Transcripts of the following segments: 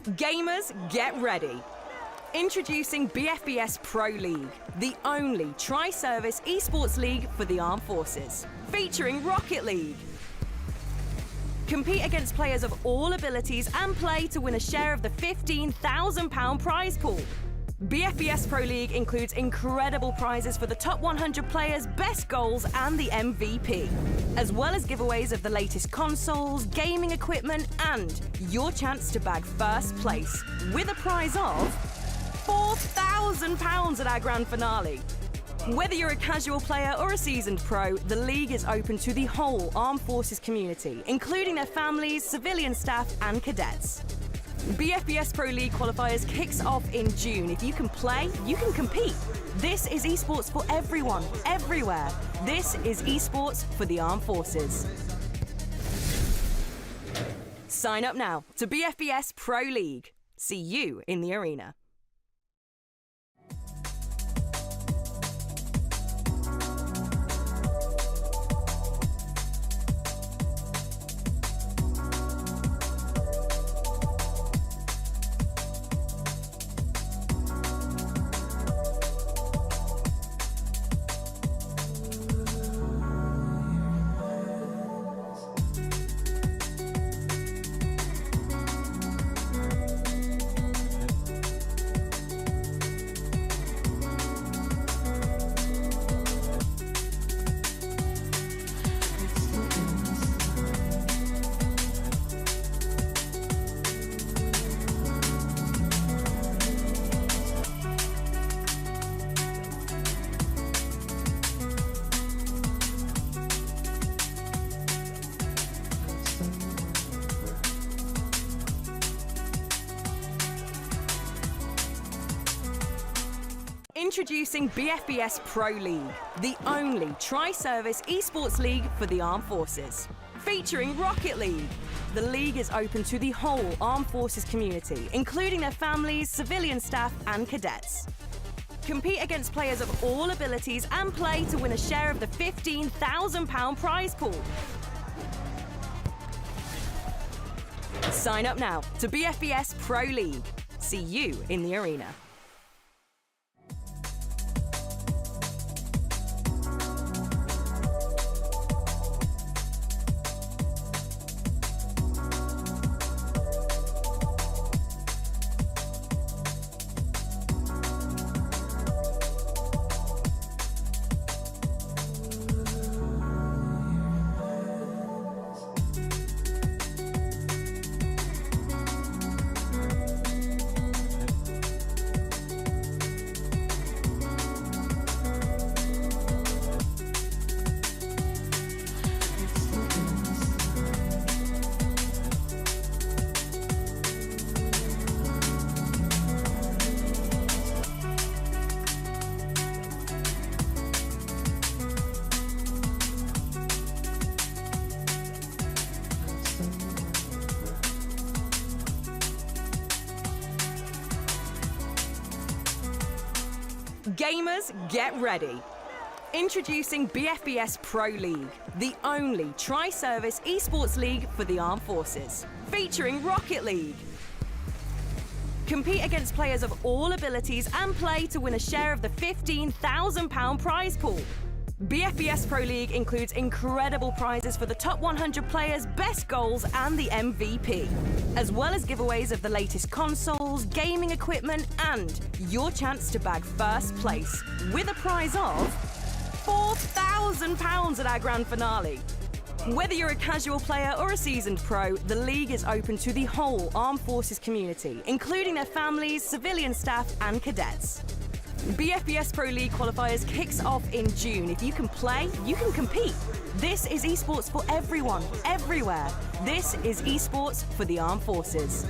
Gamers, get ready. Introducing BFBS Pro League, the only tri-service esports league for the armed forces, featuring Rocket League. Compete against players of all abilities and play to win a share of the £15,000 prize pool. BFBS Pro League includes incredible prizes for the top 100 players, best goals and the MVP, as well as giveaways of the latest consoles, gaming equipment and your chance to bag first place with a prize of £4,000 at our grand finale. Whether you're a casual player or a seasoned pro, the league is open to the whole armed forces community, including their families, civilian staff and cadets. BFBS Pro League Qualifiers kicks off in June. If you can play, you can compete. This is esports for everyone, everywhere. This is esports for the armed forces. Sign up now to BFBS Pro League. See you in the arena. Introducing BFBS Pro League, the only tri-service esports league for the armed forces, featuring Rocket League. The league is open to the whole armed forces community, including their families, civilian staff and cadets. Compete against players of all abilities and play to win a share of the £15,000 prize pool. Sign up now to BFBS Pro League. See you in the arena. Gamers, get ready. Introducing BFBS Pro League, the only tri-service esports league for the armed forces, featuring Rocket League. The league is open to the whole armed forces community, including their families, civilian staff and cadets. Compete against players of all abilities and play to win a share of the £15,000 prize pool. Sign up now to BFBS Pro League. See you in the arena. Gamers, get ready. Introducing BFBS Pro League, the only tri-service esports league for the armed forces, featuring Rocket League. Compete against players of all abilities and play to win a share of the £15,000 prize pool. BFBS Pro League includes incredible prizes for the top 100 players, best goals and the MVP, as well as giveaways of the latest consoles, gaming equipment and your chance to bag first place with a prize of £4,000 at our grand finale. Whether you're a casual player or a seasoned pro, the league is open to the whole armed forces community, including their families, civilian staff and cadets. BFBS Pro League Qualifiers kicks off in June. If you can play, you can compete. This is esports for everyone, everywhere. This is esports for the armed forces.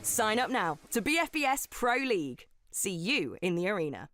Sign up now to BFBS Pro League. See you in the arena.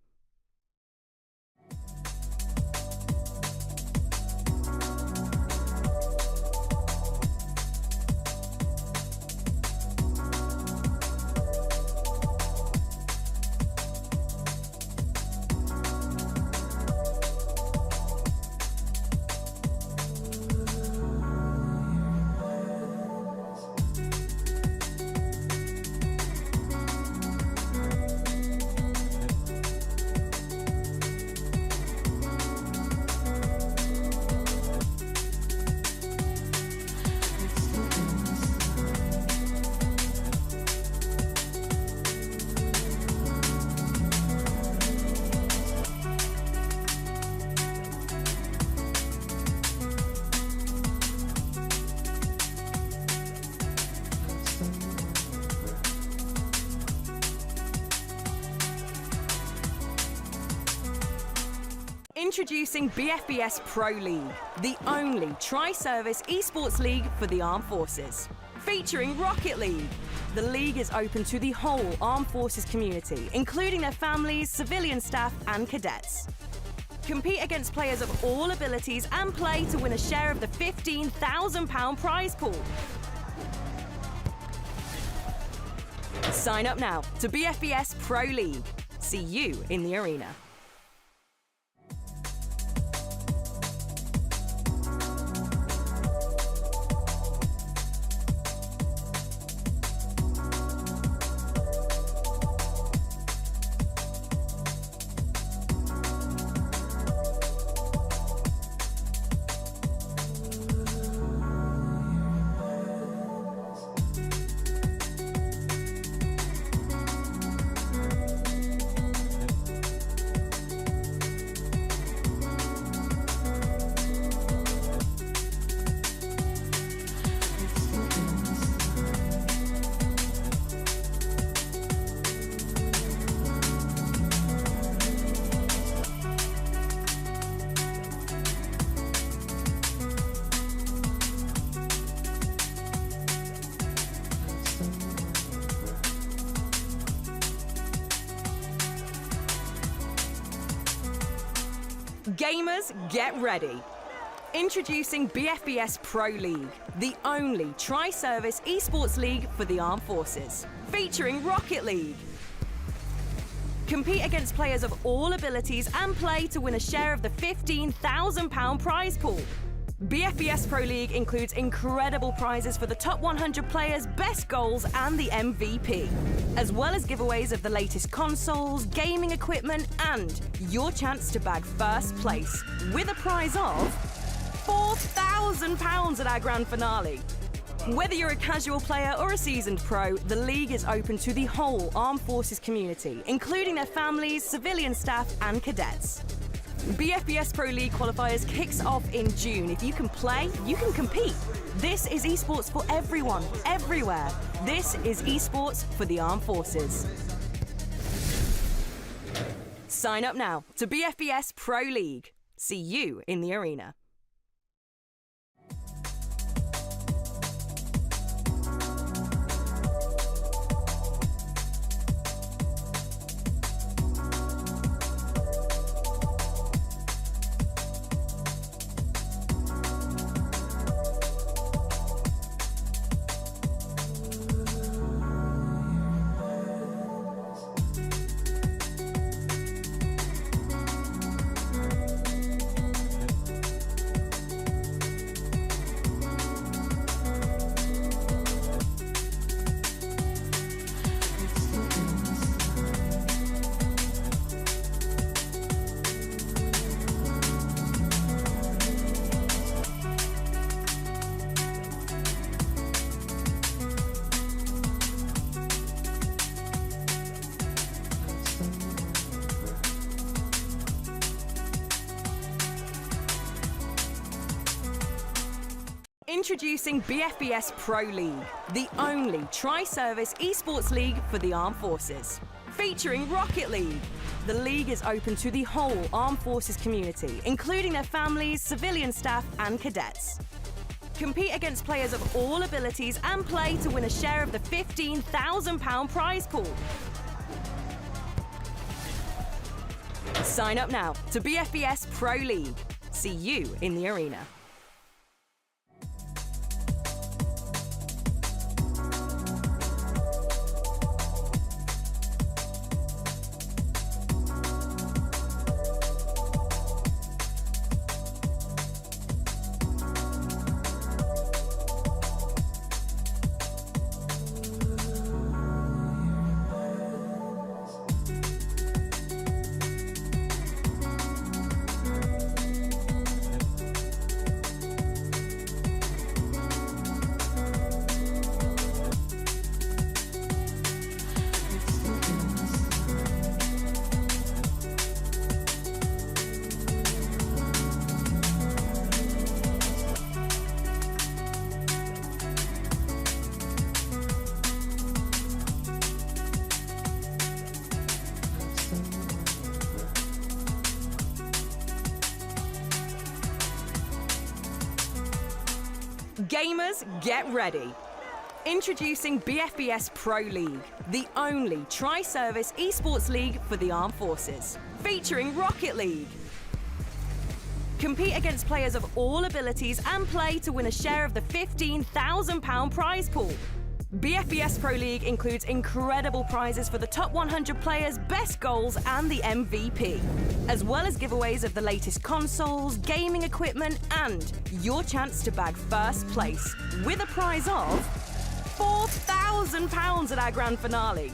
Introducing BFBS Pro League, the only tri-service esports league for the Armed Forces. Featuring Rocket League. The league is open to the whole Armed Forces community, including their families, civilian staff and cadets. Compete against players of all abilities and play to win a share of the £15,000 prize pool. Sign up now to BFBS Pro League. See you in the arena. Gamers, get ready. Introducing BFBS Pro League, the only tri-service esports league for the Armed Forces. Featuring Rocket League. Compete against players of all abilities and play to win a share of the £15,000 prize pool. BFBS Pro League includes incredible prizes for the top 100 players, best goals and the MVP, as well as giveaways of the latest consoles, gaming equipment and your chance to bag first place with a prize of £4,000 at our grand finale. Whether you're a casual player or a seasoned pro, the league is open to the whole Armed Forces community, including their families, civilian staff and cadets. BFBS Pro League qualifiers kicks off in June. If you can play, you can compete. This is esports for everyone, everywhere. This is esports for the Armed Forces. Sign up now to BFBS Pro League. See you in the arena. Introducing BFBS Pro League, the only tri-service esports league for the Armed Forces. Featuring Rocket League. The league is open to the whole Armed Forces community, including their families, civilian staff and cadets. Compete against players of all abilities and play to win a share of the £15,000 prize pool. Sign up now to BFBS Pro League. See you in the arena. Gamers, get ready. Introducing BFBS Pro League, the only tri-service esports league for the armed forces, featuring Rocket League. Compete against players of all abilities and play to win a share of the £15,000 prize pool. BFBS Pro League includes incredible prizes for the top 100 players, best goals and the MVP, as well as giveaways of the latest consoles, gaming equipment and your chance to bag first place with a prize of £4,000 at our grand finale.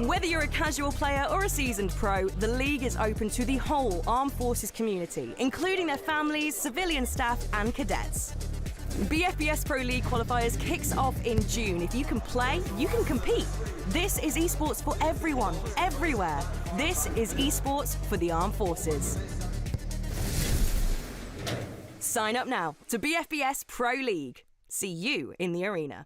Whether you're a casual player or a seasoned pro, the league is open to the whole armed forces community, including their families, civilian staff and cadets. BFBS Pro League qualifiers kicks off in June. If you can play, you can compete. This is esports for everyone, everywhere. This is esports for the armed forces. Sign up now to BFBS Pro League. See you in the arena.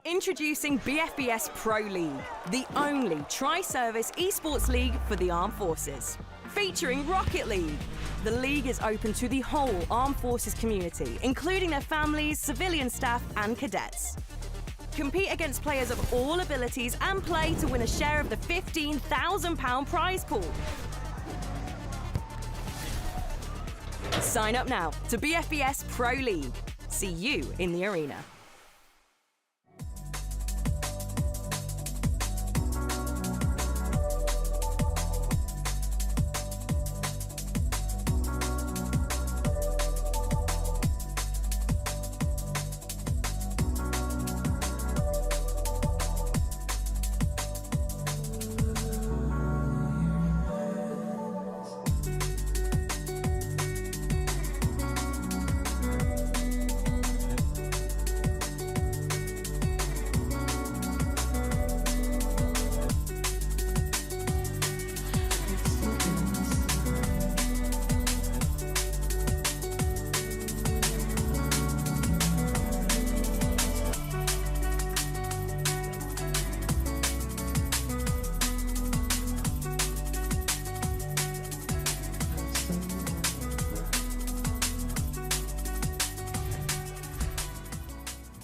Introducing BFBS Pro League, the only tri-service esports league for the armed forces. Featuring Rocket League. The league is open to the whole armed forces community, including their families, civilian staff and cadets. Compete against players of all abilities and play to win a share of the £15,000 prize pool. Sign up now to BFBS Pro League. See you in the arena.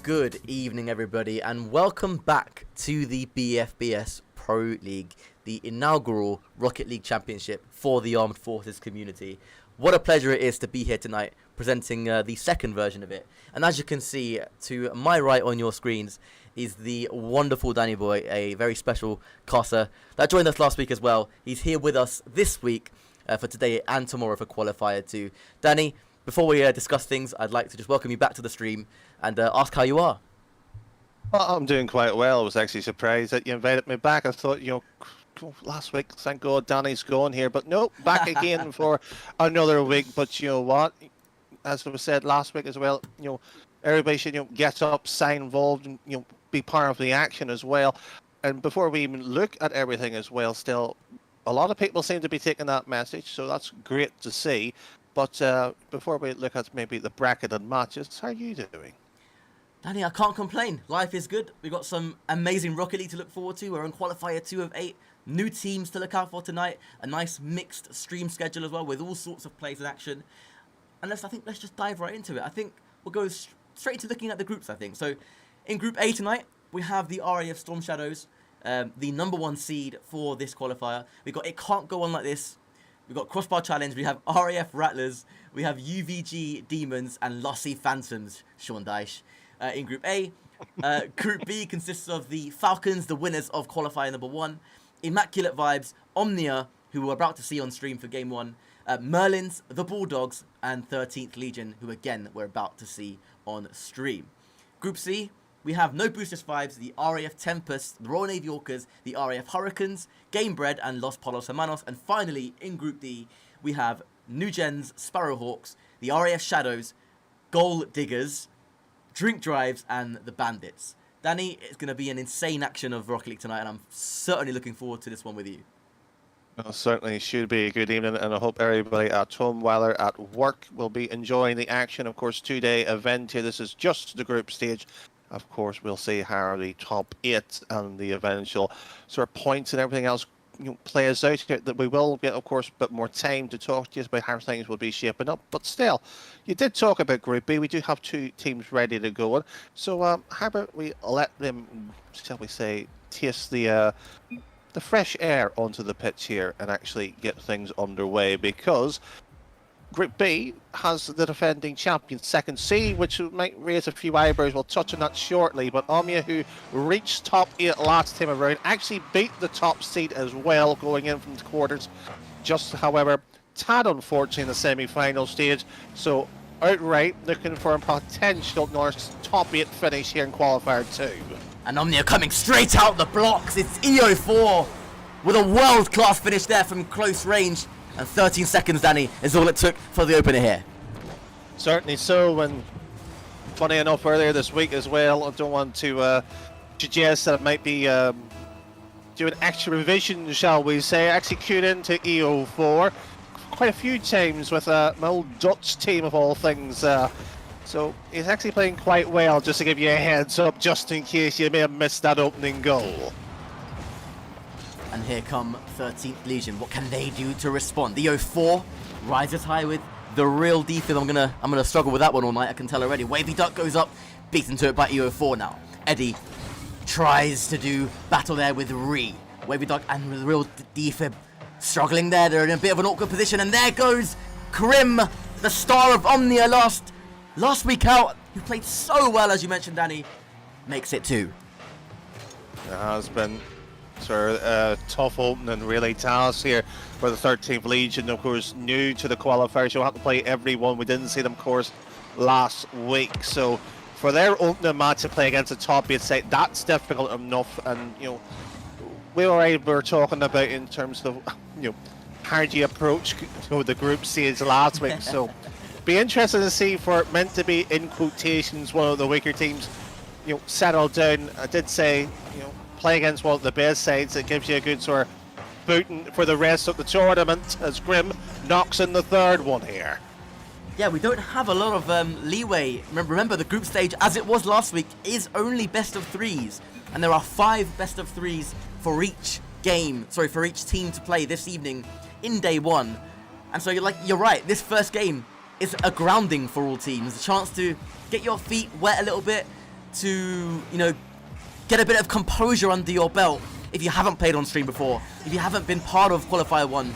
Good evening, everybody, and welcome back to the BFBS Pro League, the inaugural Rocket League Championship for the Armed Forces community. What a pleasure it is to be here tonight, presenting the second version of it. And as you can see, to my right on your screens is the wonderful Danny Boy, a very special caster that joined us last week as well. He's here with us this week for today and tomorrow for Qualifier 2. Danny, before we discuss things, I'd like to just welcome you back to the stream and ask how you are. Well, I'm doing quite well. I was actually surprised that you invited me back. I thought, last week, thank God Danny's gone here. But no, back again for another week. But you know what? As was said last week as well, everybody should get up, sign involved, and be part of the action as well. And before we even look at everything as well, still, a lot of people seem to be taking that message. So that's great to see. But before we look at maybe the bracketed matches, how are you doing? Danny, I can't complain. Life is good. We've got some amazing Rocket League to look forward to. We're on Qualifier 2 of 8. New teams to look out for tonight. A nice mixed stream schedule as well with all sorts of plays in action. And let's just dive right into it. I think we'll go straight to looking at the groups, I think. So in Group A tonight, we have the RAF Storm Shadows, the #1 seed for this qualifier. We've got It Can't Go On Like This, we've got Crossbar Challenge, we have RAF Rattlers, we have UVG Demons, and Lossy Phantoms, Sean Dyche, in Group A. Group B consists of the Falcons, the winners of Qualifier number 1, Immaculate Vibes, Omnia, who we're about to see on stream for Game 1, Merlins, the Bulldogs, and 13th Legion, who again we're about to see on stream. Group C, we have No Boosters Vibes, the RAF Tempest, the Royal Navy Orcas, the RAF Hurricanes, Gamebred, and Los Polos Hermanos. And finally, in Group D, we have New Gens, Sparrowhawks, the RAF Shadows, Gold Diggers, Drink Drives, and the Bandits. Danny, it's going to be an insane action of Rocket League tonight, and I'm certainly looking forward to this one with you. Well, certainly should be a good evening, and I hope everybody at home while they're at work will be enjoying the action. Of course, 2-day event here. This is just the group stage. Of course, we'll see how the top 8 and the eventual sort of points and everything else plays out here. That we will get, of course, a bit more time to talk to you about how things will be shaping up. But still, you did talk about Group B. We do have 2 teams ready to go. So how about we let them, shall we say, taste the fresh air onto the pitch here and actually get things underway, because Group B has the defending champion Second C, which might raise a few eyebrows. We'll touch on that shortly. But Omnia, who reached top 8 last time around, actually beat the top seed as well going in from the quarters. Just, however, tad unfortunately in the semi-final stage. So outright looking for a potential top 8 finish here in Qualifier 2. And Omnia coming straight out the blocks. It's EO4 with a world-class finish there from close range. And 13 seconds, Danny, is all it took for the opener here. Certainly so, and funny enough, earlier this week as well, I don't want to suggest that it might be doing extra revision, shall we say, actually queued into EO4 quite a few times with my old Dutch team of all things. So he's actually playing quite well, just to give you a heads up, just in case you may have missed that opening goal. And here come 13th Legion. What can they do to respond? The EO4 rises high with the real defib. I'm gonna struggle with that one all night, I can tell already. Wavy Duck goes up, beaten to it by EO4 now. Eddie tries to do battle there with Ree. Wavy Duck and the real defib struggling there. They're in a bit of an awkward position, and there goes Krim, the star of Omnia last week out, who played so well, as you mentioned, Danny, makes it 2. It has been sort of tough opening, really, task here for the 13th Legion. Of course, new to the qualifiers, you'll have to play everyone. We didn't see them, of course, last week. So for their opening match to play against a top 8 side, that's difficult enough. And we were talking about in terms of how do you approach the group stage last week. So be interested to see, for it meant to be in quotations one of the weaker teams settle down. I did say play against one of the best sides. It gives you a good sort of booting for the rest of the tournament, as Grim knocks in the 3rd one here. Yeah, we don't have a lot of leeway. Remember, the group stage, as it was last week, is only best of 3s. And there are 5 best of 3s for each for each team to play this evening in day 1. And so you're right, this first game is a grounding for all teams. A chance to get your feet wet a little bit, to, get a bit of composure under your belt if you haven't played on stream before, if you haven't been part of Qualifier 1.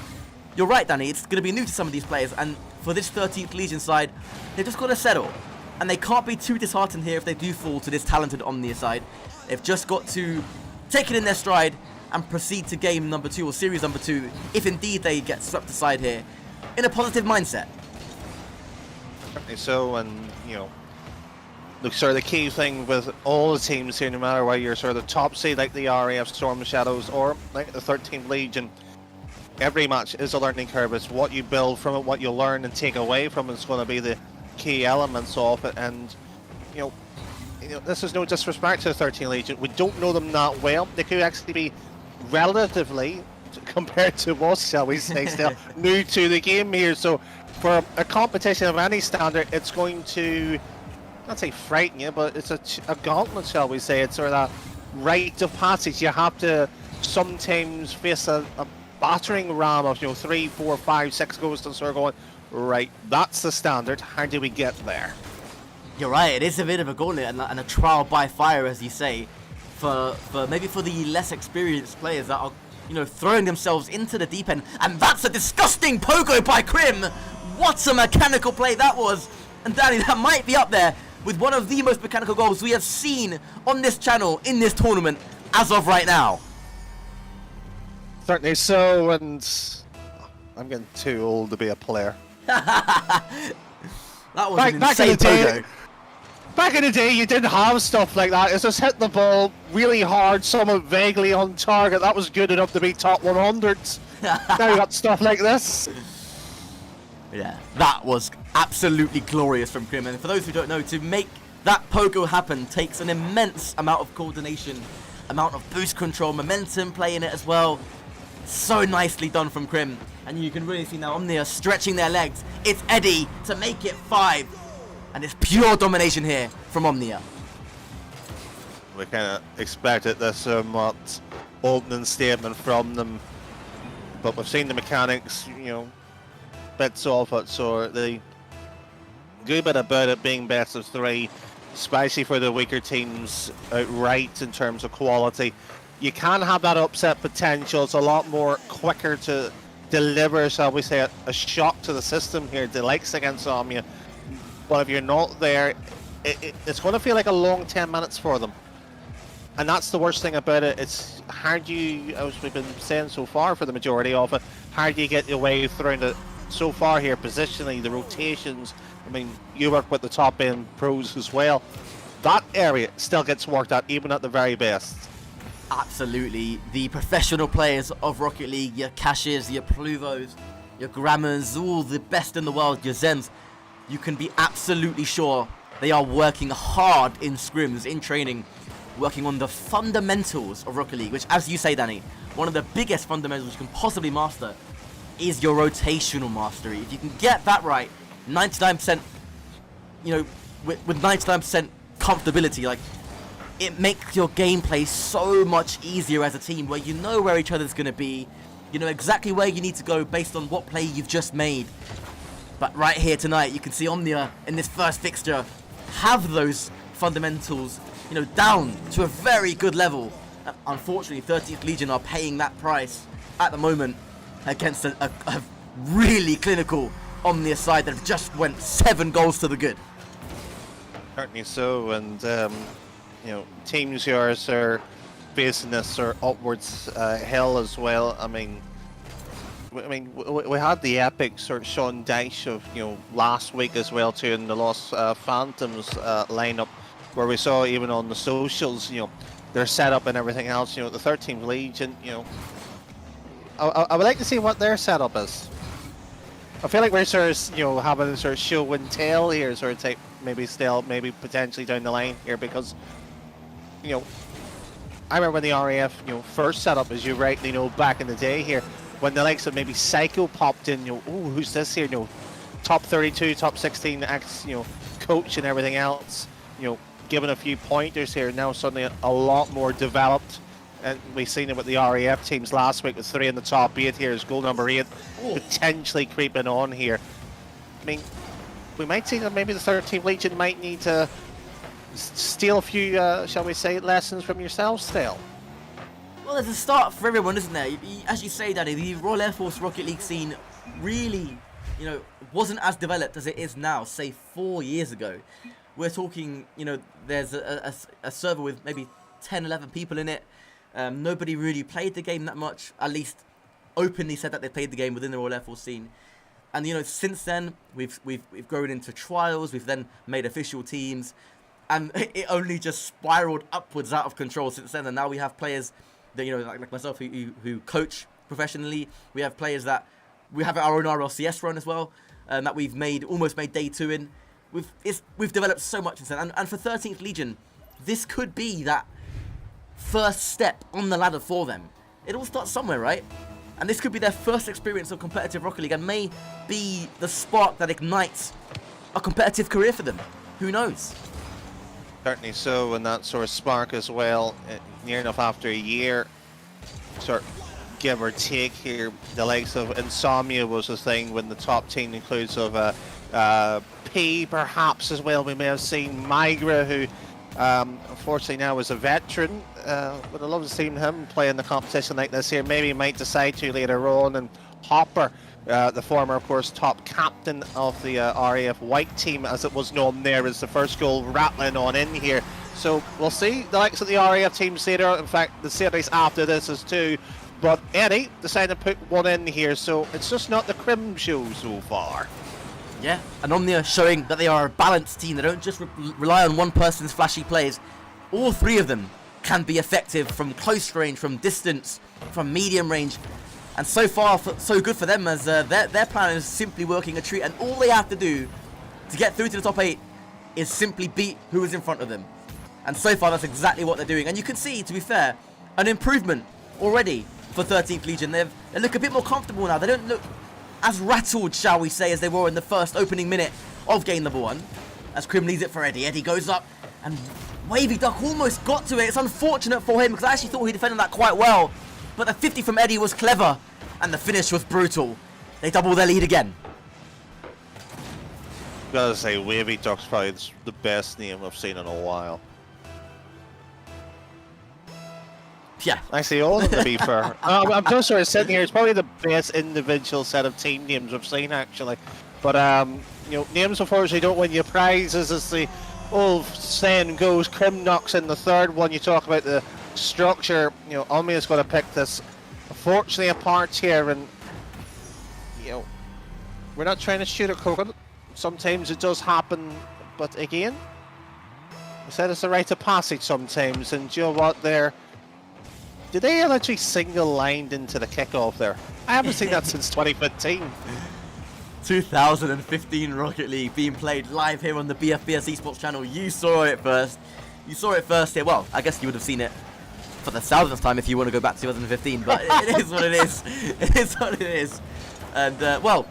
You're right, Danny, it's going to be new to some of these players, and for this 13th Legion side, they've just got to settle. And they can't be too disheartened here if they do fall to this talented Omnia side. They've just got to take it in their stride and proceed to game number 2, or series number 2, if indeed they get swept aside here, in a positive mindset. So, and look, sort of the key thing with all the teams here, no matter whether you're sort of the top seed like the RAF Storm Shadows or like the 13th Legion, every match is a learning curve. It's what you build from it, what you learn and take away from it is going to be the key elements of it. And this is no disrespect to the 13th Legion. We don't know them that well. They could actually be relatively, compared to us, shall we say, still new to the game here. So for a competition of any standard, it's going to, not say frighten you, but it's a gauntlet, shall we say. It's sort of a rite of passage. You have to sometimes face a battering ram of 3, 4, 5, 6 goals and sort of going, right, that's the standard. How do we get there? You're right, it is a bit of a gauntlet and a trial by fire, as you say, for maybe for the less experienced players that are throwing themselves into the deep end. And that's a disgusting pogo by Crim. What a mechanical play that was. And Danny, that might be up there with one of the most mechanical goals we have seen on this channel in this tournament as of right now. Certainly so, and I'm getting too old to be a player. That was an insane pogo. Back in the day, you didn't have stuff like that. It's just hitting the ball really hard, somewhat vaguely on target. That was good enough to be top 100s. Now you got stuff like this. Yeah, that was absolutely glorious from Crim. And for those who don't know, to make that pogo happen takes an immense amount of coordination, amount of boost control, momentum play in it as well. So nicely done from Crim. And you can really see now Omnia stretching their legs. It's Eddie to make it 5. And it's pure domination here from Omnia. We kind of expected this somewhat opening statement from them, but we've seen the mechanics, bits of it, so the good bit about it being best of 3, especially for the weaker teams outright in terms of quality. You can have that upset potential. It's a lot more quicker to deliver, shall we say, a shock to the system here, the likes against Omnia. But if you're not there, it's going to feel like a long 10 minutes for them. And that's the worst thing about it. It's hard as we've been saying so far for the majority of it, how do you get your way through it so far here, positionally, the rotations. I mean, you work with the top end pros as well. That area still gets worked at, even at the very best. Absolutely. The professional players of Rocket League, your Cashes, your Pluvos, your Grammars, all the best in the world, your Zens, you can be absolutely sure they are working hard in scrims, in training, working on the fundamentals of Rocket League, which, as you say, Danny, one of the biggest fundamentals you can possibly master is your rotational mastery. If you can get that right, 99%, with 99% comfortability, like, it makes your gameplay so much easier as a team, where you know where each other's going to be, you know exactly where you need to go based on what play you've just made. But right here tonight, you can see Omnia in this first fixture have those fundamentals, down to a very good level. Unfortunately, 13th Legion are paying that price at the moment against a really clinical Omnia side that have just went 7 goals to the good. Certainly so, and teams yours are facing this sort of upwards hill as well. I mean, we had the epic sort of Sean Dyche of last week as well too, in the Lost Phantoms lineup, where we saw even on the socials, their setup and everything else. The 13th Legion, I would like to see what their setup is. I feel like we're sort of having a sort of show and tell here, sort of take maybe potentially down the line here, because I remember when the RAF first set up, as you rightly know, back in the day here, when the likes of maybe Psycho popped in, oh, who's this here, top 32, top 16 ex, coach and everything else, given a few pointers here. Now suddenly a lot more developed, and we've seen it with the RAF teams last week with 3 in the top 8 here. Is goal number 8 potentially creeping on here. I mean, we might see that maybe the 13th Legion might need to steal a few, shall we say, lessons from yourselves still. Well, there's a start for everyone, isn't there? As you say, Daddy, the Royal Air Force Rocket League scene really, wasn't as developed as it is now, say 4 years ago. We're talking, there's a server with maybe 10, 11 people in it. Nobody really played the game that much, at least openly said that they played the game within the Royal Air Force scene. And, since then, we've grown into trials, we've then made official teams, and it only just spiraled upwards out of control since then. And now we have players that, like myself, who coach professionally. We have players that we have our own RLCS run as well, that we've almost made day 2 in. We've developed so much since then. And for 13th Legion, this could be that first step on the ladder for them. It all starts somewhere, right? And this could be their first experience of competitive Rocket League, and may be the spark that ignites a competitive career for them. Who knows? Certainly so, and that sort of spark as well, near enough after a year, sort of give or take here, the likes of Insomnia was a thing when the top team includes of P perhaps as well. We may have seen Migra, who Unfortunately now as a veteran, would have loved to seen him play in the competition like this here. Maybe he might decide to later on. And Hopper, the former, of course, top captain of the RAF White team, as it was known there, is the first goal rattling on in here. So we'll see the likes of the RAF teams later. In fact, the series after this is too. But Eddie decided to put one in here, so it's just not the Crim show so far. Yeah, and Omnia showing that they are a balanced team. They don't just rely on one person's flashy plays. All three of them can be effective from close range, from distance, from medium range. And so far, so good for them, as their plan is simply working a treat. And all they have to do to get through to the top 8 is simply beat who is in front of them. And so far, that's exactly what they're doing. And you can see, to be fair, an improvement already for 13th Legion. They look a bit more comfortable now. They don't look as rattled, shall we say, as they were in the first opening minute of game number 1. As Crim leads it for Eddie. Eddie goes up, and Wavy Duck almost got to it. It's unfortunate for him, because I actually thought he defended that quite well. But the 50 from Eddie was clever, and the finish was brutal. They double their lead again. Gotta say, Wavy Duck's probably the best name I've seen in a while. Yeah. Actually, all of them, to be fair. I'm just sort of sitting here. It's probably the best individual set of team names I've seen, actually. But, you know, names unfortunately don't win you prizes, as the old saying goes. Crim knocks in the third one. You talk about the structure. You know, Omnia's going to pick this, unfortunately, apart here. And, you know, we're not trying to sugarcoat it. Sometimes it does happen. But again, I said it's a rite of passage sometimes. And you know what? Did they literally single-lined into the kickoff there? I haven't seen that since 2015. 2015 Rocket League being played live here on the BFBS Esports channel. You saw it first. You saw it first here. Well, I guess you would have seen it for the 1000th time if you want to go back to 2015, but it is what it is. It is what it is. And, well,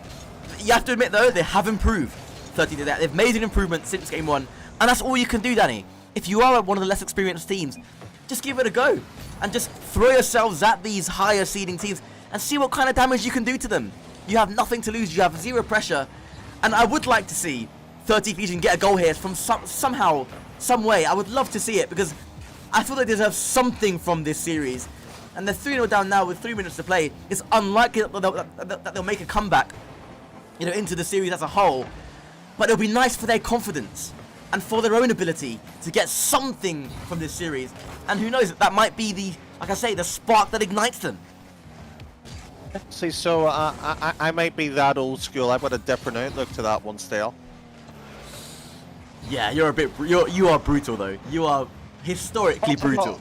you have to admit, though, they have improved. 13 They've made an improvement since game 1, and that's all you can do, Danny. If you are one of the less experienced teams, just give it a go. And just throw yourselves at these higher seeding teams and see what kind of damage you can do to them. You have nothing to lose, you have zero pressure. And I would like to see 13th Legion get a goal here from somehow, some way. I would love to see it, because I feel they deserve something from this series. And they're 3-0 down now with 3 minutes to play. It's unlikely that they'll make a comeback, you know, into the series as a whole. But it'll be nice for their confidence and for their own ability to get something from this series. And who knows, that might be the, like I say, the spark that ignites them. See, so I might be that old school. I've got a different outlook to that one still. Yeah, you are brutal though. You are historically brutal.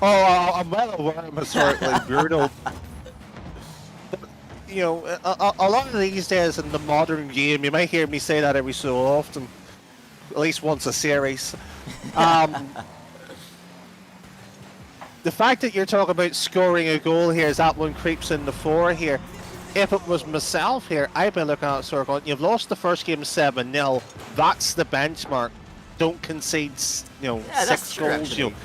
Oh, I'm well aware I'm historically brutal. But, you know, a lot of these days in the modern game, you might hear me say that every so often. At least once a series. The fact that you're talking about scoring a goal here as that one creeps in the 4 here. If it was myself here, I'd be looking at it sort of going, you've lost the first game 7-0. That's the benchmark. Don't concede, you know, 6 goals. You know,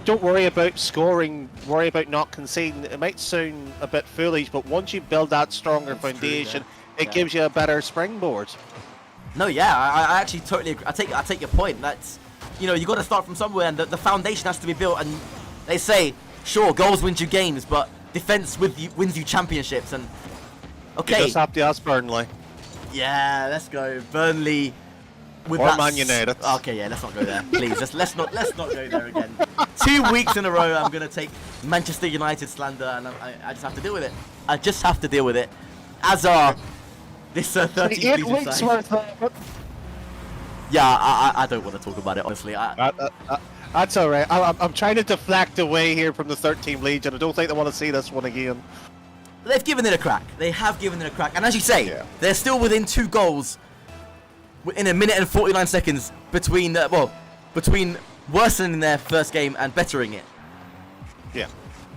don't worry about scoring, worry about not conceding. It might sound a bit foolish, but once you build that stronger foundation, it gives you a better springboard. No, yeah, I actually totally agree. I take your point. That's, you know, you got to start from somewhere, and the foundation has to be built. And they say, sure, goals win you games, but defense wins you championships. And okay, you just have to ask Burnley. Yeah, let's go Burnley. With or that Man United. Okay, yeah, let's not go there, please. let's not go there again. 2 weeks in a row, I'm gonna take Manchester United slander, and I just have to deal with it. I just have to deal with it. As are this 13th Legion side. Yeah, I don't want to talk about it, honestly. That's all right. I'm trying to deflect away here from the 13th Legion. I don't think they want to see this one again. They've given it a crack. They have given it a crack. And as you say, they're still within 2 goals in a minute and 49 seconds between worsening their first game and bettering it. Yeah.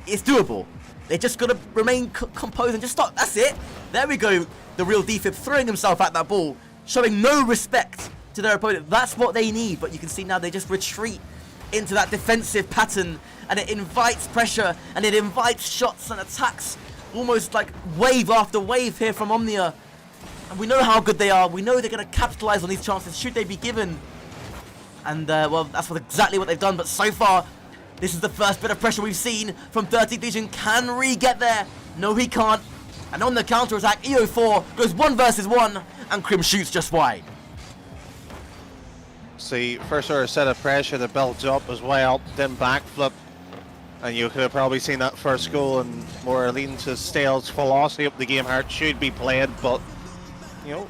It's doable. They just got to remain composed and just stop. That's it. There we go. The real defib throwing himself at that ball, showing no respect to their opponent. That's what they need. But you can see now they just retreat into that defensive pattern, and it invites pressure, and it invites shots and attacks, almost like wave after wave here from Omnia. And we know how good they are. We know they're going to capitalize on these chances should they be given. And, well, that's exactly what they've done. But so far, this is the first bit of pressure we've seen from 13th Legion. Can Ree get there? No, he can't. And on the counter-attack, EO4 goes 1 versus 1, and Crim shoots just wide. See, first sort of set of pressure that builds up as well, then backflip. And you could have probably seen that first goal and more leaning to Stale's philosophy of the game how it should be played, but, you know,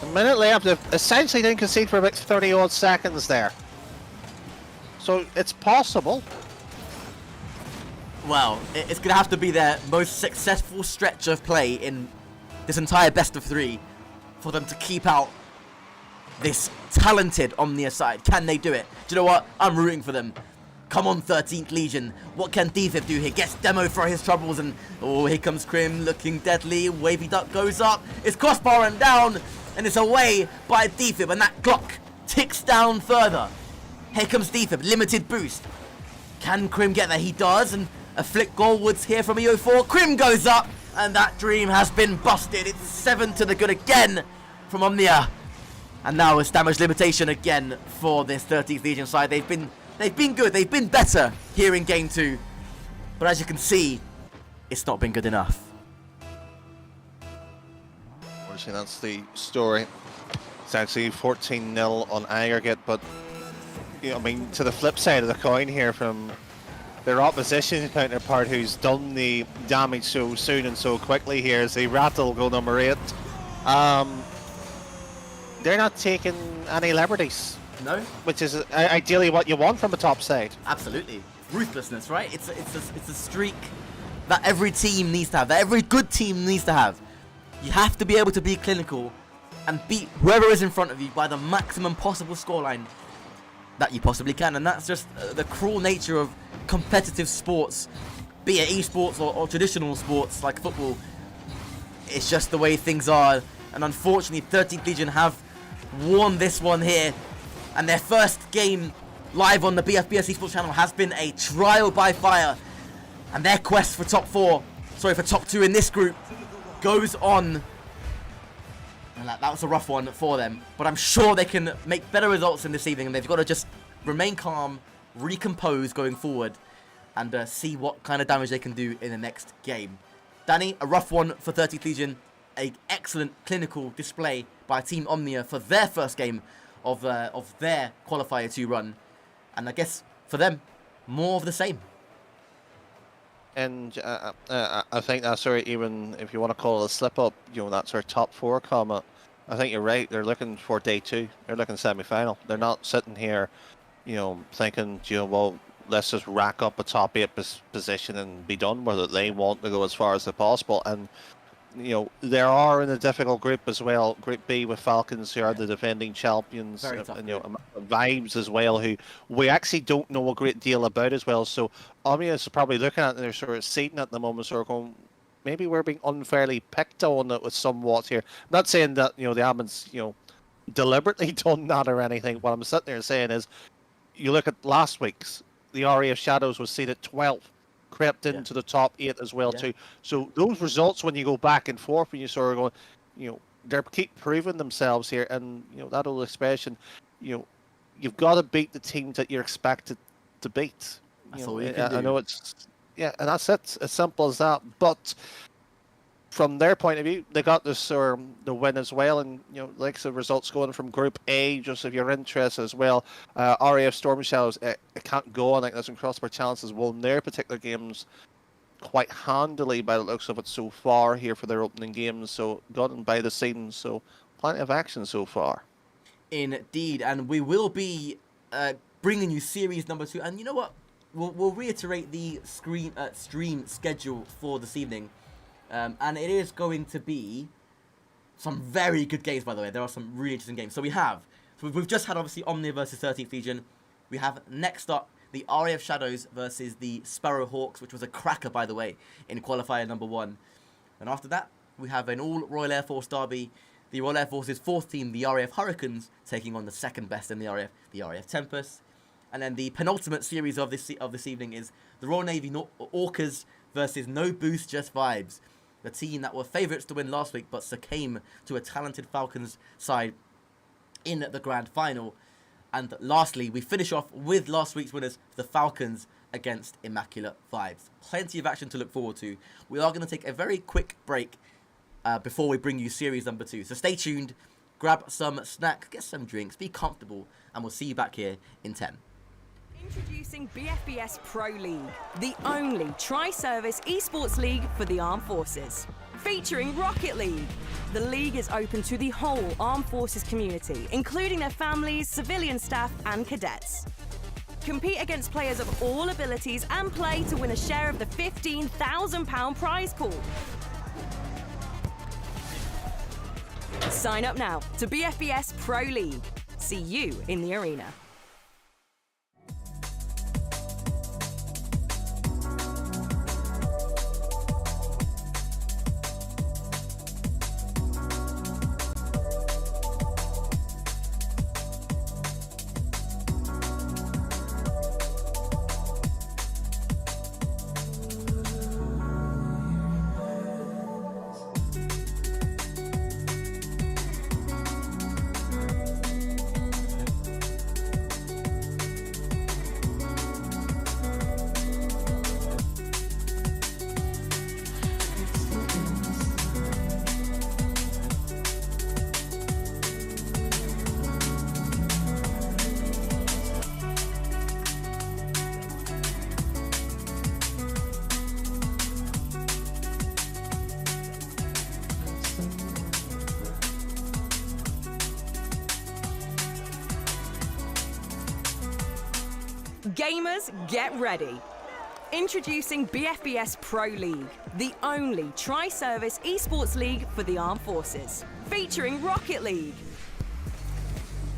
a minute left, they've essentially didn't concede for about 30 odd seconds there. So it's possible. Well, it's going to have to be their most successful stretch of play in this entire best of 3 for them to keep out this talented Omnia side. Can they do it? Do you know what? I'm rooting for them. Come on, 13th Legion. What can Defib do here? Gets Demo for his troubles, and oh, here comes Crim looking deadly. Wavy Duck goes up. It's crossbar and down, and it's away by Defib, and that clock ticks down further. Here comes Defib, limited boost. Can Crim get there? He does, and a flick goalwards here from EO4. Crim goes up, and that dream has been busted. It's 7 to the good again from Omnia. And now it's damage limitation again for this 13th Legion side. They've been good. They've been better here in Game 2. But as you can see, it's not been good enough. Unfortunately, that's the story. It's actually 14-0 on aggregate, but, you know, I mean, to the flip side of the coin here from their opposition counterpart who's done the damage so soon and so quickly here as they rattle goal number 8. They're not taking any liberties. No? Which is ideally what you want from a top side. Absolutely. Ruthlessness, right? It's a streak that every team needs to have, that every good team needs to have. You have to be able to be clinical and beat whoever is in front of you by the maximum possible scoreline that you possibly can. And that's just the cruel nature of competitive sports, be it esports or traditional sports like football. It's just the way things are. And unfortunately, 13th Legion have won this one here. And their first game live on the BFBS Esports channel has been a trial by fire. And their quest for top 2 in this group goes on. And that was a rough one for them. But I'm sure they can make better results in this evening. And they've got to just remain calm, recompose going forward, and see what kind of damage they can do in the next game. Danny, a rough one for 13th Legion. An excellent clinical display by Team Omnia for their first game of their Qualifier 2 run. And I guess for them, more of the same. And I think that's sort of, even if you want to call it a slip up, you know, that's our top 4 comment. I think you're right. They're looking for day 2. They're looking semi-final. They're not sitting here, you know, thinking, you know, well, let's just rack up a top 8 position and be done with it. They want to go as far as possible. And, you know, they are in a difficult group as well. Group B with Falcons, who are the defending champions, and, you know, Vibes as well, who we actually don't know a great deal about as well. So Omnia is probably looking at, and they're sort of seating at the moment, sort of going, maybe we're being unfairly picked on it with somewhat here. I'm not saying that, you know, they haven't, you know, deliberately done that or anything. What I'm sitting there saying is, you look at last week's, the RAF Shadows was seated 12th. Crept into the top 8 as well too. So those results, when you go back and forth, when you sort of go, you know, they keep proving themselves here, and you know that old expression, you know, you've got to beat the teams that you're expected to beat. That's all you can do. I know it's and that's it, as simple as that. But from their point of view, they got this the win as well, and you know, like the results going from Group A, just if you're interested as well. RAF Storm Shadows, it can't go on like this, and Crossbar Chances won their particular games quite handily by the looks of it so far here for their opening games. So gotten by the scenes, so plenty of action so far. Indeed, and we will be bringing you series number 2. And you know what? We'll reiterate the stream schedule for this evening. And it is going to be some very good games, by the way. There are some really interesting games. So we've just had, obviously, Omnia versus 13th Legion. We have, next up, the RAF Shadows versus the Sparrow Hawks, which was a cracker, by the way, in Qualifier number 1. And after that, we have an all-Royal Air Force derby. The Royal Air Force's 4th team, the RAF Hurricanes, taking on the second best in the RAF Tempest. And then the penultimate series of this evening is the Royal Navy Orcas versus No Boost, Just Vibes. The team that were favourites to win last week, but succumbed to a talented Falcons side in the grand final. And lastly, we finish off with last week's winners, the Falcons against Immaculate Vibes. Plenty of action to look forward to. We are going to take a very quick break before we bring you series number 2. So stay tuned, grab some snack, get some drinks, be comfortable, and we'll see you back here in 10. Introducing BFBS Pro League, the only tri-service esports league for the Armed Forces. Featuring Rocket League. The league is open to the whole Armed Forces community, including their families, civilian staff, and cadets. Compete against players of all abilities and play to win a share of the £15,000 prize pool. Sign up now to BFBS Pro League. See you in the arena. Gamers, get ready. Introducing BFBS Pro League, the only tri-service esports league for the Armed Forces. Featuring Rocket League.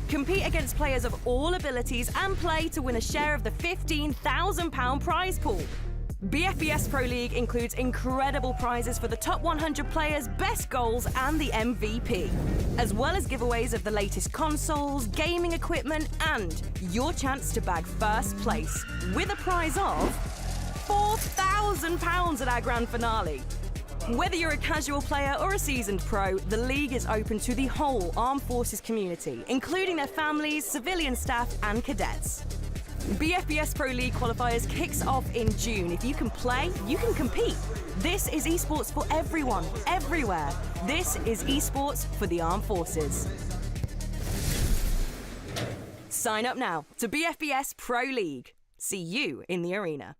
Compete against players of all abilities and play to win a share of the £15,000 prize pool. BFBS Pro League includes incredible prizes for the top 100 players, best goals, and the MVP, as well as giveaways of the latest consoles, gaming equipment, and your chance to bag first place with a prize of £4,000 at our grand finale. Whether you're a casual player or a seasoned pro, the league is open to the whole Armed Forces community, including their families, civilian staff, and cadets. BFBS Pro League qualifiers kicks off in June. If you can play, you can compete. This is esports for everyone, everywhere. This is esports for the Armed Forces. Sign up now to BFBS Pro League. See you in the arena.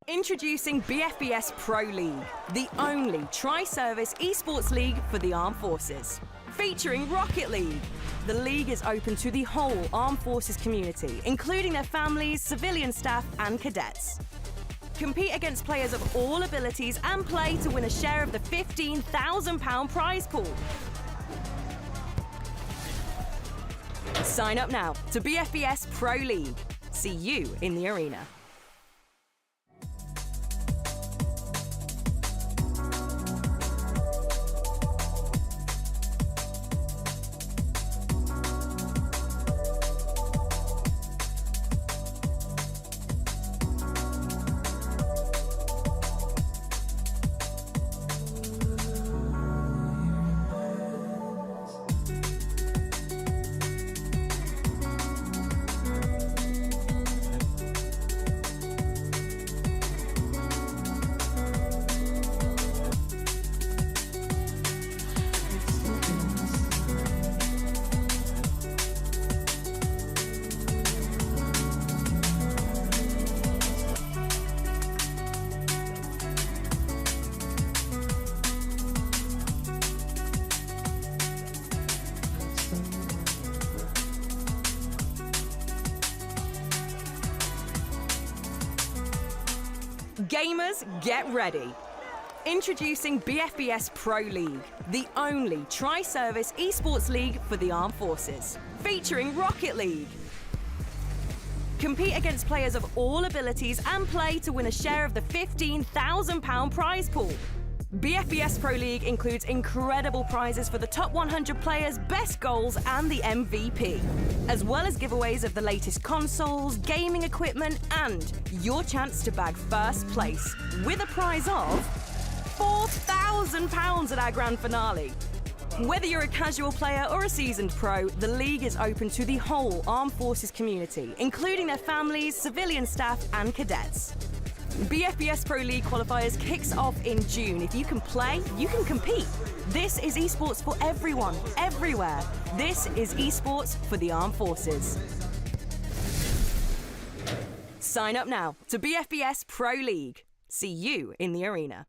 Introducing BFBS Pro League, the only tri-service esports league for the Armed Forces. Featuring Rocket League. The league is open to the whole Armed Forces community, including their families, civilian staff, and cadets. Compete against players of all abilities and play to win a share of the £15,000 prize pool. Sign up now to BFBS Pro League. See you in the arena. Gamers, get ready. Introducing BFBS Pro League, the only tri-service esports league for the armed forces, featuring Rocket League. Compete against players of all abilities and play to win a share of the £15,000 prize pool. BFBS Pro League includes incredible prizes for the top 100 players, best goals and the MVP, as well as giveaways of the latest consoles, gaming equipment and your chance to bag first place with a prize of £4,000 at our grand finale. Whether you're a casual player or a seasoned pro, the league is open to the whole armed forces community, including their families, civilian staff and cadets. BFBS Pro League qualifiers kicks off in June. If you can play, you can compete. This is esports for everyone, everywhere. This is esports for the armed forces. Sign up now to BFBS Pro League. See you in the arena.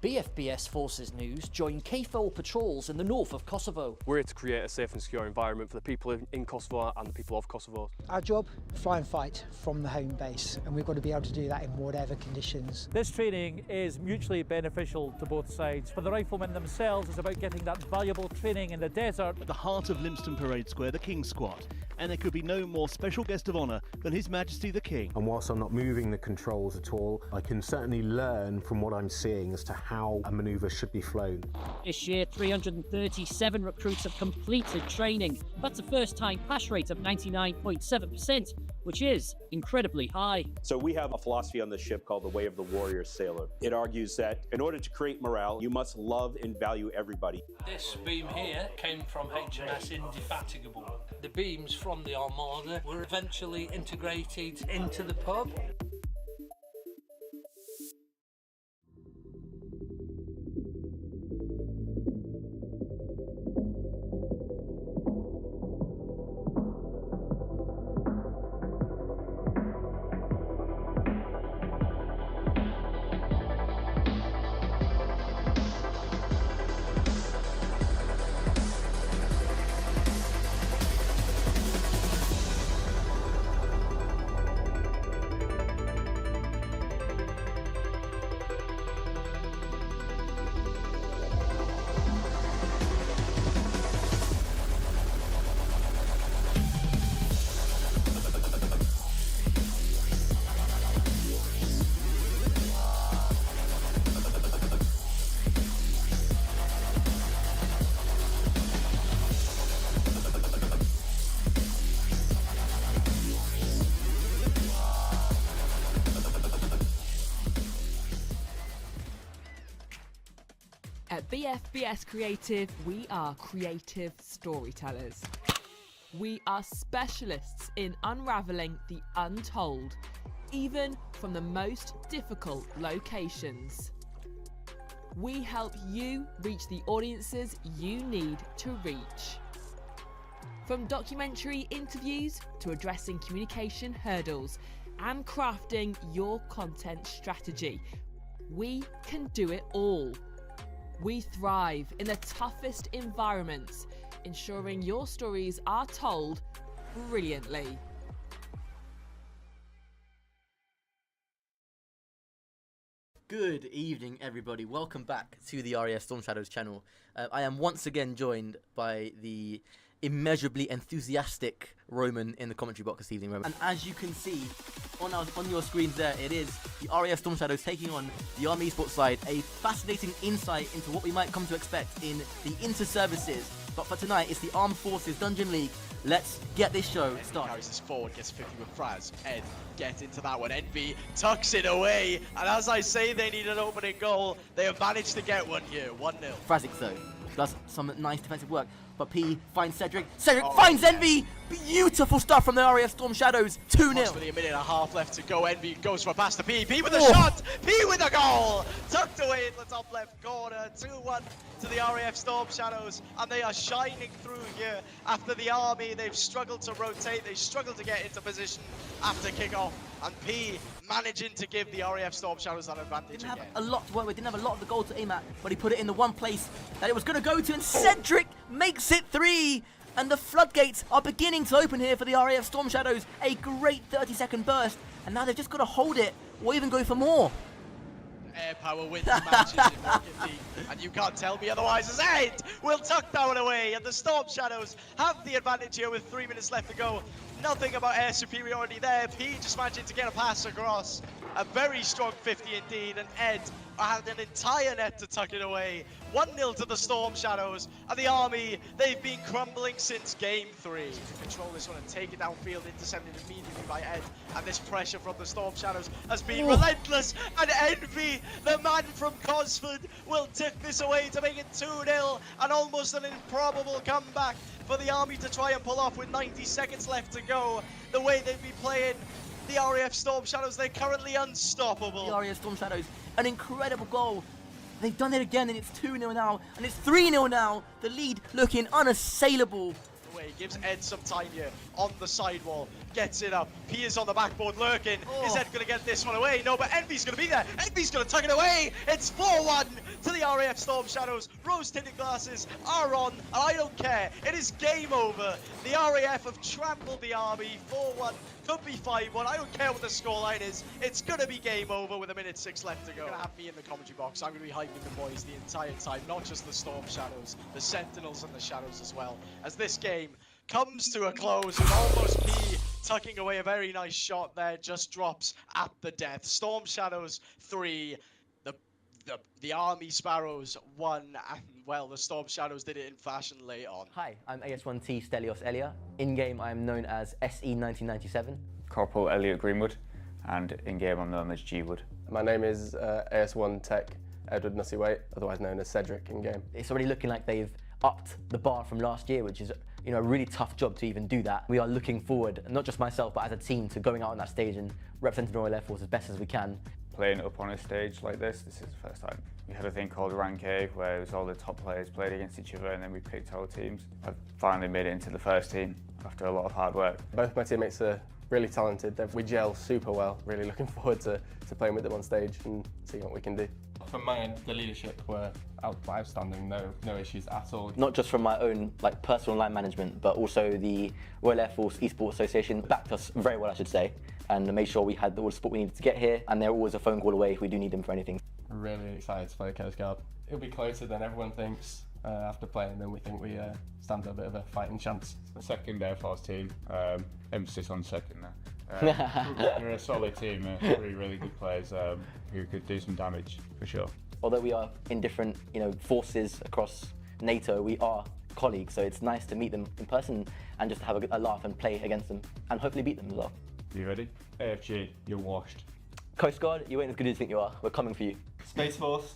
BFBS Forces News join KFOR patrols in the north of Kosovo. We're here to create a safe and secure environment for the people in Kosovo and the people of Kosovo. Our job, fly and fight from the home base, and we've got to be able to do that in whatever conditions. This training is mutually beneficial to both sides. For the riflemen themselves, it's about getting that valuable training in the desert. At the heart of Lympstone Parade Square, the King's Squad, and there could be no more special guest of honour than His Majesty the King. And whilst I'm not moving the controls at all, I can certainly learn from what I'm seeing as to how a manoeuvre should be flown. This year, 337 recruits have completed training. That's a first-time pass rate of 99.7%, which is incredibly high. So we have a philosophy on this ship called the Way of the Warrior Sailor. It argues that in order to create morale, you must love and value everybody. This beam here came from HMS Indefatigable. The beams from the Armada were eventually integrated into the pub. At BFBS Creative, we are creative storytellers. We are specialists in unravelling the untold, even from the most difficult locations. We help you reach the audiences you need to reach. From documentary interviews to addressing communication hurdles and crafting your content strategy, we can do it all. We thrive in the toughest environments, ensuring your stories are told brilliantly. Good evening, everybody. Welcome back to the RES Storm Shadows channel. I am once again joined by the immeasurably enthusiastic Roman in the commentary box this evening, Roman. And as you can see on your screens there, it is the RAF Storm Shadows taking on the Army Esports side. A fascinating insight into what we might come to expect in the inter-services. But for tonight, it's the Armed Forces Dungeon League. Let's get this show started. Carries this forward, gets 50 with Fraz. Ed, get into that one. Envy tucks it away. And as I say, they need an opening goal. They have managed to get one here, 1-0. Frazic, though, does some nice defensive work. But P finds Cedric. Cedric finds Envy. Beautiful stuff from the RAF Storm Shadows. 2-0. Approximately a minute and a half left to go. Envy goes for a pass to P. P with a shot. P with a goal. Tucked away in the top left corner. 2-1 to the RAF Storm Shadows. And they are shining through here after the Army. They've struggled to rotate. They struggled to get into position after kickoff. And P managing to give the RAF Storm Shadows that advantage Didn't again. have a lot to work with, didn't have a lot of the goal to aim at, but he put it in the one place that it was going to go to, and Cedric makes it 3. And the floodgates are beginning to open here for the RAF Storm Shadows. A great 30-second burst, and now they've just got to hold it or even go for more. Air power wins the matches in Rocket League, and you can't tell me otherwise as Ed will tuck that one away, and the Storm Shadows have the advantage here with 3 minutes left to go. Nothing about air superiority there. P just managing to get a pass across. A very strong 50 indeed, and Ed had an entire net to tuck it away. 1-0 to the Storm Shadows, and the Army, they've been crumbling since game 3. To control this one and take it downfield, intercepted immediately by Ed, and this pressure from the Storm Shadows has been relentless, and Envy, the man from Cosford, will tuck this away to make it 2-0, and almost an improbable comeback for the Army to try and pull off with 90 seconds left to go. The way they've been playing, the RAF Storm Shadows, they're currently unstoppable. The RAF Storm Shadows, an incredible goal. They've done it again, and it's 2-0 now, and it's 3-0 now. The lead looking unassailable. Gives Ed some time here on the sidewall, gets it up. P is on the backboard lurking. Is Ed going to get this one away? No, but Envy's going to be there. Envy's going to tuck it away. It's 4-1 to the RAF Storm Shadows. Rose-tinted glasses are on, and I don't care. It is game over. The RAF have trampled the Army. 4-1. Could be 5-1. I don't care what the scoreline is. It's going to be game over with 1:06 left to go. You're going to have me in the commentary box. I'm going to be hyping the boys the entire time, not just the Storm Shadows, the Sentinels and the Shadows as well, as this game comes to a close with almost P tucking away a very nice shot there, just drops at the death. Storm Shadows 3, the Army Sparrows 1, and well, the Storm Shadows did it in fashion late on. Hi, I'm AS1T Stelios Elia. In-game, I'm known as SE1997. Corporal Elliot Greenwood, and in-game I'm known as G-Wood. My name is AS1 Tech Edward Nussy-Waite, otherwise known as Cedric in-game. It's already looking like they've upped the bar from last year, which is a really tough job to even do that. We are looking forward, not just myself, but as a team, to going out on that stage and representing the Royal Air Force as best as we can. Playing up on a stage like this is the first time. We had a thing called Rank A, where it was all the top players played against each other, and then we picked our teams. I've finally made it into the first team after a lot of hard work. Both my teammates are really talented. We gel super well. Really looking forward to playing with them on stage and seeing what we can do. From my end, the leadership were outstanding, no issues at all. Not just from my own personal line management, but also the Royal Air Force Esports Association backed us very well, I should say, and made sure we had all the support we needed to get here, and they're always a phone call away if we do need them for anything. Really excited to play Coast Guard. It'll be closer than everyone thinks after playing them. We think we stand a bit of a fighting chance. The second Air Force team, emphasis on second now. They're a solid team, really good players who could do some damage for sure. Although we are in different forces across NATO, we are colleagues, so it's nice to meet them in person and just have a laugh and play against them and hopefully beat them as well. You ready? AFG, you're washed. Coast Guard, you ain't as good as you think you are. We're coming for you. Space Force,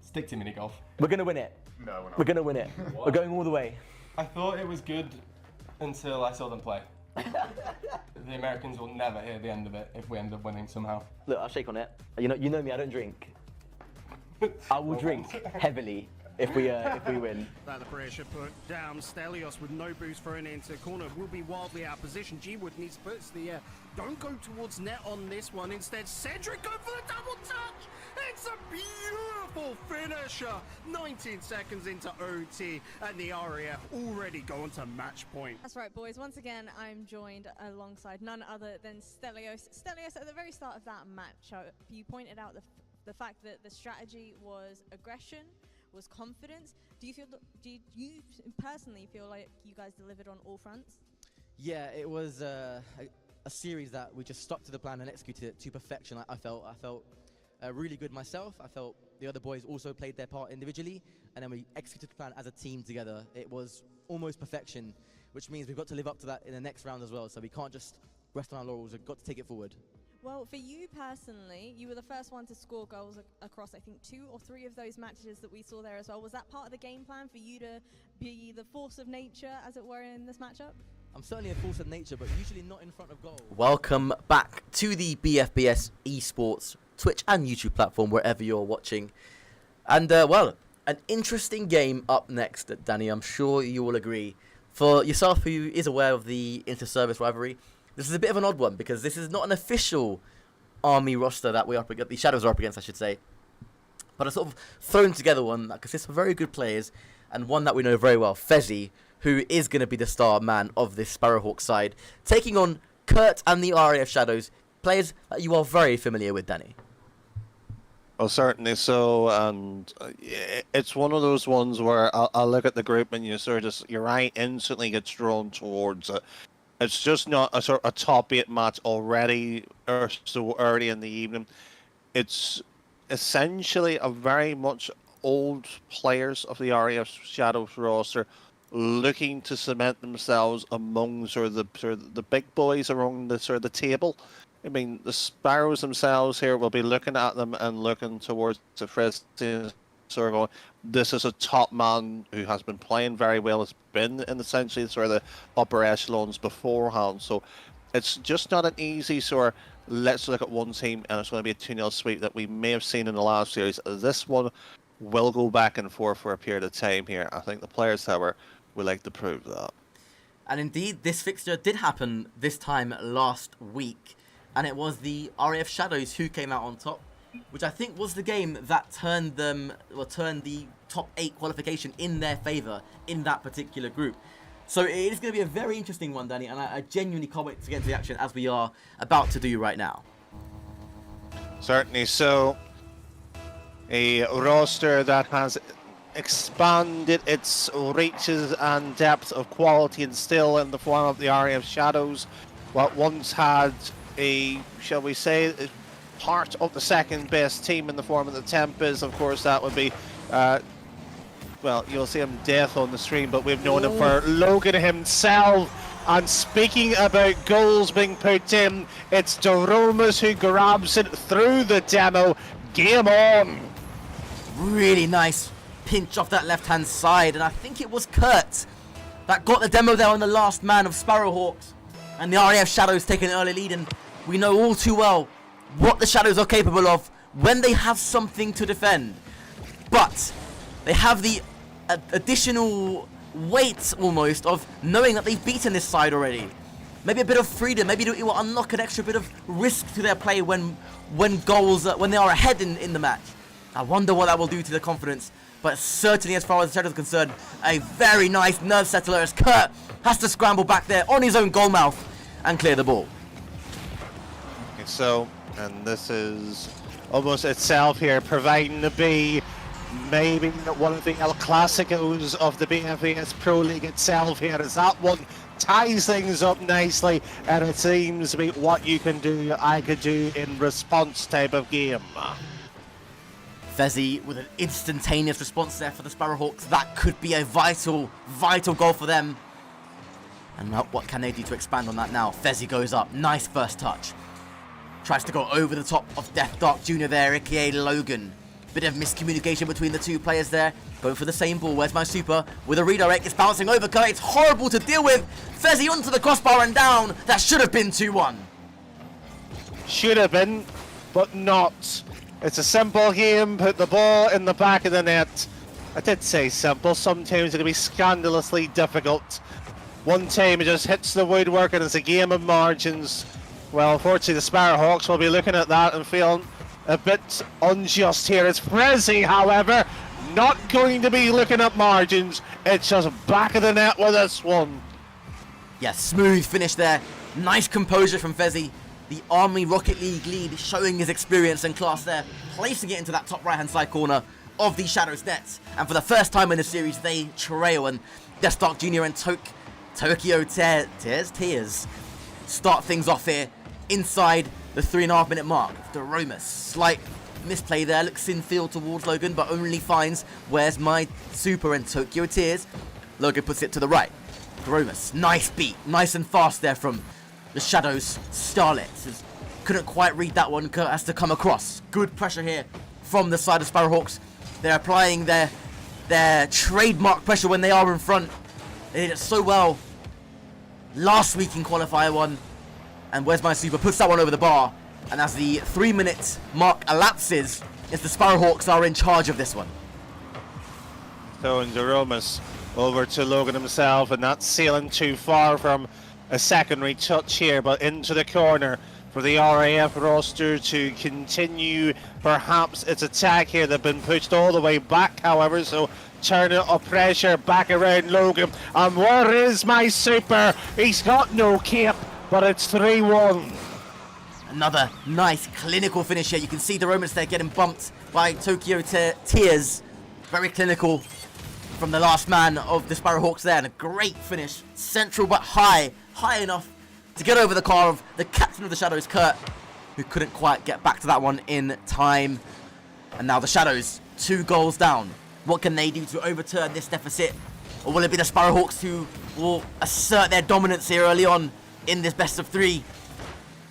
stick to mini golf. We're going to win it. No, we're not. We're going to win it. We're going all the way. I thought it was good until I saw them play. The Americans will never hear the end of it if we end up winning somehow. Look, I'll shake on it. You know me, I don't drink. I will drink heavily if we win. That the pressure put down. Stelios with no boost thrown into corner will be wildly out of position. G-Wood needs to put it to the air. Don't go towards net on this one. Instead, Cedric go for the double touch. It's a beautiful finisher. 19 seconds into OT, and the RAF already going to match point. That's right, boys. Once again, I'm joined alongside none other than Stelios. Stelios, at the very start of that match, you pointed out the fact that the strategy was aggression, was confidence. Do you personally feel like you guys delivered on all fronts? Yeah, it was a series that we just stuck to the plan and executed it to perfection. I felt really good myself. I felt the other boys also played their part individually, and then we executed the plan as a team together. It was almost perfection, which means we've got to live up to that in the next round as well. So we can't just rest on our laurels. We've got to take it forward. Well, for you personally, you were the first one to score goals across, I think, 2 or 3 of those matches that we saw there as well. Was that part of the game plan for you to be the force of nature, as it were, in this matchup? I'm certainly a force of nature, but usually not in front of goal. Welcome back to the BFBS Esports Twitch and YouTube platform, wherever you're watching. And, well, an interesting game up next, Danny. I'm sure you will agree. For yourself, who is aware of the inter-service rivalry, this is a bit of an odd one because this is not an official army roster that the Shadows are up against, I should say. But a sort of thrown together one that consists of very good players and one that we know very well, Fezzy, who is going to be the star man of this Sparrowhawk side, taking on Kurt and the RAF Shadows, players that you are very familiar with, Danny. Oh, certainly so, and it's one of those ones where I'll look at the group and your eye instantly gets drawn towards it. It's just not a sort of a top 8 match already or so early in the evening. It's essentially a very much old players of the RAF Shadows roster looking to cement themselves among the big boys around the table. I mean, the Sparrows themselves here will be looking at them and looking towards the Frisbee, sort of going, this is a top man who has been playing very well, has been in essentially sort of the upper echelons beforehand. So it's just not an easy sort of, let's look at one team and it's going to be a 2-0 sweep that we may have seen in the last series. This one will go back and forth for a period of time here. I think the players, however, would like to prove that. And indeed, this fixture did happen this time last week. And it was the RAF Shadows who came out on top, which I think was the game that turned the top 8 qualification in their favour in that particular group. So it is going to be a very interesting one, Danny, and I genuinely can't wait to get into the action as we are about to do right now. Certainly so. A roster that has expanded its reaches and depth of quality and still in the form of the RAF Shadows. What once had a, shall we say, part of the second best team in the form of the Tempest. Of course, that would be, well, you'll see him death on the stream, but we've known him for Logan himself. And speaking about goals being put in, it's Doromas who grabs it through the demo. Game on! Really nice pinch off that left-hand side, and I think it was Kurt that got the demo there on the last man of Sparrowhawks. And the RAF Shadows take an early lead, and we know all too well what the Shadows are capable of when they have something to defend. But they have the additional weight, almost, of knowing that they've beaten this side already. Maybe a bit of freedom, maybe it will unlock an extra bit of risk to their play when they are ahead in the match. I wonder what that will do to their confidence. But certainly, as far as the Shadows are concerned, a very nice nerve settler as Kurt has to scramble back there on his own goal mouth and clear the ball. Okay, so, and this is almost itself here, providing to be maybe one of the El Clasicos of the BFBS Pro League itself here, as that one ties things up nicely, and it seems to be what you can do, I could do in response type of game. Fezzy with an instantaneous response there for the Sparrowhawks. That could be a vital goal for them. And what can they do to expand on that now? Fezzy goes up. Nice first touch. Tries to go over the top of Death Dark Jr. there, aka Logan. Bit of miscommunication between the two players there. Going for the same ball. Where's my super? With a redirect, it's bouncing over Kurt. It's horrible to deal with. Fezzy onto the crossbar and down. That should have been 2-1. Should have been, but not. It's a simple game, put the ball in the back of the net. I did say simple, sometimes it can be scandalously difficult. One time it just hits the woodwork and it's a game of margins. Well, unfortunately the Sparrowhawks will be looking at that and feeling a bit unjust here. It's Frizzy, however, not going to be looking at margins. It's just back of the net with this one. Yeah, smooth finish there. Nice composure from Fezzy. The Army Rocket League lead showing his experience and class there, placing it into that top right-hand side corner of the Shadows nets. And for the first time in the series, they trail, and Deathstark Jr. and Tokyo Tears start things off here inside the 3.5 minute mark. Doromus, slight misplay there, looks in field towards Logan, but only finds where's my super and Tokyo Tears. Logan puts it to the right. Doromus, nice beat, nice and fast there from the Shadows. Starlet couldn't quite read that one, Kurt has to come across. Good pressure here from the side of Sparrowhawks. They're applying their trademark pressure when they are in front. They did it so well last week in Qualifier 1. And Where's My Super puts that one over the bar. And as the 3 minute mark elapses, it's the Sparrowhawks are in charge of this one. So Doromus over to Logan himself, and that's sailing too far from a secondary touch here, but into the corner for the RAF roster to continue perhaps its attack here. They've been pushed all the way back, however, so turn it of pressure back around Logan. And where is my super? He's got no cape, but it's 3-1. Another nice clinical finish here. You can see the Romans there getting bumped by Tokyo Tears. Very clinical from the last man of the Sparrowhawks there, and a great finish. Central but high enough to get over the car of the captain of the Shadows, Kurt, who couldn't quite get back to that one in time. And now the Shadows, 2 goals down. What can they do to overturn this deficit? Or will it be the Sparrowhawks who will assert their dominance here early on in this best of 3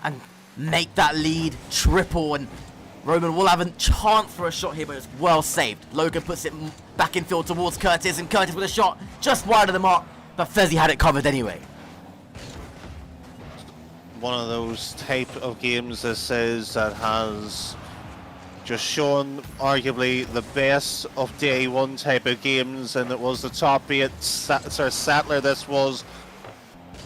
and make that lead triple? And Roman will have a chance for a shot here, but it's well saved. Logan puts it back in field towards Curtis, and Curtis with a shot just wide of the mark, but Fezzi had it covered anyway. One of those type of games this is that has just shown arguably the best of day 1 type of games, and it was the top 8 Sattler. This was,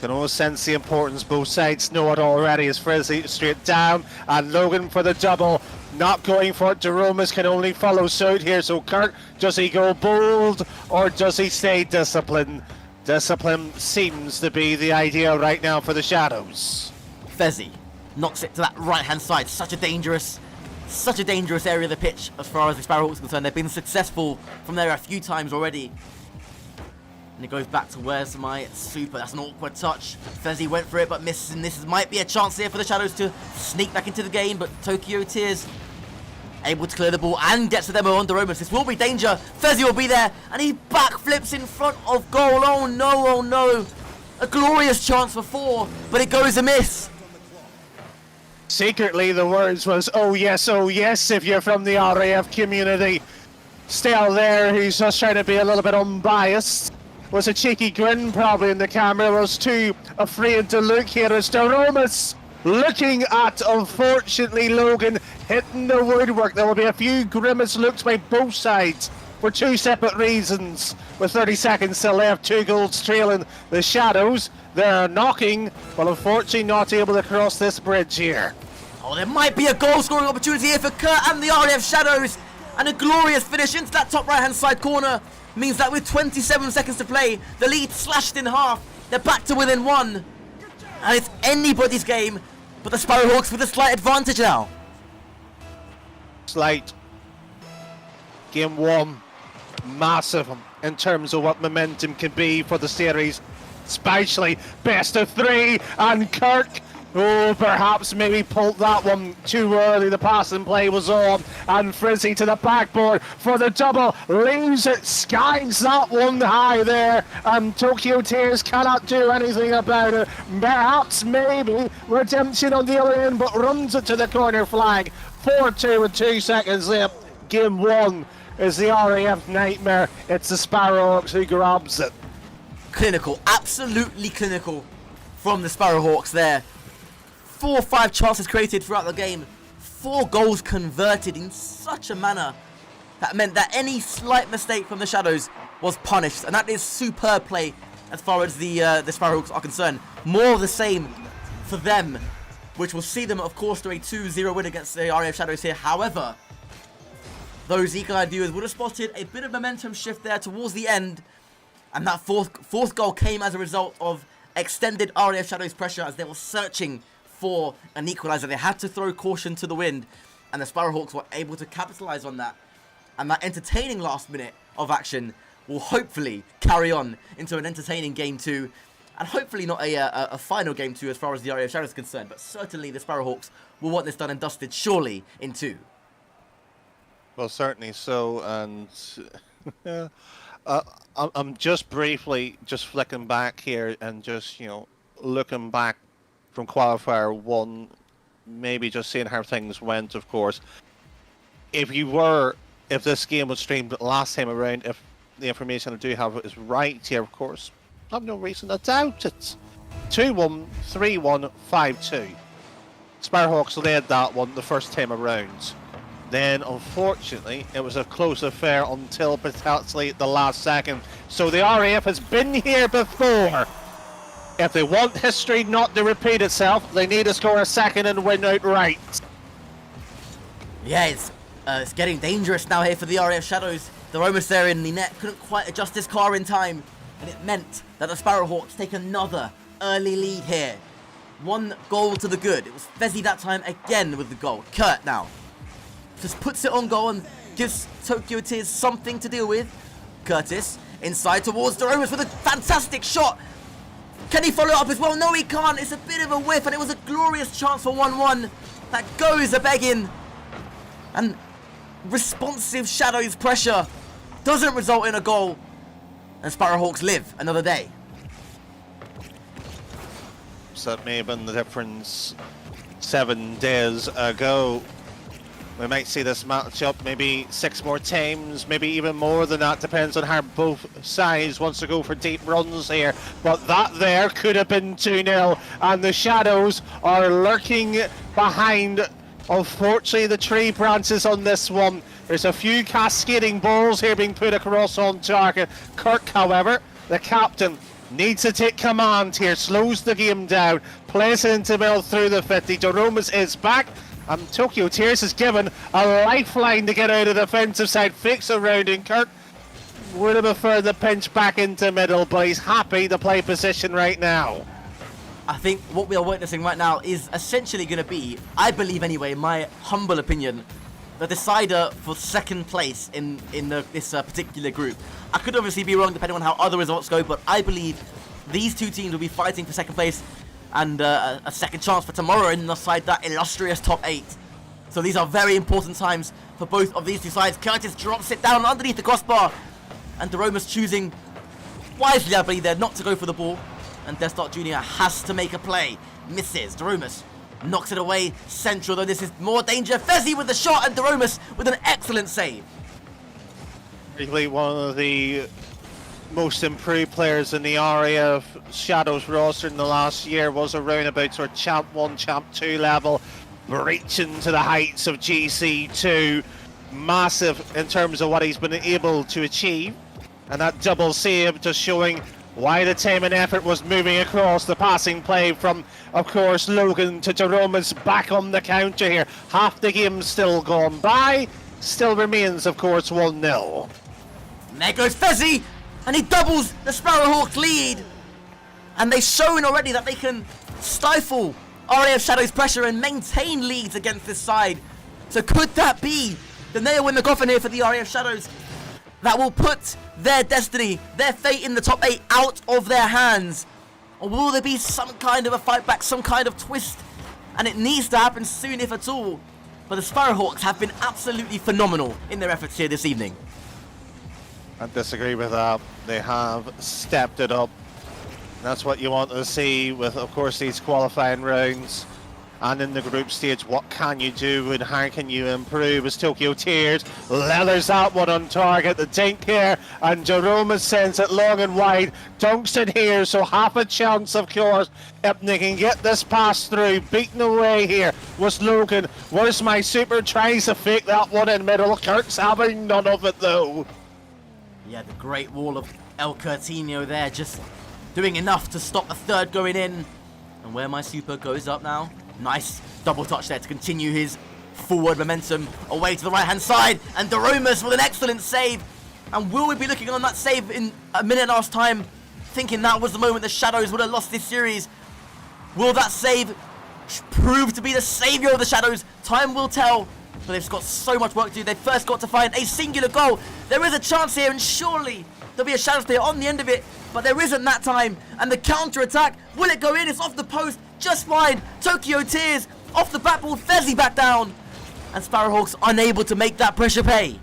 can almost sense the importance. Both sides know it already as Frizzy straight down, and Logan for the double, not going for it. Doromus can only follow suit here. So Kirk, does he go bold or does he stay disciplined? Discipline seems to be the idea right now for the Shadows. Fezzi knocks it to that right hand side. Such a dangerous area of the pitch as far as the Sparrowhawks are concerned. They've been successful from there a few times already. And it goes back to Where's My Super. That's an awkward touch. Fezzi went for it but misses, and this might be a chance here for the Shadows to sneak back into the game, but Tokyo Tears able to clear the ball and gets the demo on Doromus. This will be danger. Fezzi will be there, and he backflips in front of goal. Oh no. A glorious chance for 4, but it goes amiss. Secretly, the words was, oh yes, if you're from the RAF community. Still there, he's just trying to be a little bit unbiased. Was a cheeky grin probably in the camera. Was too afraid to look here as Doromus looking at, unfortunately, Logan hitting the woodwork. There will be a few grimace looks by both sides for 2 separate reasons. With 30 seconds still left, 2 goals trailing the Shadows. They're knocking, but unfortunately not able to cross this bridge here. Oh, there might be a goal-scoring opportunity here for Kurt and the RAF Shadows. And a glorious finish into that top right-hand side corner means that with 27 seconds to play, the lead slashed in half. They're back to within 1. And it's anybody's game, but the Sparrowhawks with a slight advantage now. Slight. Game 1, massive in terms of what momentum can be for the series. Especially best of 3, and Kirk, perhaps maybe pulled that one too early. The passing play was on, and Frizzy to the backboard for the double, leaves it, skies that one high there, and Tokyo Tears cannot do anything about it. Perhaps maybe redemption on the other end, but runs it to the corner flag. 4-2 with 2 seconds left. Game 1 is the RAF nightmare. It's the Sparrowhawks who grabs it. Clinical, absolutely clinical from the Sparrowhawks there. 4 or 5 chances created throughout the game. 4 goals converted in such a manner that meant that any slight mistake from the Shadows was punished. And that is superb play as far as the Sparrowhawks are concerned. More of the same for them, which will see them, of course, to a 2-0 win against the RAF Shadows here. However, those eagle-eyed viewers would have spotted a bit of momentum shift there towards the end. And that fourth goal came as a result of extended RAF Shadows pressure as they were searching for an equaliser. They had to throw caution to the wind, and the Sparrowhawks were able to capitalise on that And that entertaining last minute of action will hopefully carry on into an entertaining Game 2. And hopefully not a final Game 2 as far as the Area of Shadows is concerned. But certainly the Sparrowhawks will want this done and dusted surely in 2. Well, certainly so. And I'm just briefly just flicking back here and just, looking back from Qualifier 1. Maybe just seeing how things went, of course. If this game was streamed last time around, if the information I do have is right here, of course, I have no reason to doubt it. 2-1, 3-1, 5-2. Sparrowhawks led that one the first time around. Then, unfortunately, it was a close affair until potentially the last second. So the RAF has been here before. If they want history not to repeat itself, they need to score a second and win outright. Yeah, it's getting dangerous now here for the RAF Shadows. They're almost there in the net, couldn't quite adjust his car in time. And it meant that the Sparrowhawks take another early lead here. 1 goal to the good. It was Fezzy that time again with the goal. Kurt now just puts it on goal and gives Tokyo Tears something to deal with. Curtis inside towards Doromus with a fantastic shot. Can he follow up as well? No, he can't. It's a bit of a whiff, and it was a glorious chance for 1-1. That goes a begging. And responsive Shadows pressure doesn't result in a goal. And Sparrowhawks live another day. So that may have been the difference 7 days ago. We might see this matchup maybe 6 more times, maybe even more than that. Depends on how both sides wants to go for deep runs here. But that there could have been 2-0, and the Shadows are lurking behind, unfortunately, the tree branches on this one. There's a few cascading balls here being put across on target. Kirk, however, the captain, needs to take command here, slows the game down, plays it into middle through the 50. Doromus is back. Tokyo Tears is given a lifeline to get out of the defensive side, fakes around, and Kirk would have preferred the pinch back into middle, but he's happy to play position right now. I think what we are witnessing right now is essentially going to be, I believe anyway, in my humble opinion, the decider for second place in this particular group. I could obviously be wrong depending on how other results go, but I believe these two teams will be fighting for second place and a second chance for tomorrow inside that illustrious top 8. So these are very important times for both of these two sides. Curtis drops it down underneath the crossbar, and Doromus choosing wisely, I believe, there not to go for the ball. And Desktop Jr. has to make a play. Misses. Doromus knocks it away. Central, though, this is more danger. Fezzy with the shot, and Doromus with an excellent save. Really one of the most improved players in the RAF Shadows roster in the last year, was around about sort of Champ 1, Champ 2 level, reaching to the heights of GC2. Massive in terms of what he's been able to achieve. And that double save just showing why the time and effort was moving across the passing play from, of course, Logan to Jerome's back on the counter here. Half the game still gone by. Still remains, of course, 1-0. And there goes Fezzy, and he doubles the Sparrowhawks lead. And they've shown already that they can stifle RAF Shadows' pressure and maintain leads against this side. So could that be the nail in the coffin here for the RAF Shadows that will put their destiny, their fate in the top 8 out of their hands? Or will there be some kind of a fight back, some kind of twist? And it needs to happen soon, if at all. But the Sparrowhawks have been absolutely phenomenal in their efforts here this evening. I disagree with that. They have stepped it up. That's what you want to see with, of course, these qualifying rounds. And in the group stage, what can you do and how can you improve? As Tokyo Tears leathers that one on target, the dink here, and Jerome sends it long and wide, dunks it here, so half a chance, of course, if they can get this pass through. Beaten away here was Logan. Where's my super? Tries to fake that one in middle. Kirk's having none of it though. Yeah, the great wall of El Curtino there, just doing enough to stop the third going in. And where my super goes up now. Nice double touch there to continue his forward momentum away to the right-hand side. And Doromus with an excellent save. And will we be looking on that save in a minute and a half's time, thinking that was the moment the Shadows would have lost this series? Will that save prove to be the saviour of the Shadows? Time will tell. but they've got so much work to do. They've first got to find a singular goal. There is a chance here, and surely there'll be a Shadows player on the end of it, but there isn't that time. And the counter-attack, will it go in? It's off the post, just fine. Tokyo Tears off the back ball, Fezzy back down. And Sparrowhawks unable to make that pressure pay.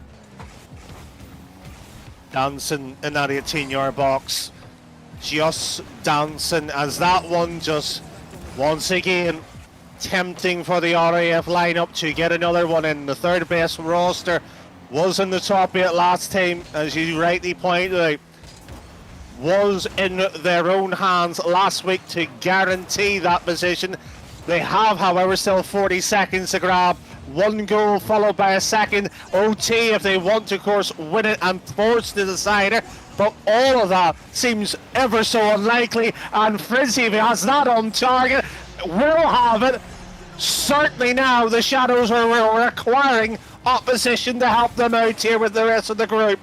Dancing in that 18-yard box. Just dancing as that one just, once again, tempting for the RAF lineup to get another one in. The third best roster was in the top 8 last time, as you rightly pointed out. Was in their own hands last week to guarantee that position. They have, however, still 40 seconds to grab. One goal followed by a second OT if they want to, of course, win it and force the decider. But all of that seems ever so unlikely. And Frizzy, if he has that on target, will have it. Certainly now the Shadows are requiring opposition to help them out here with the rest of the group.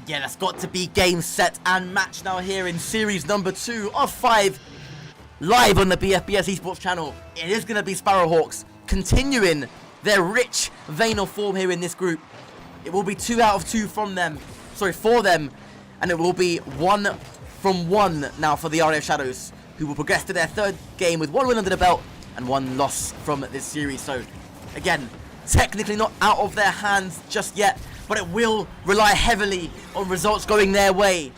Yeah, that's got to be game, set, and match now here in series number 2 of 5. Live on the BFBS Esports channel. It is going to be Sparrowhawks continuing their rich vein of form here in this group. It will be 2 out of 2 from them. Sorry, for them. And it will be 1 from 1 now for the RF Shadows, who will progress to their 3rd game with 1 win under the belt and 1 loss from this series. So, again, technically not out of their hands just yet, but it will rely heavily on results going their way.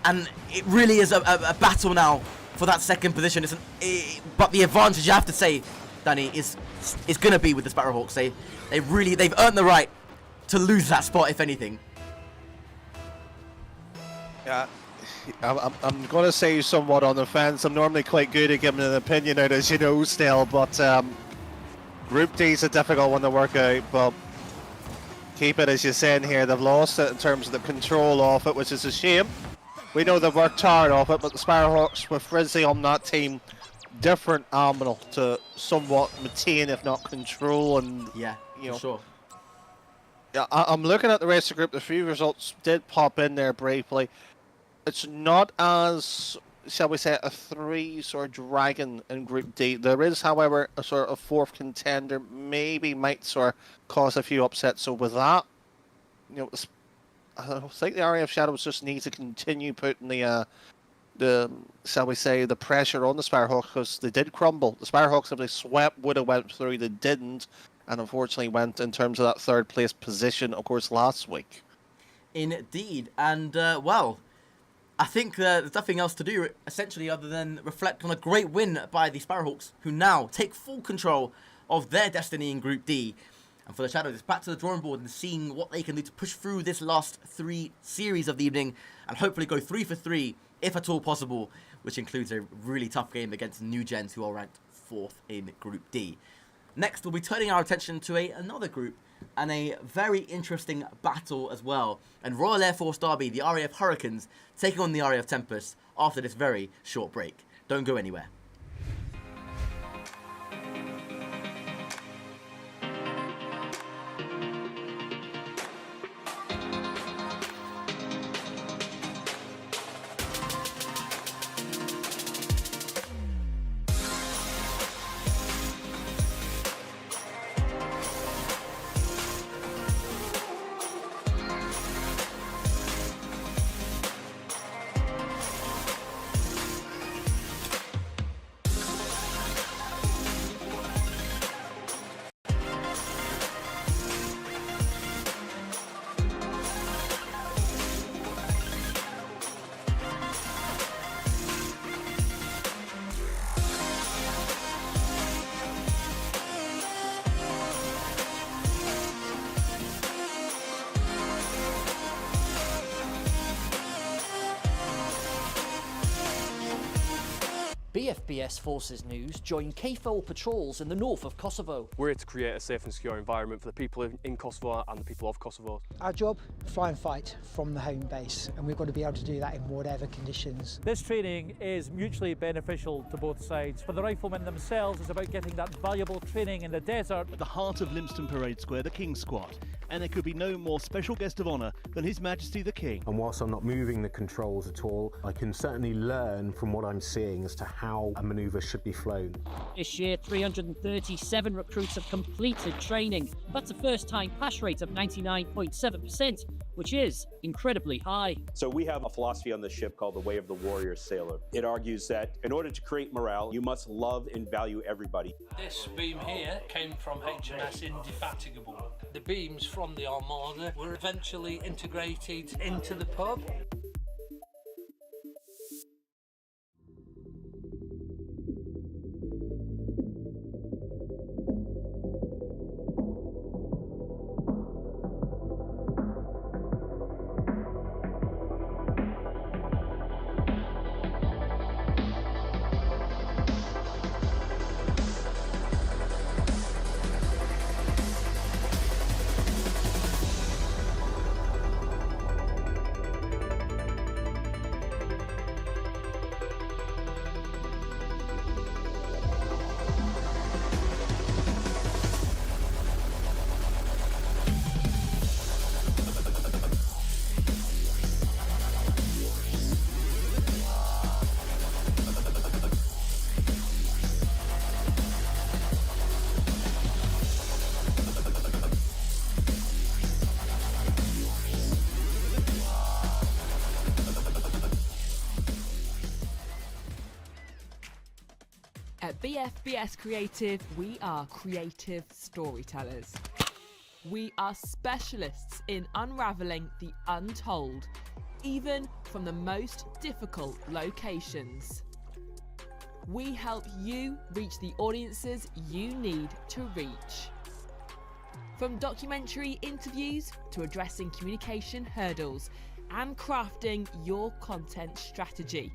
And it really is a battle now for that 2nd position. But the advantage, you have to say, Danny, is going to be with the Sparrowhawks. They've earned the right to lose that spot, if anything. Yeah, I'm going to say somewhat on the fence. I'm normally quite good at giving an opinion out, as you know, still, but Group D is a difficult one to work out, but keep it as you're saying here. They've lost it in terms of the control of it, which is a shame. We know they've worked hard off it, but the Sparrowhawks with Frizzy on that team, different animal to somewhat maintain, if not control, and yeah, you know, sure. Yeah, I'm looking at the rest of the group. The few results did pop in there briefly. It's not as, shall we say, a 3 sort of dragon in Group D. There is, however, a sort of 4th contender. Maybe might sort of cause a few upsets. So with that, you know, I think the RAF Shadows just need to continue putting the shall we say, the pressure on the Sparrowhawks, because they did crumble. The Sparrowhawks, if they swept, would have went through. They didn't, and unfortunately went in terms of that 3rd place position, of course, last week. Indeed, and well, I think there's nothing else to do, essentially, other than reflect on a great win by the Sparrowhawks, who now take full control of their destiny in Group D. And for the Shadows, it's back to the drawing board and seeing what they can do to push through this last 3 series of the evening and hopefully go 3 for 3, if at all possible, which includes a really tough game against New Gens, who are ranked 4th in Group D. Next, we'll be turning our attention to another group and a very interesting battle as well. And Royal Air Force Derby, the RAF Hurricanes, taking on the RAF Tempest after this very short break. Don't go anywhere. BFBS Forces News join KFOR patrols in the north of Kosovo. We're here to create a safe and secure environment for the people in Kosovo and the people of Kosovo. Our job, fly and fight from the home base, and we've got to be able to do that in whatever conditions. This training is mutually beneficial to both sides. For the riflemen themselves, it's about getting that valuable training in the desert. At the heart of Lympstone Parade Square, the King's Squad, and there could be no more special guest of honour than His Majesty the King. And whilst I'm not moving the controls at all, I can certainly learn from what I'm seeing as to how a manoeuvre should be flown. This year, 337 recruits have completed training. That's a first-time pass rate of 99.7%, which is incredibly high. So we have a philosophy on the ship called the way of the warrior sailor. It argues that in order to create morale, you must love and value everybody. This beam here came from HMS Indefatigable. The beams from the Armada were eventually integrated into the pub. At BFBS Creative, we are creative storytellers. We are specialists in unravelling the untold, even from the most difficult locations. We help you reach the audiences you need to reach. From documentary interviews to addressing communication hurdles and crafting your content strategy,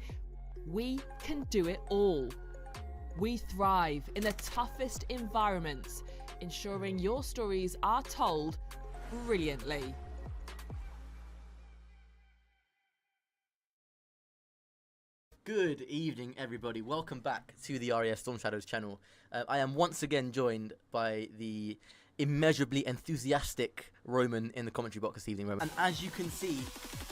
we can do it all. We thrive in the toughest environments, ensuring your stories are told brilliantly. Good evening, everybody. Welcome back to the RAF Storm Shadows channel. I am once again joined by the immeasurably enthusiastic Roman in the commentary box this evening, Roman. And as you can see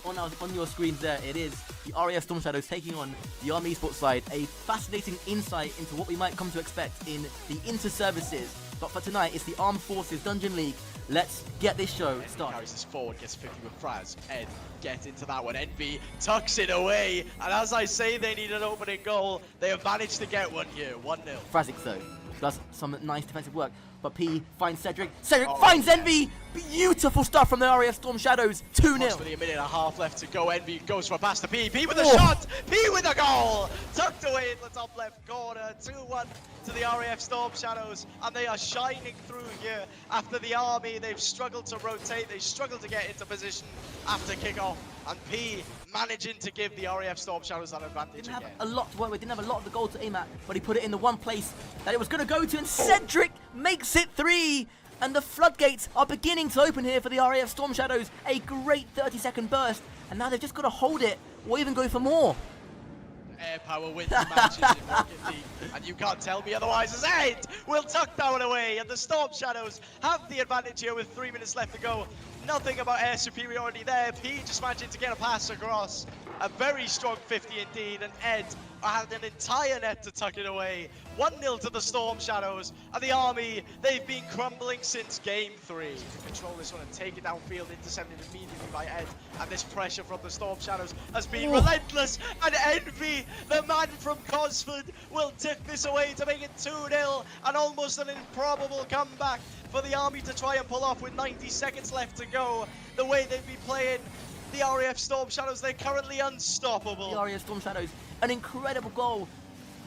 on your screens there, it is the RAF Storm Shadows taking on the Army Esports side. A fascinating insight into what we might come to expect in the inter-services. But for tonight, it's the Armed Forces Dungeon League. Let's get this show started. Carries this forward, gets 50 with Fraz. Ed, get into that one. Envy tucks it away. And as I say, they need an opening goal. They have managed to get one here, 1-0. Frazic, though, does some nice defensive work. But P finds Cedric. Cedric finds Envy. Beautiful stuff from the RAF Storm Shadows. 2-0. Approximately a minute and a half left to go. Envy goes for a pass to P. P with a shot. P with a goal. Tucked away in the top left corner. 2-1 to the RAF Storm Shadows. And they are shining through here after the Army. They've struggled to rotate. They struggled to get into position after kickoff. And P managing to give the RAF Storm Shadows that advantage Didn't again. have a lot to work with, didn't have a lot of the goal to aim at, but he put it in the one place that it was going to go to, and Cedric makes it 3! And the floodgates are beginning to open here for the RAF Storm Shadows. A great 30-second burst, and now they've just got to hold it, or even go for more. Air power wins matches in Rocket League, and you can't tell me otherwise as Ed will tuck down away, and the Storm Shadows have the advantage here with 3 minutes left to go. Nothing about air superiority there. P just managing to get a pass across. A very strong 50 indeed, and Ed had an entire net to tuck it away. 1-0 to the Storm Shadows, and the Army, they've been crumbling since game 3. Control this one and take it downfield, intercepted immediately by Ed, and this pressure from the Storm Shadows has been relentless, and Envy, the man from Cosford, will tip this away to make it 2-0, and almost an improbable comeback for the Army to try and pull off with 90 seconds left to go. The way they've been playing, the RAF Storm Shadows, they're currently unstoppable. The RAF Storm Shadows, an incredible goal.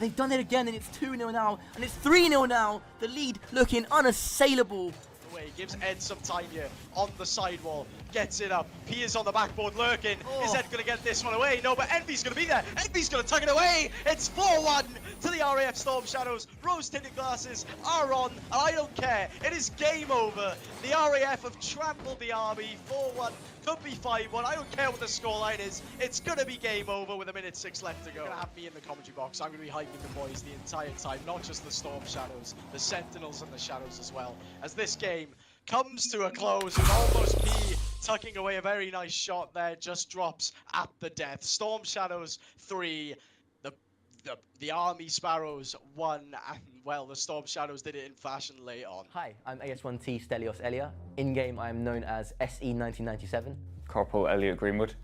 They've done it again, and it's 2-0 now, and it's 3-0 now. The lead looking unassailable. Away, gives Ed some time here on the sidewall, gets it up. P is on the backboard lurking. Is Ed going to get this one away? No, but Envy's going to be there. Envy's going to tuck it away. It's 4-1 to the RAF Storm Shadows. Rose-tinted glasses are on, and I don't care. It is game over. The RAF have trampled the Army. 4-1, could be 5-1. I don't care what the scoreline is. It's going to be game over with 1:06 left to go. You're going to have me in the commentary box. I'm going to be hyping the boys the entire time, not just the Storm Shadows, the Sentinels and the Shadows as well, as this game comes to a close with almost P tucking away a very nice shot there, just drops at the death. Storm Shadows 3, the the Army Sparrows won, and well, the Storm Shadows did it in fashion late on. Hi, I'm AS1T Stelios Elia. In-game, I'm known as SE1997. Corporal Elliot Greenwood,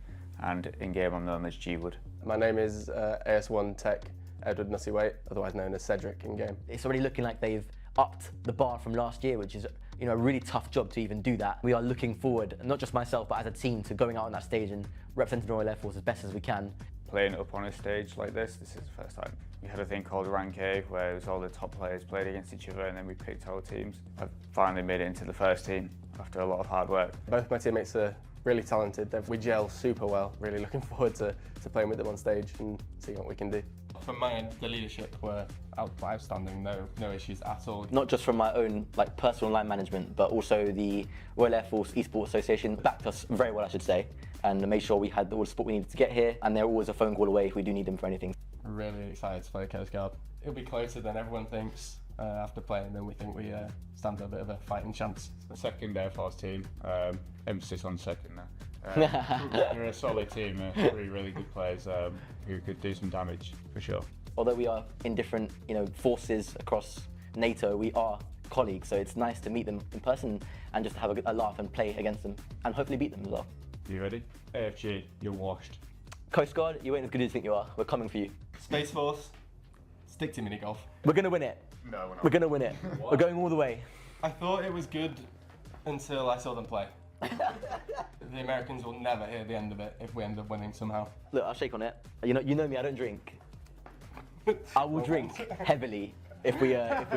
and in-game I'm known as G-Wood. My name is AS1 Tech Edward Nussyweight, otherwise known as Cedric in game. It's already looking like they've upped the bar from last year, which is a really tough job to even do that. We are looking forward, not just myself, but as a team, to going out on that stage and representing the Royal Air Force as best as we can. Playing up on a stage like this is the first time. We had a thing called Rank A, where it was all the top players played against each other, and then we picked our teams. I've finally made it into the first team after a lot of hard work. Both my teammates are really talented. We gel super well. Really looking forward to playing with them on stage and seeing what we can do. From my end, the leadership were outstanding, no issues at all. Not just from my own personal line management, but also the Royal Air Force Esports Association backed us very well, I should say, and made sure we had all the support we needed to get here, and they're always a phone call away if we do need them for anything. Really excited to play Coast Guard. It'll be closer than everyone thinks. After playing them, we think we stand a bit of a fighting chance. The second Air Force team, emphasis on second now. You're a solid team, three really good players who could do some damage for sure. Although we are in different forces across NATO, we are colleagues, so it's nice to meet them in person and just have a laugh and play against them and hopefully beat them as well. You ready? AFG, you're washed. Coast Guard, you ain't as good as you think you are. We're coming for you. Space Force, stick to mini golf. We're gonna win it. No, we're not. We're gonna win it. We're going all the way. I thought it was good until I saw them play. The Americans will never hear the end of it if we end up winning somehow. Look, I'll shake on it. You know me, I don't drink. I will drink heavily if we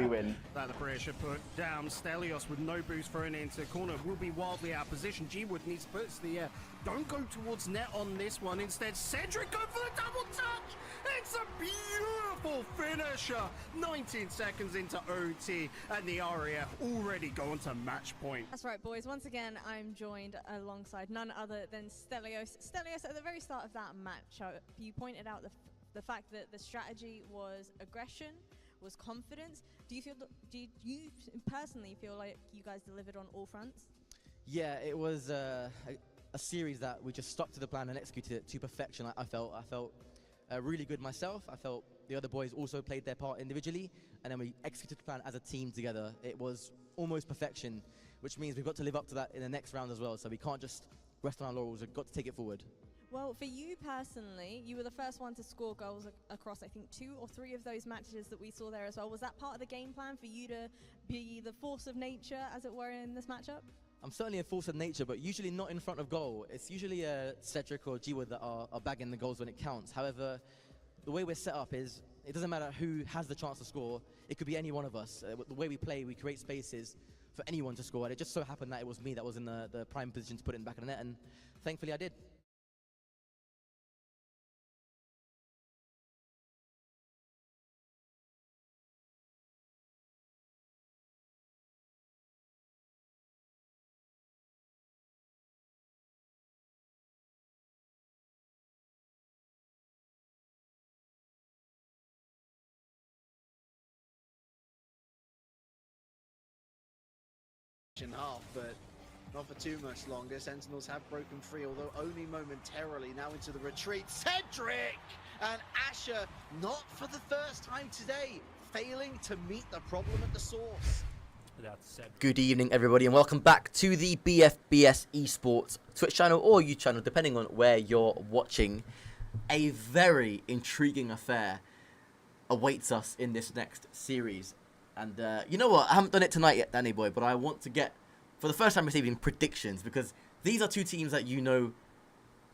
win. That the pressure put down. Stelios with no boost thrown into corner will be wildly out of position. G-Wood needs to put it to the air. Don't go towards net on this one. Instead, Cedric go for the double touch. It's a beautiful finisher. 19 seconds into OT, and the RAF already going to match point. That's right, boys. Once again, I'm joined alongside none other than Stelios. Stelios, at the very start of that match, you pointed out the fact that the strategy was aggression, was confidence. Do you personally feel like you guys delivered on all fronts? Yeah, it was a series that we just stuck to the plan and executed it to perfection. I felt really good myself. I felt the other boys also played their part individually, and then we executed the plan as a team together. It was almost perfection, which means we've got to live up to that in the next round as well. So we can't just rest on our laurels. We've got to take it forward. Well, for you personally, you were the first one to score goals across, I think, 2 or 3 of those matches that we saw there as well. Was that part of the game plan for you to be the force of nature, as it were, in this matchup? I'm certainly a force of nature, but usually not in front of goal. It's usually Cedric or G-Wood that are bagging the goals when it counts. However, the way we're set up is it doesn't matter who has the chance to score. It could be any one of us. The way we play, we create spaces for anyone to score. And it just so happened that it was me that was in the prime position to put it in the back of the net, and thankfully I did. Half, but not for too much longer. Sentinels have broken free, although only momentarily. Now into the retreat. Cedric and Asher, not for the first time today, failing to meet the problem at the source. Good evening, everybody, and welcome back to the BFBS Esports Twitch channel or YouTube channel, depending on where you're watching. A very intriguing affair awaits us in this next series. And you know what? I haven't done it tonight yet, Danny boy, but I want to get, for the first time receiving predictions, because these are two teams that you know,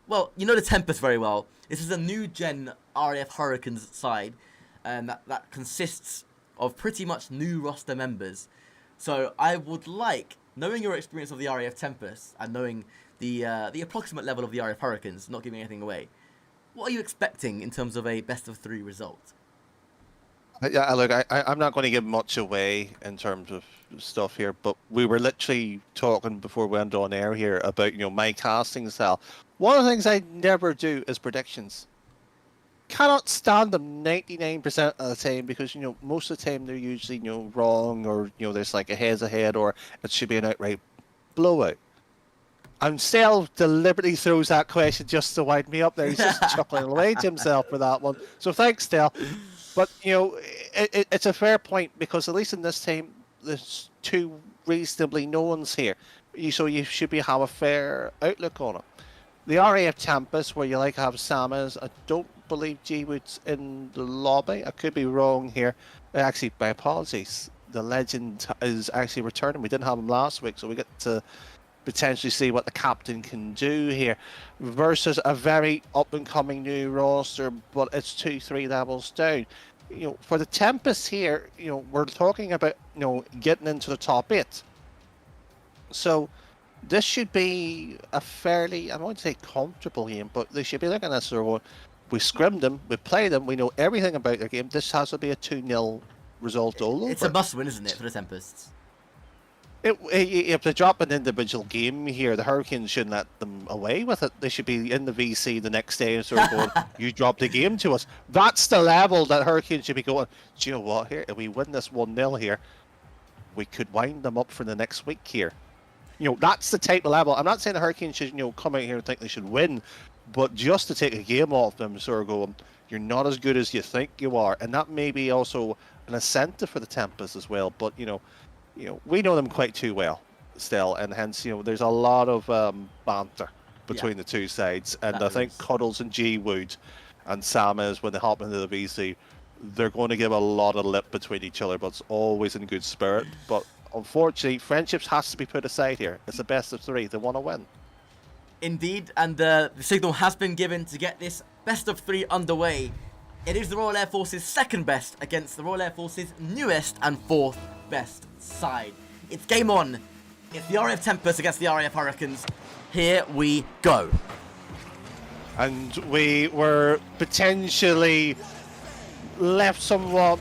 well, you know the Tempest very well. This is a new gen RAF Hurricanes side, and that consists of pretty much new roster members. So I would like, knowing your experience of the RAF Tempest and knowing the approximate level of the RAF Hurricanes, not giving anything away, what are you expecting in terms of a best of 3 result? Yeah, look, I'm not going to give much away in terms of stuff here, but we were literally talking before we went on air here about, my casting style. One of the things I never do is predictions. Cannot stand them 99% of the time because, most of the time they're usually, wrong, or, there's like a heads ahead, or it should be an outright blowout. And Stell deliberately throws that question just to wind me up there. He's just chuckling away to himself for that one. So thanks, Stell. But, you know, it's a fair point because at least in this team, there's two reasonably knowns here. So you should have a fair outlook on it. The RAF Tempest, where you like to have Samas, I don't believe G-Wood's in the lobby. I could be wrong here. Actually, my apologies. The legend is actually returning. We didn't have him last week, so we get to potentially see what the captain can do here versus a very up-and-coming new roster, but it's 2-3 levels down. You know, for the Tempest here, you know, we're talking about, you know, getting into the top 8. So this should be a fairly, I won't say comfortable game, but they should be looking at sort of, we scrimmed them, we played them, we know everything about their game. This has to be a 2-0 result all over. It's a must-win, isn't it, for the Tempests? If they drop an individual game here, the Hurricanes shouldn't let them away with it. They should be in the VC the next day and sort of going, you dropped the game to us. That's the level that Hurricanes should be going, do you know what here? If we win this 1-0 here, we could wind them up for the next week here. You know, that's the type of level. I'm not saying the Hurricanes should, you know, come out here and think they should win, but just to take a game off them, sort of going, you're not as good as you think you are. And that may be also an incentive for the Tempest as well. But, you know, we know them quite too well still, and hence, you know, there's a lot of banter between the two sides. And I think Cuddles and G-Wood and Samas, when they hop into the VC, they're going to give a lot of lip between each other, but it's always in good spirit. But unfortunately, friendships has to be put aside here. It's the best of 3. They want to win. Indeed, and the signal has been given to get this best of 3 underway. It is the Royal Air Force's second best against the Royal Air Force's newest and 4th best side. It's game on. It's the RAF Tempest against the RAF Hurricanes. Here we go. And we were potentially left somewhat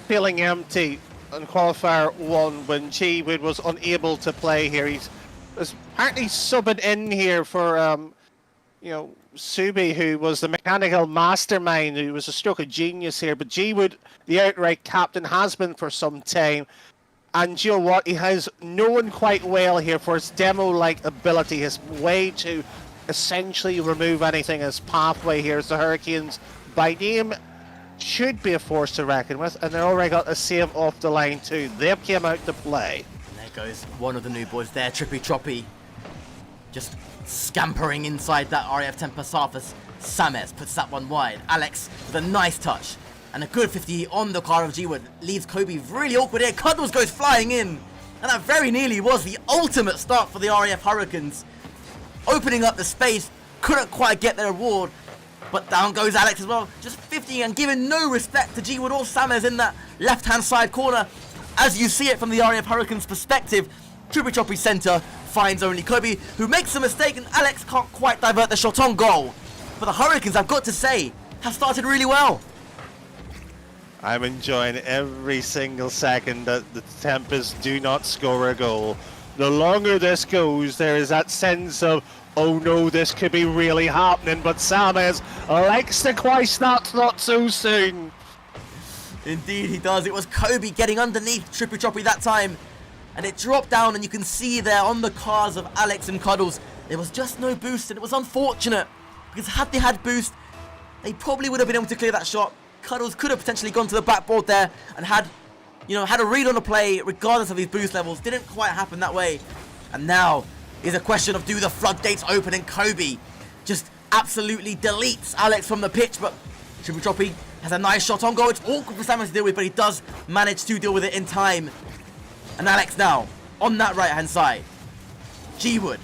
feeling empty in Qualifier 1 when G-Wood was unable to play here. He's apparently subbing in here for, you know, Subi, who was the mechanical mastermind, who was a stroke of genius here. But G-Wood, the outright captain, has been for some time. And you know what? He has known quite well here for his demo-like ability, his way to essentially remove anything as pathway here as the Hurricanes. By name, should be a force to reckon with, and they already got a save off the line too. They've came out to play. And there goes one of the new boys there, Trippy Troppy. Just scampering inside that RAF Tempest surface. Sames puts that one wide. Alex with a nice touch. And a good 50 on the car of G-Wood leaves Kobe really awkward here. Cuddles goes flying in. And that very nearly was the ultimate start for the RAF Hurricanes. Opening up the space, couldn't quite get their reward. But down goes Alex as well. Just 50 and giving no respect to G-Wood or Sames in that left-hand side corner. As you see it from the RAF Hurricanes' perspective, Trippy Choppy centre finds only Kobe, who makes a mistake, and Alex can't quite divert the shot on goal. But the Hurricanes, I've got to say, have started really well. I'm enjoying every single second that the Tempest do not score a goal. The longer this goes, there is that sense of, oh no, this could be really happening, but Sames likes to quite not so soon. Indeed he does. It was Kobe getting underneath Trippy Troppy that time, and it dropped down, and you can see there on the cars of Alex and Cuddles, there was just no boost, and it was unfortunate, because had they had boost, they probably would have been able to clear that shot. Cuddles could have potentially gone to the backboard there and had a read on the play regardless of his boost levels. Didn't quite happen that way. And now is a question of, do the floodgates open, and Kobe just absolutely deletes Alex from the pitch. But Trippy Troppy has a nice shot on goal. It's awkward for Samus to deal with, but he does manage to deal with it in time. And Alex now on that right hand side. G-Wood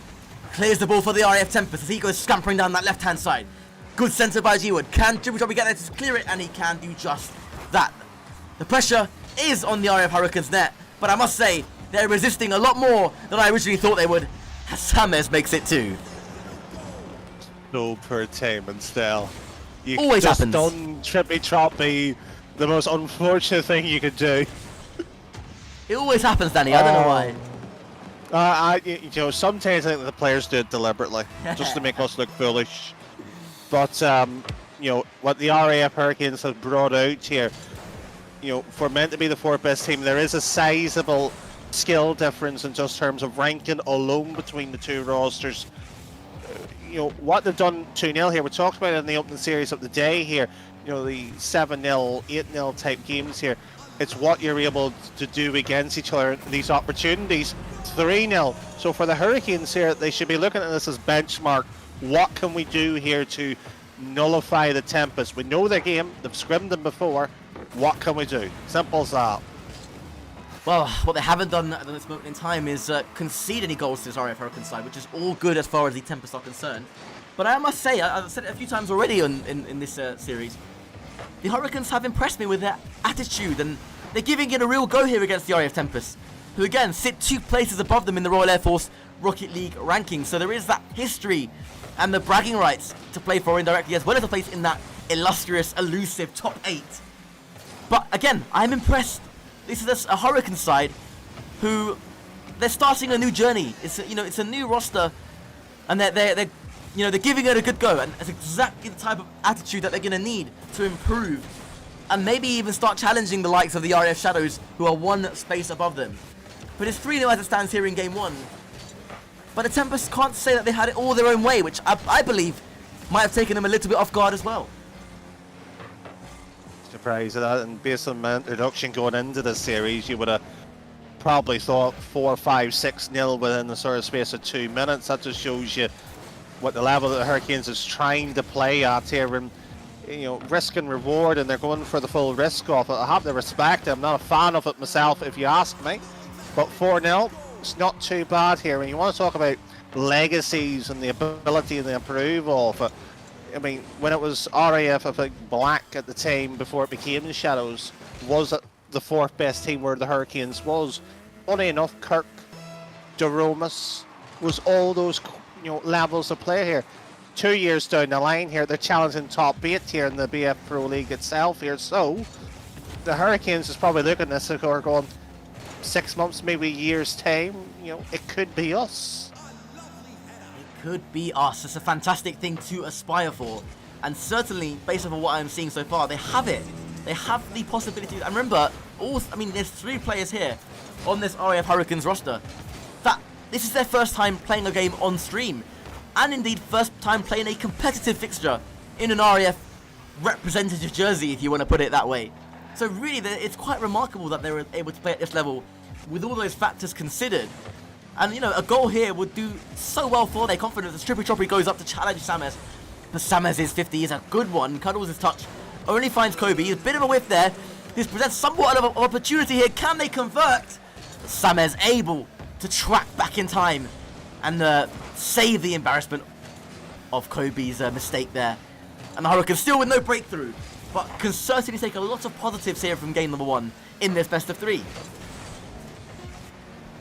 clears the ball for the RAF Tempest as he goes scampering down that left hand side. Good centre by G-Wood. Can Trippy Troppy get there to clear it? And he can do just that. The pressure is on the RAF Hurricanes net, but I must say, they're resisting a lot more than I originally thought they would. Sames makes it too. No pertainment still. You Always just happens. done Trippy Troppy, the most unfortunate thing you could do. It always happens, Danny. I don't know why. You know, sometimes I think the players do it deliberately, just to make us look foolish. But, you know, what the RAF Hurricanes have brought out here, you know, for meant to be the 4th best team, there is a sizable skill difference in just terms of ranking alone between the two rosters. You know, what they've done 2-0 here, we talked about it in the opening series of the day here, you know, the 7-0, 8-0 type games here. It's what you're able to do against each other, these opportunities. 3-0. So for the Hurricanes here, they should be looking at this as benchmark. What can we do here to nullify the Tempest? We know their game, they've scrimmed them before. What can we do? Simple as that. Well, what they haven't done at this moment in time is concede any goals to this RF Hurricane side, which is all good as far as the Tempest are concerned. But I must say, I've said it a few times already in this series, the Hurricanes have impressed me with their attitude, and they're giving it a real go here against the RF Tempest, who again sit 2 places above them in the Royal Air Force Rocket League rankings. So there is that history and the bragging rights to play for indirectly, as well as a place in that illustrious, elusive top 8. But again, I'm impressed. This is a Hurricane side who they're starting a new journey. It's a new roster, and they're giving it a good go, and it's exactly the type of attitude that they're going to need to improve, and maybe even start challenging the likes of the RF Shadows, who are 1 space above them. But it's 3-0 as it stands here in game 1. But the Tempest can't say that they had it all their own way, which I believe might have taken them a little bit off guard as well. Surprised at that, and based on my introduction going into this series, you would have probably thought 4, 5, 6-0 within the sort of space of 2 minutes. That just shows you what the level that the Hurricanes is trying to play at here, and you know, risk and reward, and they're going for the full risk of it. I have to respect it. I'm not a fan of it myself, if you ask me, but 4-0, it's not too bad here. And you want to talk about legacies and the ability to improve of it. I mean, when it was RAF, I think Black at the time before it became the Shadows, was the 4th best team where the Hurricanes was. Funny enough, Kirk, Doromus, was all those, you know, levels of play here. 2 years down the line here, they're challenging top 8 here in the BF Pro League itself here. So the Hurricanes is probably looking at this and going 6 months, maybe a year's time. You know, it could be us. Could be us. It's a fantastic thing to aspire for, and certainly based on what I'm seeing so far, they have it. They have the possibility. And remember, there's 3 players here on this RAF Hurricanes roster that this is their first time playing a game on stream, and indeed first time playing a competitive fixture in an RAF representative jersey, if you want to put it that way. So really, it's quite remarkable that they were able to play at this level with all those factors considered. And, you know, a goal here would do so well for their confidence. The Trippy Troppy goes up to challenge Sammez. But Sammez's 50 is a good one. Cuddles his touch. Only finds Kobe. A bit of a whiff there. This presents somewhat of an opportunity here. Can they convert? Sammez able to track back in time and save the embarrassment of Kobe's mistake there. And the Hurricanes still with no breakthrough, but can certainly take a lot of positives here from game number 1 in this best of 3.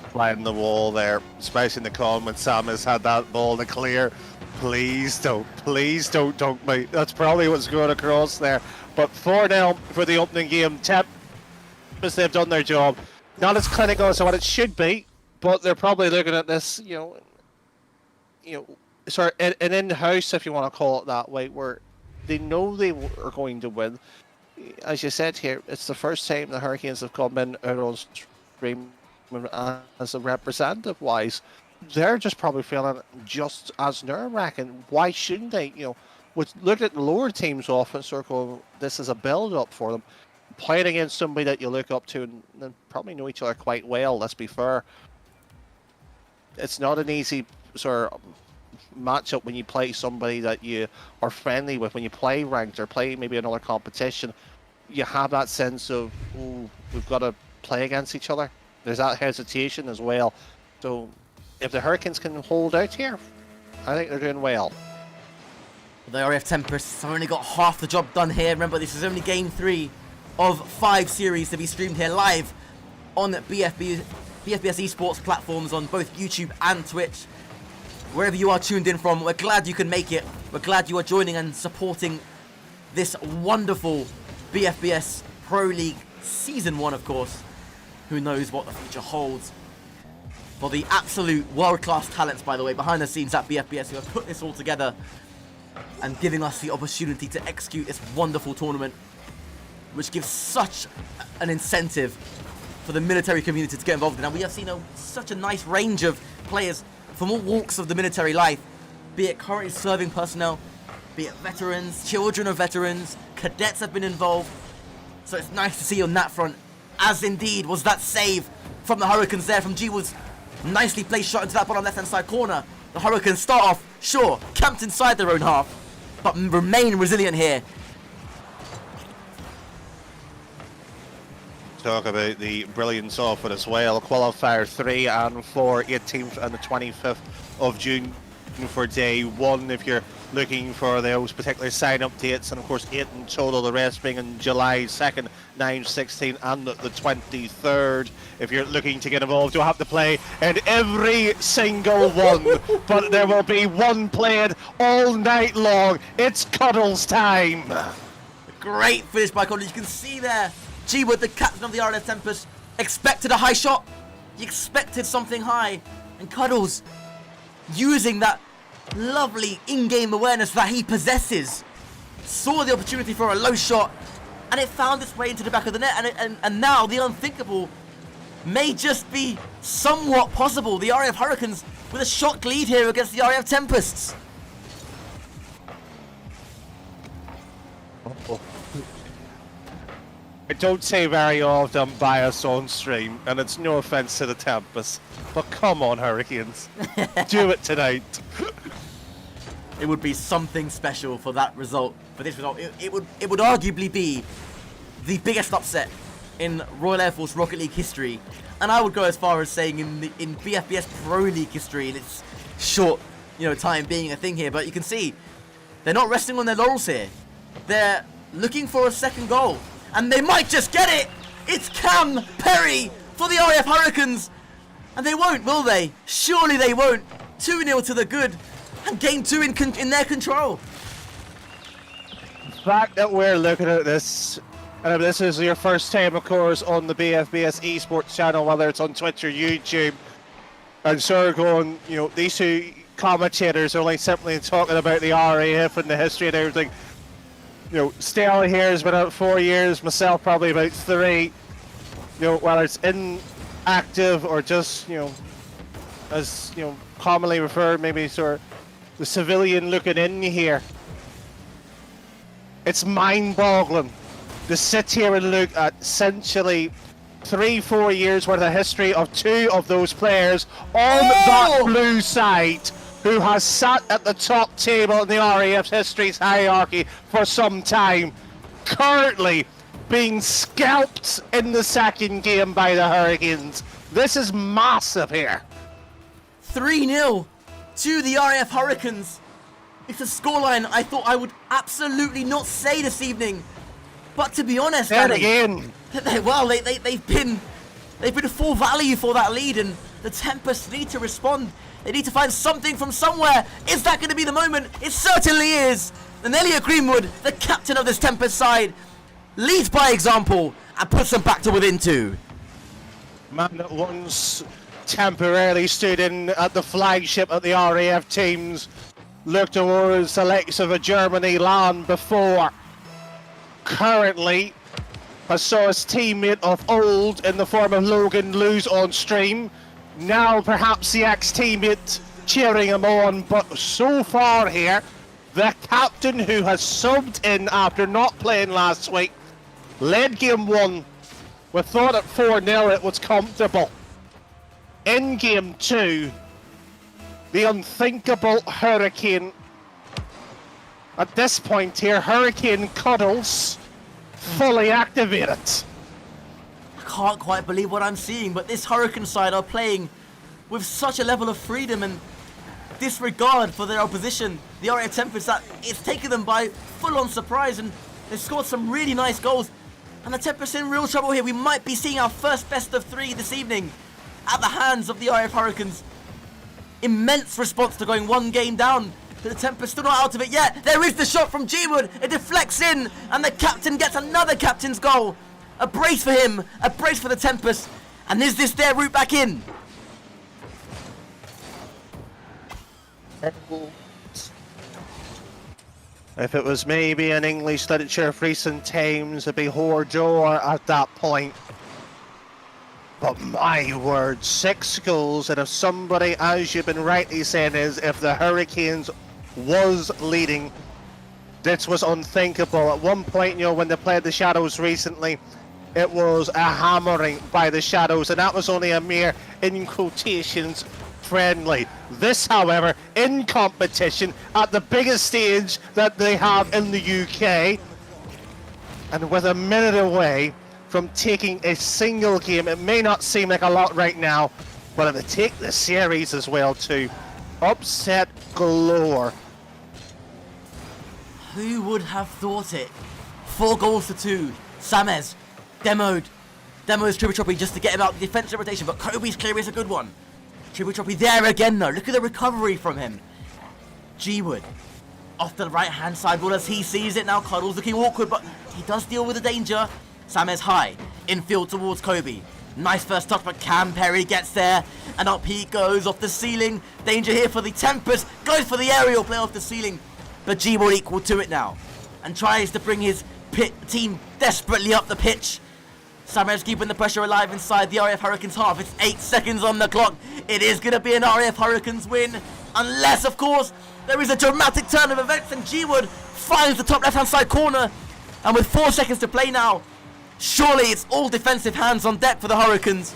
Flying the wall there, especially in the con when Sam has had that ball to clear. Please don't dunk me. That's probably what's going across there. But 4-0 for the opening game. Tempest, they've done their job. Not as clinical as what it should be, but they're probably looking at this, sort of an in-house, if you want to call it that way, where they know they are going to win. As you said here, it's the first time the Hurricanes have come in out on stream as a representative wise. They're just probably feeling just as nerve-wracking. Why shouldn't they? You know, look at the lower teams often circle. This is a build-up for them. Playing against somebody that you look up to and probably know each other quite well. Let's be fair. It's not an easy sort of matchup when you play somebody that you are friendly with. When you play ranked or play maybe another competition, you have that sense of, oh, we've got to play against each other. There's that hesitation as well. So if the Hurricanes can hold out here, I think they're doing well. The RF Tempest have only got half the job done here. Remember, this is only game 3 of 5 series to be streamed here live on BFBS Esports platforms on both YouTube and Twitch. Wherever you are tuned in from, we're glad you can make it. We're glad you are joining and supporting this wonderful BFBS Pro League Season 1, of course. Who knows what the future holds for the absolute world-class talents, by the way, behind the scenes at BFBS, who have put this all together and giving us the opportunity to execute this wonderful tournament, which gives such an incentive for the military community to get involved in. And we have seen such a nice range of players from all walks of the military life, be it currently serving personnel, be it veterans, children of veterans, cadets have been involved. So it's nice to see on that front, as indeed was that save from the Hurricanes there from G-Wood's nicely placed shot into that bottom left-hand side corner. The Hurricanes start off, sure, camped inside their own half, but remain resilient here. Talk about the brilliance of it as well. Qualifier 3 and 4, 18th and the 25th of June for day 1 if you're looking for those particular sign-up dates, and of course 8 in total, the rest being in July 2nd, 9, 16 and the 23rd. If you're looking to get involved, you'll have to play in every single one, but there will be one played all night long. It's Cuddles time. Great finish by Cuddles. You can see there, G-Wood, the captain of the RLF Tempest, expected a high shot. He expected something high, and Cuddles, using that lovely in-game awareness that he possesses, saw the opportunity for a low shot, and it found its way into the back of the net, and now the unthinkable may just be somewhat possible. The RAF Hurricanes with a shock lead here against the RAF Tempests. I don't say very often I'm biased on stream, and it's no offense to the Tempest, but come on, Hurricanes, do it tonight. It would be something special for that result. For this result, it would arguably be the biggest upset in Royal Air Force Rocket League history, and I would go as far as saying in BFBS Pro League history in its short, time being a thing here. But you can see they're not resting on their laurels here. They're looking for a second goal, and they might just get it. It's Cam Perry for the RAF Hurricanes, and they won't, will they? Surely they won't. 2-0 to the good. And game 2 in their control. The fact that we're looking at this, and if this is your first time, of course, on the BFBS Esports channel, whether it's on Twitch or YouTube, and sort of going, these two commentators are only simply talking about the RAF and the history and everything. Stella here has been out 4 years, myself probably about 3. Whether it's inactive or just, as, commonly referred, maybe sort of the civilian looking in here. It's mind-boggling to sit here and look at essentially 3-4 years worth of history of 2 of those players on that blue side who has sat at the top table in the RAF's history's hierarchy for some time, currently being scalped in the second game by the Hurricanes. This is massive here. 3-0 to the RAF Hurricanes. It's a scoreline I thought I would absolutely not say this evening. But to be honest, and again, they've been full value for that lead, and the Tempests need to respond. They need to find something from somewhere. Is that going to be the moment? It certainly is. And Elliot Greenwood, the captain of this Tempest side, leads by example and puts them back to within 2. Man that once temporarily stood in at the flagship of the RAF teams, looked towards the likes of a Germany land before, currently has saw his teammate of old in the form of Logan lose on stream. Now perhaps the ex-teammate cheering him on, but so far here, the captain who has subbed in after not playing last week, led game 1. We thought at 4-0 it was comfortable. In game 2, the unthinkable Hurricane. At this point here, Hurricane Cuddles fully activated. I can't quite believe what I'm seeing, but this Hurricane side are playing with such a level of freedom and disregard for their opposition. The RAF Tempest, that it's taken them by full-on surprise, and they've scored some really nice goals. And the Tempest in real trouble here. We might be seeing our first best of 3 this evening at the hands of the RAF Hurricanes. Immense response to going 1 game down. The Tempest still not out of it yet. There is the shot from G-Wood. It deflects in, and the captain gets another captain's goal. A brace for him, a brace for the Tempest. And is this their route back in? If it was maybe an English literature of recent times, it'd be Hordor at that point. But my word, 6 goals, and if somebody, as you've been rightly saying, is if the Hurricanes was leading, this was unthinkable. At one point, when they played the Shadows recently, it was a hammering by the Shadows, and that was only a mere, in quotations, friendly. This, however, in competition at the biggest stage that they have in the UK, and with a minute away from taking a single game, it may not seem like a lot right now, but if they take the series as well too, upset galore. Who would have thought it? 4 goals to 2. Samez demoed Triple Choppy just to get him out of the defensive rotation, but Kobe's clear is a good one. Triple Choppy there again though. Look at the recovery from him. G-Wood off the right hand side. Well, as he sees it now, Cuddles looking awkward, but he does deal with the danger. Samez high, infield towards Kobe. Nice first touch, but Cam Perry gets there, and up he goes off the ceiling. Danger here for the Tempest, goes for the aerial play off the ceiling, but G-Wood equal to it now, and tries to bring his team desperately up the pitch. Samez keeping the pressure alive inside the RF Hurricanes half. It's 8 seconds on the clock. It is going to be an RF Hurricanes win, unless, of course, there is a dramatic turn of events, and G-Wood finds the top left-hand side corner, and with 4 seconds to play now, surely it's all defensive hands on deck for the Hurricanes.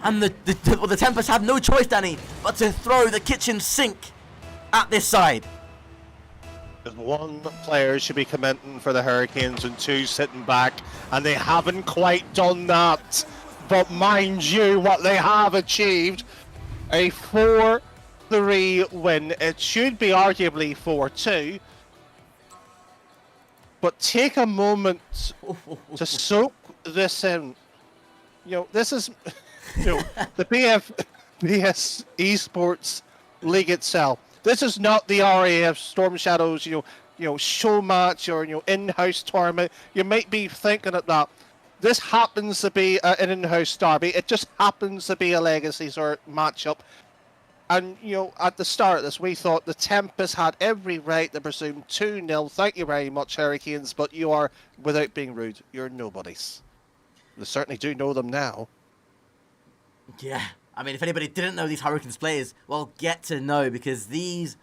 And the Tempest have no choice, Danny, but to throw the kitchen sink at this side. Because 1 player should be commenting for the Hurricanes and 2 sitting back, and they haven't quite done that. But mind you, what they have achieved, a 4-3 win. It should be arguably 4-2. But take a moment to soak this in. This is, the BFBS Esports League itself. This is not the RAF Storm Shadows, show match or in-house tournament. You might be thinking of that. This happens to be an in-house derby. It just happens to be a legacy sort of matchup. And, at the start of this, we thought the Tempest had every right to presume 2-0. Thank you very much, Hurricanes, but you are, without being rude, you're nobodies. They certainly do know them now. Yeah, I mean, if anybody didn't know these Hurricanes players, well, get to know, because this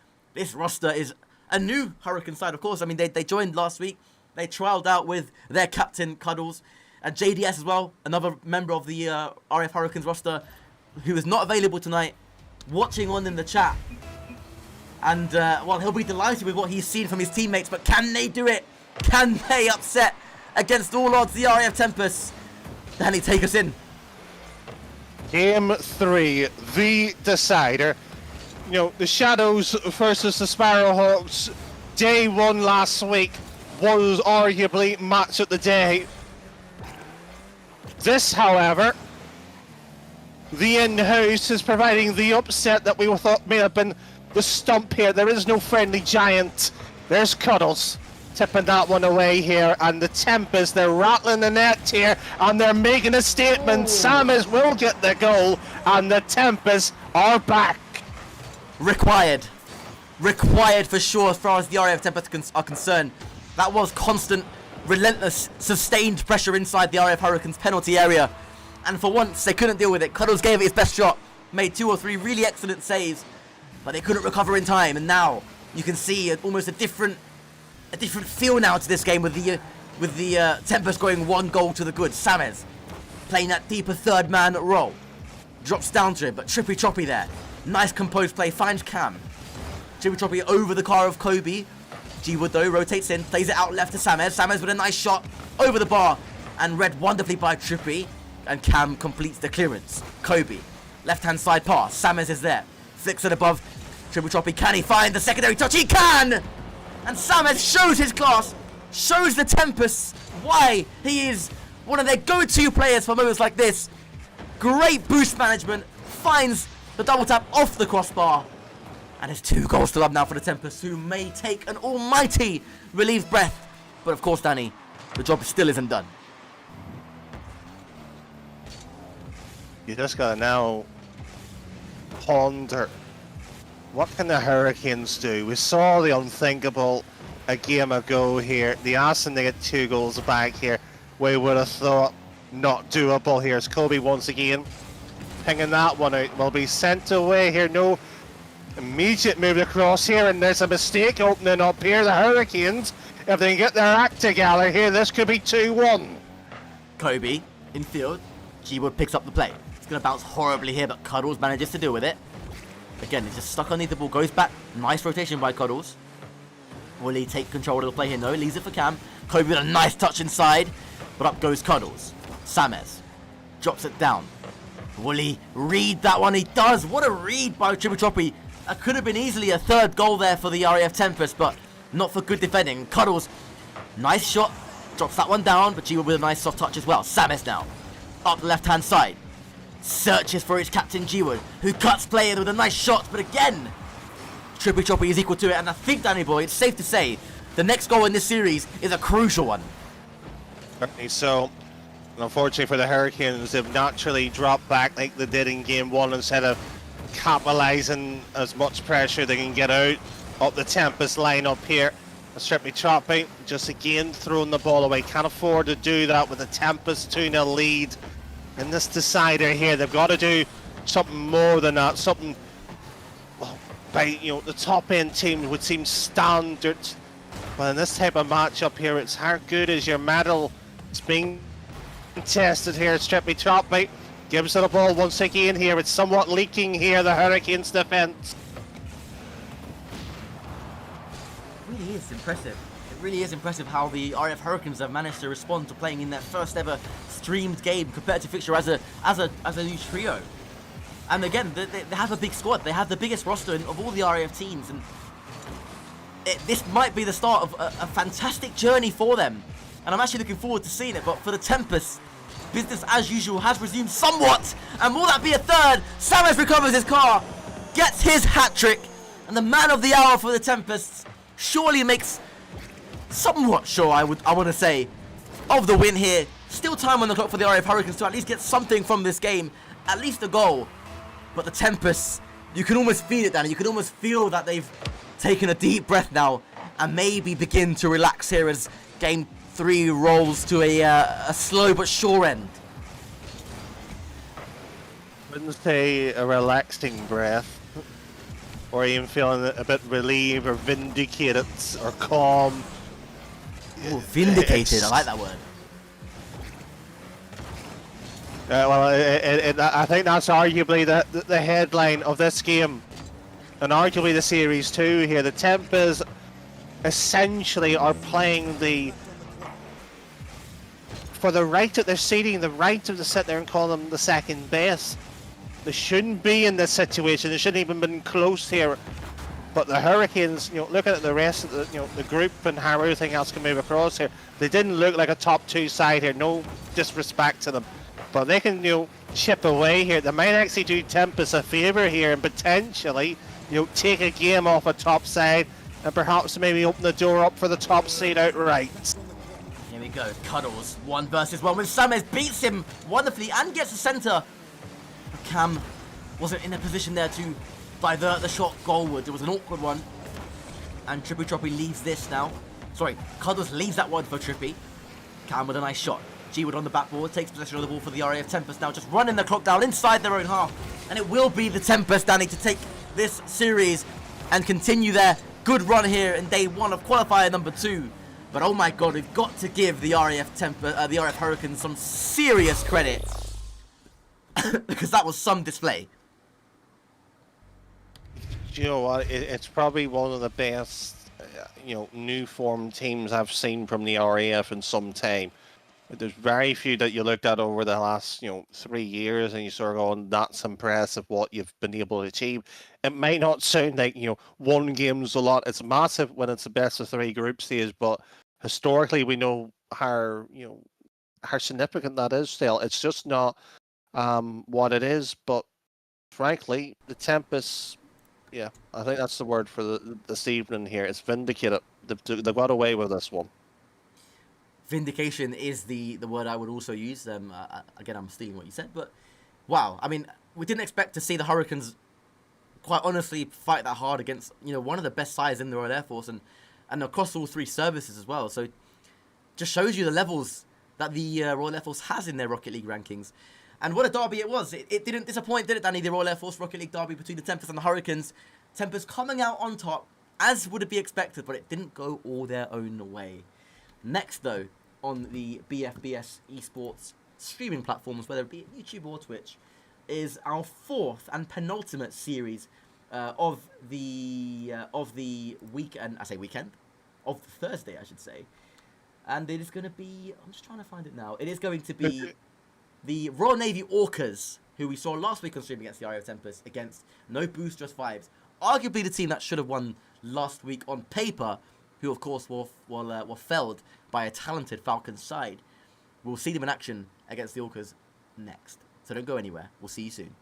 roster is a new Hurricane side, of course. I mean, they joined last week. They trialled out with their captain, Cuddles, and JDS as well, another member of the RF Hurricanes roster, who is not available tonight, watching on in the chat. And, he'll be delighted with what he's seen from his teammates, but can they do it? Can they upset, against all odds, the RF Tempest? Danny, take us in. Game 3, the decider. The Shadows versus the Sparrowhawks. Day 1 last week was arguably match of the day. This, however, the in-house is providing the upset that we thought may have been the stump here. There is no friendly giant. There's Cuddles tipping that one away here, and the Tempest, they're rattling the net here, and they're making a statement. Samez will get the goal, and the Tempest are back. Required for sure as far as the RF Tempest are concerned. That was constant, relentless, sustained pressure inside the RF Hurricanes penalty area, and for once they couldn't deal with it. Cuddles gave it his best shot, made 2 or 3 really excellent saves, but they couldn't recover in time, and now you can see almost a different feel now to this game with the Tempest going 1 goal to the good. Samez playing that deeper third man role, drops down to him, but Trippy Choppy there, nice composed play, finds Cam. Trippy Choppy over the car of Kobe. G-Wood though rotates in, plays it out left to Samez. Samez with a nice shot over the bar, and read wonderfully by Trippy, and Cam completes the clearance. Kobe, left hand side pass, Samez is there, flicks it above. Trippy Choppy, can he find the secondary touch? He can! And Samez shows his class, shows the Tempest why he is one of their go-to players for moments like this. Great boost management, finds the double tap off the crossbar, and it's 2 goals to love now for the Tempest, who may take an almighty relieved breath. But of course, Danny, the job still isn't done. You just gotta now ponder, what can the Hurricanes do? We saw the unthinkable a game ago here. The Aston, they get 2 goals back here. We would have thought not doable here. As Kobe once again pinging that one out. Will be sent away here. No immediate move across here, and there's a mistake opening up here. The Hurricanes, if they can get their act together here, this could be 2-1. Kobe in field. G-Wood picks up the play. It's going to bounce horribly here, but Cuddles manages to deal with it. Again, he's just stuck underneath the ball. Goes back. Nice rotation by Cuddles. Will he take control of the play here? No, leaves it for Cam. Kobe with a nice touch inside, but up goes Cuddles. Samez drops it down. Will he read that one? He does. What a read by Trippy. That could have been easily a third goal there for the RAF Tempest, but not for good defending. Cuddles, nice shot. Drops that one down, but G-Wood with a nice soft touch as well. Samez now, up the left-hand side. Searches for his captain G-Wood, who cuts play with a nice shot, but again, Trippy is equal to it, and I think, Danny Boy, it's safe to say the next goal in this series is a crucial one. So, unfortunately for the Hurricanes, they've naturally dropped back like they did in game 1 instead of capitalising as much pressure they can get out up the Tempest line up here. Trippy just again throwing the ball away. Can't afford to do that with the Tempest 2-0 lead in this decider here. They've got to do something more than that. Something, well, by the top end team would seem standard, but in this type of matchup here, it's how good is your medal. It's being tested here. Trippy gives it a ball once again here. It's somewhat leaking here, the Hurricanes defense. It really is impressive. It really is impressive how the RF Hurricanes have managed to respond to playing in their first ever streamed game competitive fixture as a new trio. And again, they have a big squad. They have the biggest roster of all the RAF teams, and this might be the start of a fantastic journey for them. And I'm actually looking forward to seeing it. But for the Tempest, business as usual has resumed somewhat. And will that be a third? Samez recovers his car, gets his hat-trick, and the man of the hour for the Tempests surely makes somewhat sure, I want to say, of the win here. Still time on the clock for the RF Hurricanes to at least get something from this game, at least a goal. But the Tempests, you can almost feel it, Danny. You can almost feel that they've taken a deep breath now and maybe begin to relax here as game 3 rolls to a slow but sure end. Wouldn't say a relaxing breath, or even feeling a bit relieved or vindicated or calm. Ooh, vindicated, I like that word. Well, I think that's arguably the headline of this game, and arguably the series too here. The Tempest essentially are playing for the right of their seating, the right to sit there and call them the second best. They shouldn't be in this situation. They shouldn't even been close here. But the Hurricanes, looking at the rest of the group and how everything else can move across here, they didn't look like a top 2 side here. No disrespect to them, but they can chip away here. They might actually do Tempest a favour here and potentially take a game off a top side and perhaps maybe open the door up for the top seed outright. Here we go, Cuddles, 1 versus 1 with Samez, beats him wonderfully and gets the centre. Cam wasn't in a position there to divert the shot goalward. It was an awkward one. And Trippy leaves this now. Sorry, Cuddles leaves that one for Trippy. Cam with a nice shot. G-Wood on the backboard, takes possession of the ball for the RAF Tempest now, just running the clock down inside their own half. And it will be the Tempest, Danny, to take this series and continue their good run here in day 1 of qualifier number 2. But oh my god, we've got to give the RF Hurricanes some serious credit. Because that was some display. You know what? It's probably one of the best, new form teams I've seen from the RAF in some time. There's very few that you looked at over the last, 3 years, and you sort of go, that's impressive what you've been able to achieve. It might not sound like, one game's a lot. It's massive when it's the best of 3 group stage, but historically we know how significant that is still. It's just not what it is, but frankly, the Tempest, yeah, I think that's the word for this evening here. It's vindicated. They've got away with this one. Vindication is the word I would also use. Again, I'm stealing what you said, but wow. I mean, we didn't expect to see the Hurricanes, quite honestly, fight that hard against one of the best sides in the Royal Air Force and across all 3 services as well. So just shows you the levels that the Royal Air Force has in their Rocket League rankings. And what a derby it was. It didn't disappoint, did it, Danny? The Royal Air Force Rocket League derby between the Tempest and the Hurricanes. Tempest coming out on top, as would be expected, but it didn't go all their own way. Next, though, on the BFBS Esports streaming platforms, whether it be YouTube or Twitch, is our fourth and penultimate series of the weekend. I say weekend, of Thursday, I should say. And it is going to be, I'm just trying to find it now. It is going to be the Royal Navy Orcas, who we saw last week on stream against the IO Tempest, against No Boost, Just Vibes. Arguably the team that should have won last week on paper, who of course were felled by a talented Falcons side. We'll see them in action against the Orcas next. So don't go anywhere. We'll see you soon.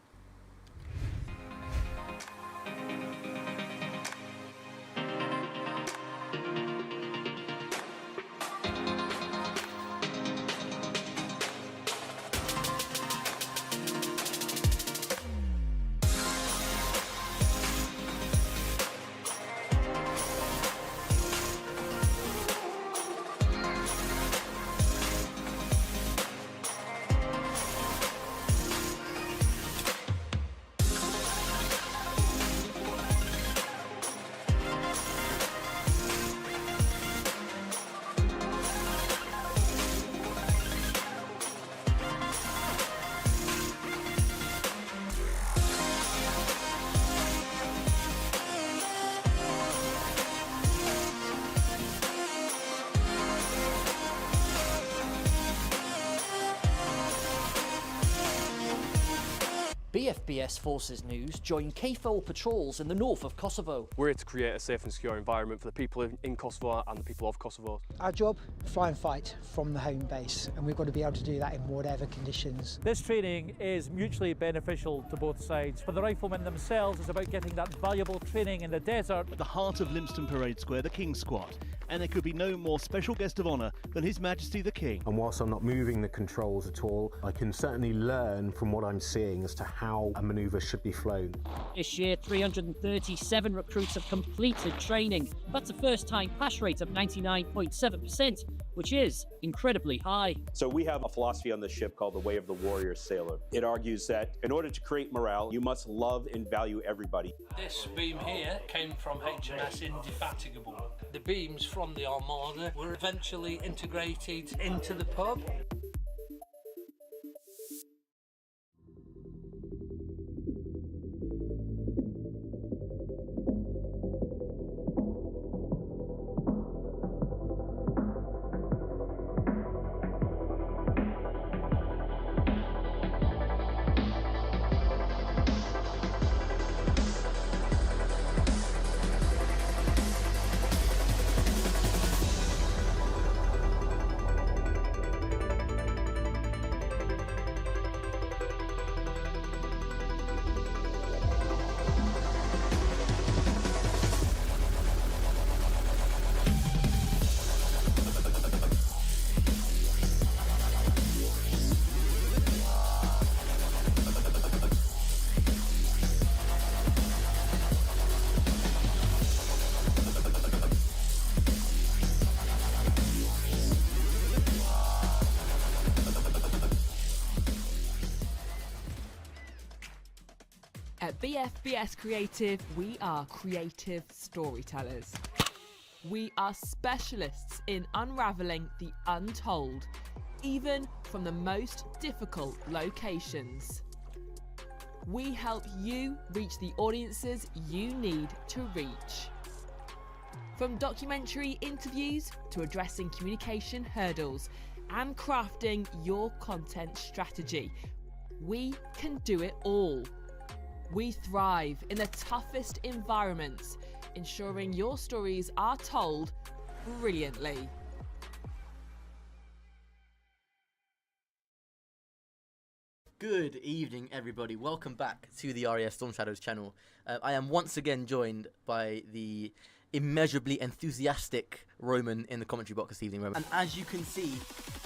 BFBS Forces News join KFOR patrols in the north of Kosovo. We're here to create a safe and secure environment for the people in Kosovo and the people of Kosovo. Our job, fly and fight from the home base, and we've got to be able to do that in whatever conditions. This training is mutually beneficial to both sides. For the riflemen themselves, it's about getting that valuable training in the desert. At the heart of Lympstone Parade Square, the King's Squad. And there could be no more special guest of honour than His Majesty the King. And whilst I'm not moving the controls at all, I can certainly learn from what I'm seeing as to how a manoeuvre should be flown. This year, 337 recruits have completed training. That's a first-time pass rate of 99.7%, which is incredibly high. So we have a philosophy on the ship called the way of the warrior sailor. It argues that in order to create morale, you must love and value everybody. This beam here came from HMS Indefatigable. The beams from the Armada were eventually integrated into the pub. At BFBS Creative, we are creative storytellers. We are specialists in unravelling the untold, even from the most difficult locations. We help you reach the audiences you need to reach. From documentary interviews to addressing communication hurdles and crafting your content strategy, we can do it all. We thrive in the toughest environments, ensuring your stories are told brilliantly. Good evening, everybody. Welcome back to the RAF Storm Shadows channel. I am once again joined by the immeasurably enthusiastic Roman in the commentary box this evening, Roman. And as you can see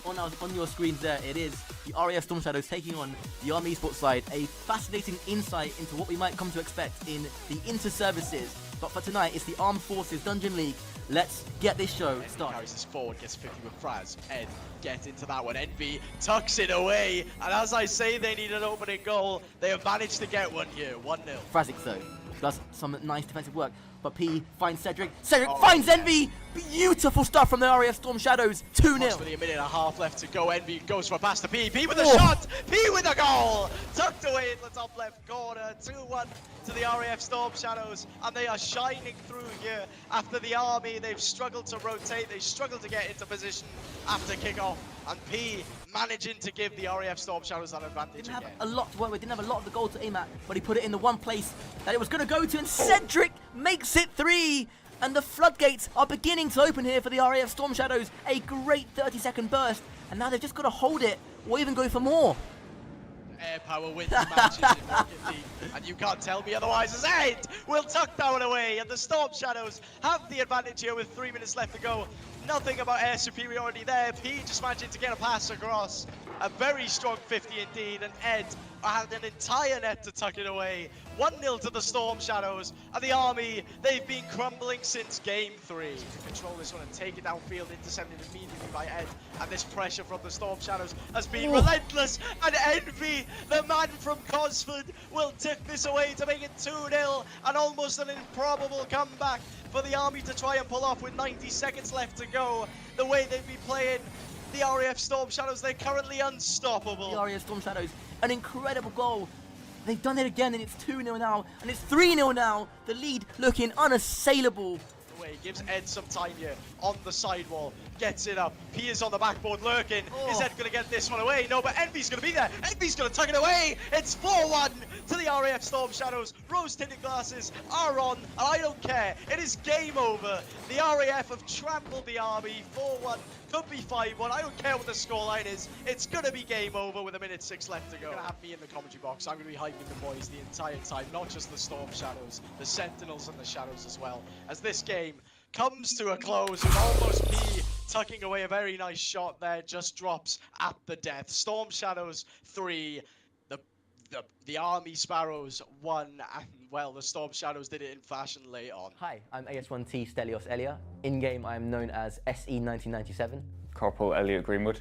on your screens there, it is the RAF Storm Shadows taking on the Army Esports side. A fascinating insight into what we might come to expect in the inter-services. But for tonight, it's the Armed Forces Dungeon League. Let's get this show started. Carries this forward, gets 50 with Fraz. Ed gets into that one. Envy tucks it away. And as I say, they need an opening goal. They have managed to get one here, 1-0. Frazic though does some nice defensive work, but P finds Cedric. Cedric finds Envy. Beautiful stuff from the RAF Storm Shadows. 2-0. Approximately a minute and a half left to go. Envy goes for a pass to P. P with a shot. P with a goal. Tucked away in the top left corner. 2-1 to the RAF Storm Shadows, and they are shining through here after the Army. They've struggled to rotate. They struggled to get into position after kickoff, and P managing to give the RAF Storm Shadows that advantage Didn't again. have a lot to work with, didn't have a lot of the goal to aim at, but he put it in the one place that it was going to go to, and Cedric makes it 3. And the floodgates are beginning to open here for the RAF Storm Shadows. A great 30-second burst, and now they've just got to hold it or even go for more. Air power wins matches in Rocket League, and you can't tell me otherwise, as Ed will tuck that one away, and the Storm Shadows have the advantage here with 3 minutes left to go. Nothing about air superiority there. P just managing to get a pass across. A very strong 50 indeed, and Ed had an entire net to tuck it away. 1-0 to the Storm Shadows, and the Army, they've been crumbling since game 3. To control this one and take it downfield, intercepted immediately by Ed, and this pressure from the Storm Shadows has been relentless, and Envy, the man from Cosford, will tip this away to make it 2-0, and almost an improbable comeback for the Army to try and pull off with 90 seconds left to go. The way they've been playing, the RAF Storm Shadows, they're currently unstoppable. The RAF Storm Shadows, an incredible goal. They've done it again, and it's 2-0 now, and it's 3-0 now. The lead looking unassailable. Away, gives Ed some time here on the sidewall, gets it up. P is on the backboard lurking. Is Ed going to get this one away? No, but Envy's going to be there. Envy's going to tuck it away. It's 4-1 to the RAF Storm Shadows. Rose-tinted glasses are on, and I don't care. It is game over. The RAF have trampled the Army. 4-1, could be 5-1. I don't care what the scoreline is. It's going to be game over with 1:06 left to go. You're going to have me in the commentary box. I'm going to be hyping the boys the entire time, not just the Storm Shadows, the Sentinels and the Shadows as well, as this game comes to a close with almost P tucking away a very nice shot there, just drops at the death. Storm Shadows 3, the Army Sparrows 1, and well, the Storm Shadows did it in fashion late on. Hi, I'm AS1T Stelios Elia. In-game, I am known as SE1997. Corporal Elliot Greenwood,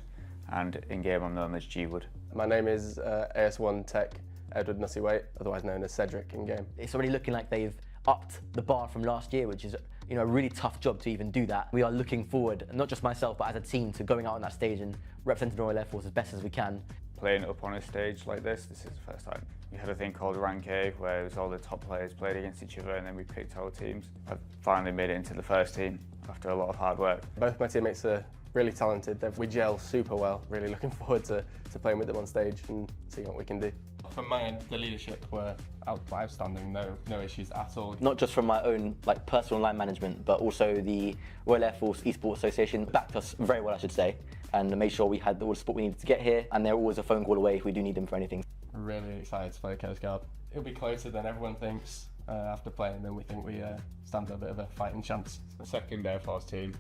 and in-game I'm known as G-Wood. My name is AS1 Tech Edward Nussyweight, otherwise known as Cedric in-game. It's already looking like they've upped the bar from last year, which is a really tough job to even do that. We are looking forward, not just myself, but as a team, to going out on that stage and representing the Royal Air Force as best as we can. Playing up on a stage like this is the first time. We had a thing called Rank A, where it was all the top players played against each other, and then we picked our teams. I've finally made it into the first team after a lot of hard work. Both my teammates are really talented. We gel super well. Really looking forward to playing with them on stage and seeing what we can do. For mine, the leadership were outstanding, no issues at all. Not just from my own personal line management, but also the Royal Air Force Esports Association backed us very well, I should say, and made sure we had all the support we needed to get here, and they're always a phone call away if we do need them for anything. Really excited to play Coast Guard. It'll be closer than everyone thinks after playing, then we think we stand a bit of a fighting chance. The second Air Force team,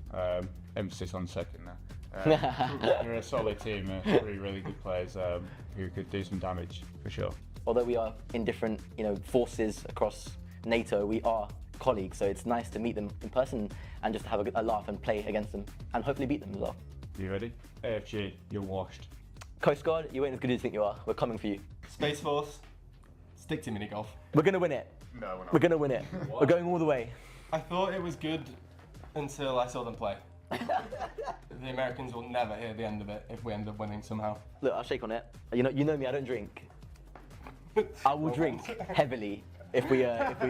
emphasis on second now. We're a solid team, 3 really good players who could do some damage for sure. Although we are in different forces across NATO, we are colleagues, so it's nice to meet them in person and just have a laugh and play against them and hopefully beat them as well. You ready? AFG, you're washed. Coast Guard, you ain't as good as you think you are. We're coming for you. Space Force, stick to mini golf. We're going to win it. No, we're not. We're going to win it. We're going all the way. I thought it was good until I saw them play. The Americans will never hear the end of it if we end up winning somehow. Look, I'll shake on it. You know me, I don't drink. I will drink heavily if we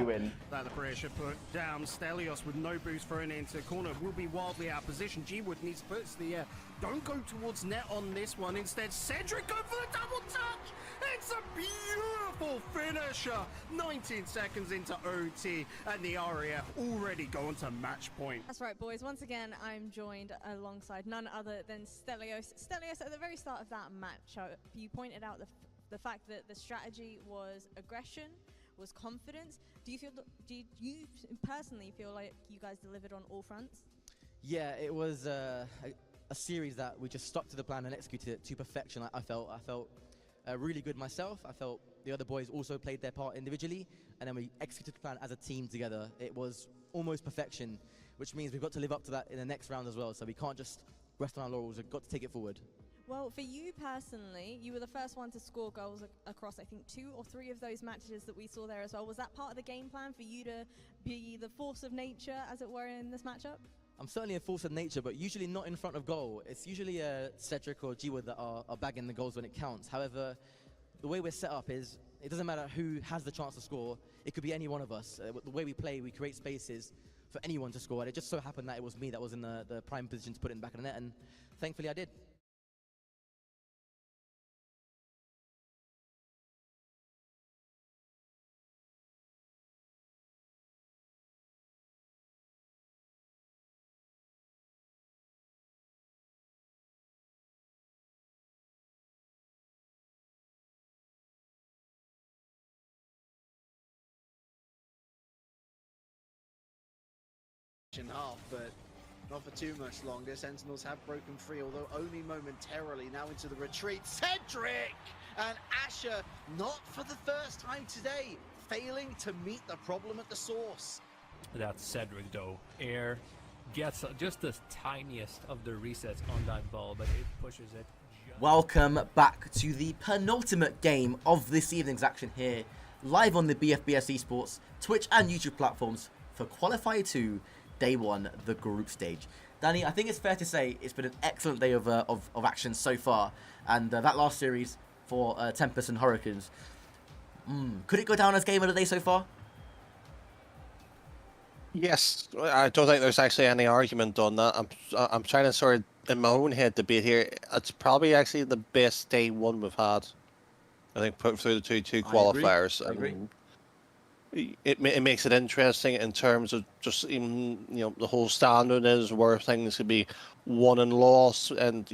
win. That the pressure put down. Stelios with no boost thrown into corner will be wildly out of position. G-Wood needs to put it to the air. Don't go towards net on this one. Instead, Cedric go for the double touch. It's a beautiful finisher. 19 seconds into OT, and the RAF already going to match point. That's right, boys. Once again, I'm joined alongside none other than Stelios. Stelios, at the very start of that match, you pointed out the fact that the strategy was aggression, was confidence. Do you personally feel like you guys delivered on all fronts? Yeah, it was a series that we just stuck to the plan and executed it to perfection. I felt really good myself. I felt the other boys also played their part individually, and then we executed the plan as a team together. It was almost perfection, which means we've got to live up to that in the next round as well. So we can't just rest on our laurels. We've got to take it forward. Well, for you personally, you were the first one to score goals across, I think, 2 or 3 of those matches that we saw there as well. Was that part of the game plan for you to be the force of nature, as it were, in this matchup? I'm certainly a force of nature, but usually not in front of goal. It's usually Cedric or Jiwa that are bagging the goals when it counts. However, the way we're set up is it doesn't matter who has the chance to score. It could be any one of us. The way we play, we create spaces for anyone to score. And it just so happened that it was me that was in the prime position to put it in the back of the net, and thankfully I did. Half, but not for too much longer. Sentinels have broken free, although only momentarily. Now into the retreat, Cedric and Asher, not for the first time today, failing to meet the problem at the source. That's Cedric though. Air gets just the tiniest of the resets on that ball, but it pushes it. Welcome back to the penultimate game of this evening's action here, live on the BFBS Esports, Twitch and YouTube platforms for Qualifier 2. Day 1, the group stage. Danny, I think it's fair to say it's been an excellent day of action so far, and that last series for Tempest and Hurricanes, could it go down as game of the day so far? Yes, I don't think there's actually any argument on that. I'm trying to sort of, in my own head, debate here. It's probably actually the best day 1 we've had. I think put through the two qualifiers. I agree. It makes it interesting in terms of just even, the whole standard is where things could be won and lost, and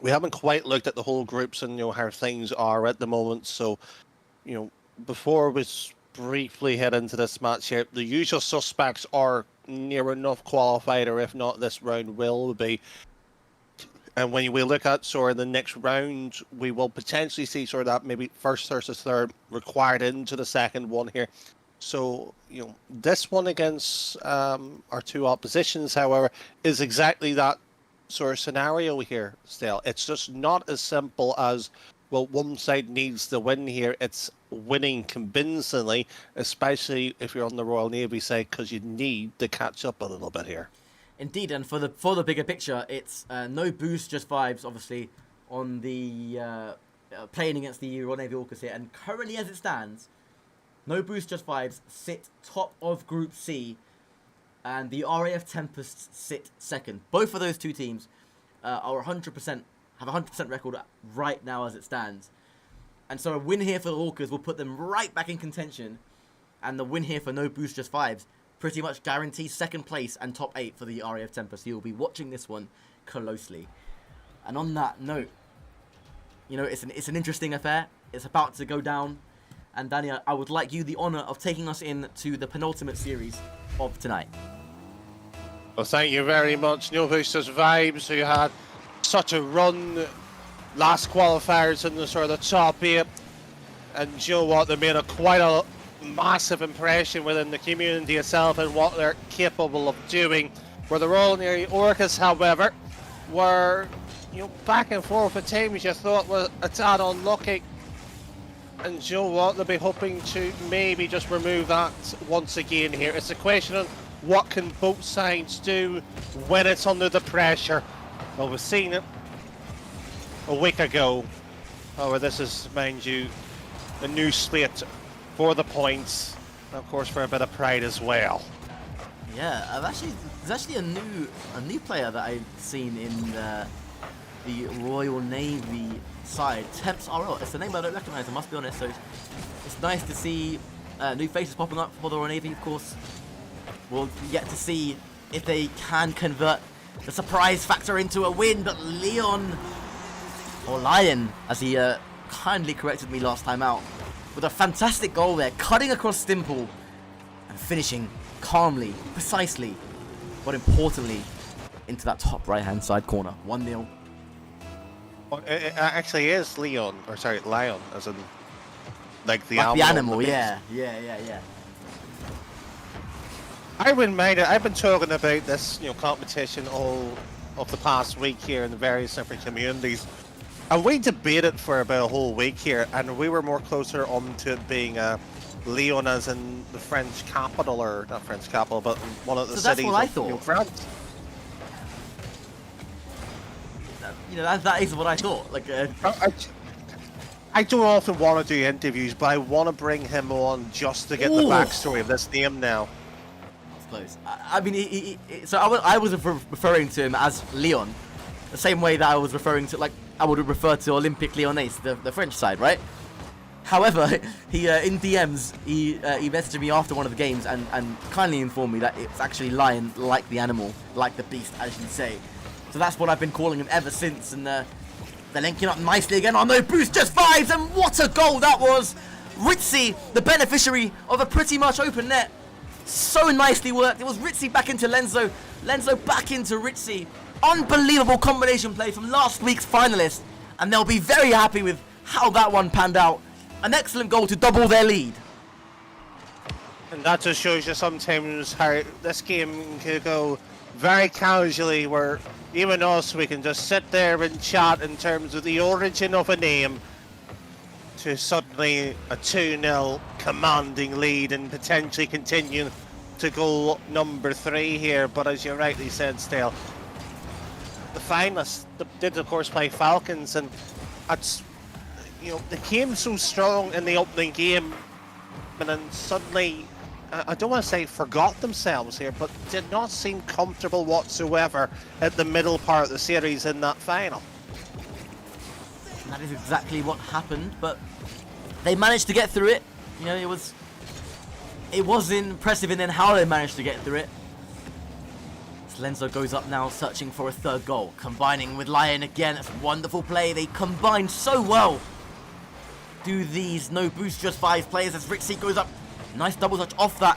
we haven't quite looked at the whole groups and how things are at the moment. So before we briefly head into this match here, the usual suspects are near enough qualified, or if not, this round will be. And when we look at sort of the next round, we will potentially see sort of that maybe first versus third required into the second one here. So, this one against our two oppositions, however, is exactly that sort of scenario here still. It's just not as simple as, well, one side needs to win here. It's winning convincingly, especially if you're on the Royal Navy side, because you need to catch up a little bit here. Indeed, and for the bigger picture, it's no boost, just vibes, obviously, on the playing against the Royal Navy Orcas here. And currently, as it stands, no boost, just vibes sit top of Group C, and the RAF Tempests sit second. Both of those two teams are 100%, have a 100% record right now as it stands. And so a win here for the Orcas will put them right back in contention, and the win here for no boost, just vibes pretty much guarantees second place and top 8 for the RAF Tempest. You'll be watching this one closely. And on that note, it's an interesting affair. It's about to go down. And Danny, I would like you the honour of taking us into the penultimate series of tonight. Well, thank you very much, No Boosters Vibes, who had such a run last qualifiers in the sort of the top 8. And you know what, they made quite a massive impression within the community itself and what they're capable of doing. Where the Royal Navy Orcas, however, were back and forth at times you thought were a tad unlucky. And you know what, they'll be hoping to maybe just remove that once again here. It's a question of what can both sides do when it's under the pressure. Well, we've seen it a week ago. However, this is, mind you, a new slate for the points, and of course for a bit of pride as well. Yeah, there's actually a new player that I've seen in the Royal Navy side. Temps RL. It's a name I don't recognise, I must be honest. So it's nice to see new faces popping up for the Royal Navy. Of course, we'll get to see if they can convert the surprise factor into a win. But Leon, or Lion, as he kindly corrected me last time out, with a fantastic goal there, cutting across Stimple and finishing calmly, precisely, but importantly, into that top right-hand side corner. 1-0. Well, it actually is Leon, or sorry, Lion, as in like the Like animal. the animal, beast. yeah. I wouldn't mind it. I've been talking about this, competition all of the past week here in the various different communities, and we debated for about a whole week here, and we were more closer on to it being Lyon as in the French capital, or not French capital, but one of the So that's cities what I of thought. France. That is what I thought. Like, I don't often want to do interviews, but I want to bring him on just to get the Ooh. backstory of this name now. It's close. I mean, I was referring to him as Lyon, the same way that I was referring to, like, I would refer to Olympique Lyonnais, the French side, right? However, he in DMs he messaged me after one of the games and kindly informed me that it's actually Lion, like the animal, like the beast, as you say. So that's what I've been calling him ever since, and they're linking up nicely again. Oh no, Boost just vibes, and what a goal that was! Ritzy, the beneficiary of a pretty much open net. So nicely worked. It was Ritzy back into Lenzo, Lenzo back into Ritzy. Unbelievable combination play from last week's finalist, and they'll be very happy with how that one panned out. An excellent goal to double their lead. And that just shows you sometimes how this game can go very casually, where even us, we can just sit there and chat in terms of the origin of a name, to suddenly a 2-0 commanding lead and potentially continue to goal number 3 here. But as you rightly said, Stale, the finalists did of course play Falcons, and that's, they came so strong in the opening game and then suddenly, I don't want to say forgot themselves here, but did not seem comfortable whatsoever at the middle part of the series in that final. And that is exactly what happened, but they managed to get through it. It was impressive in then how they managed to get through it. As Lenzo goes up now, searching for a third goal, combining with Lion again. It's wonderful play. They combine so well. Do these no boost just 5 players as Ritzy goes up. Nice double touch off that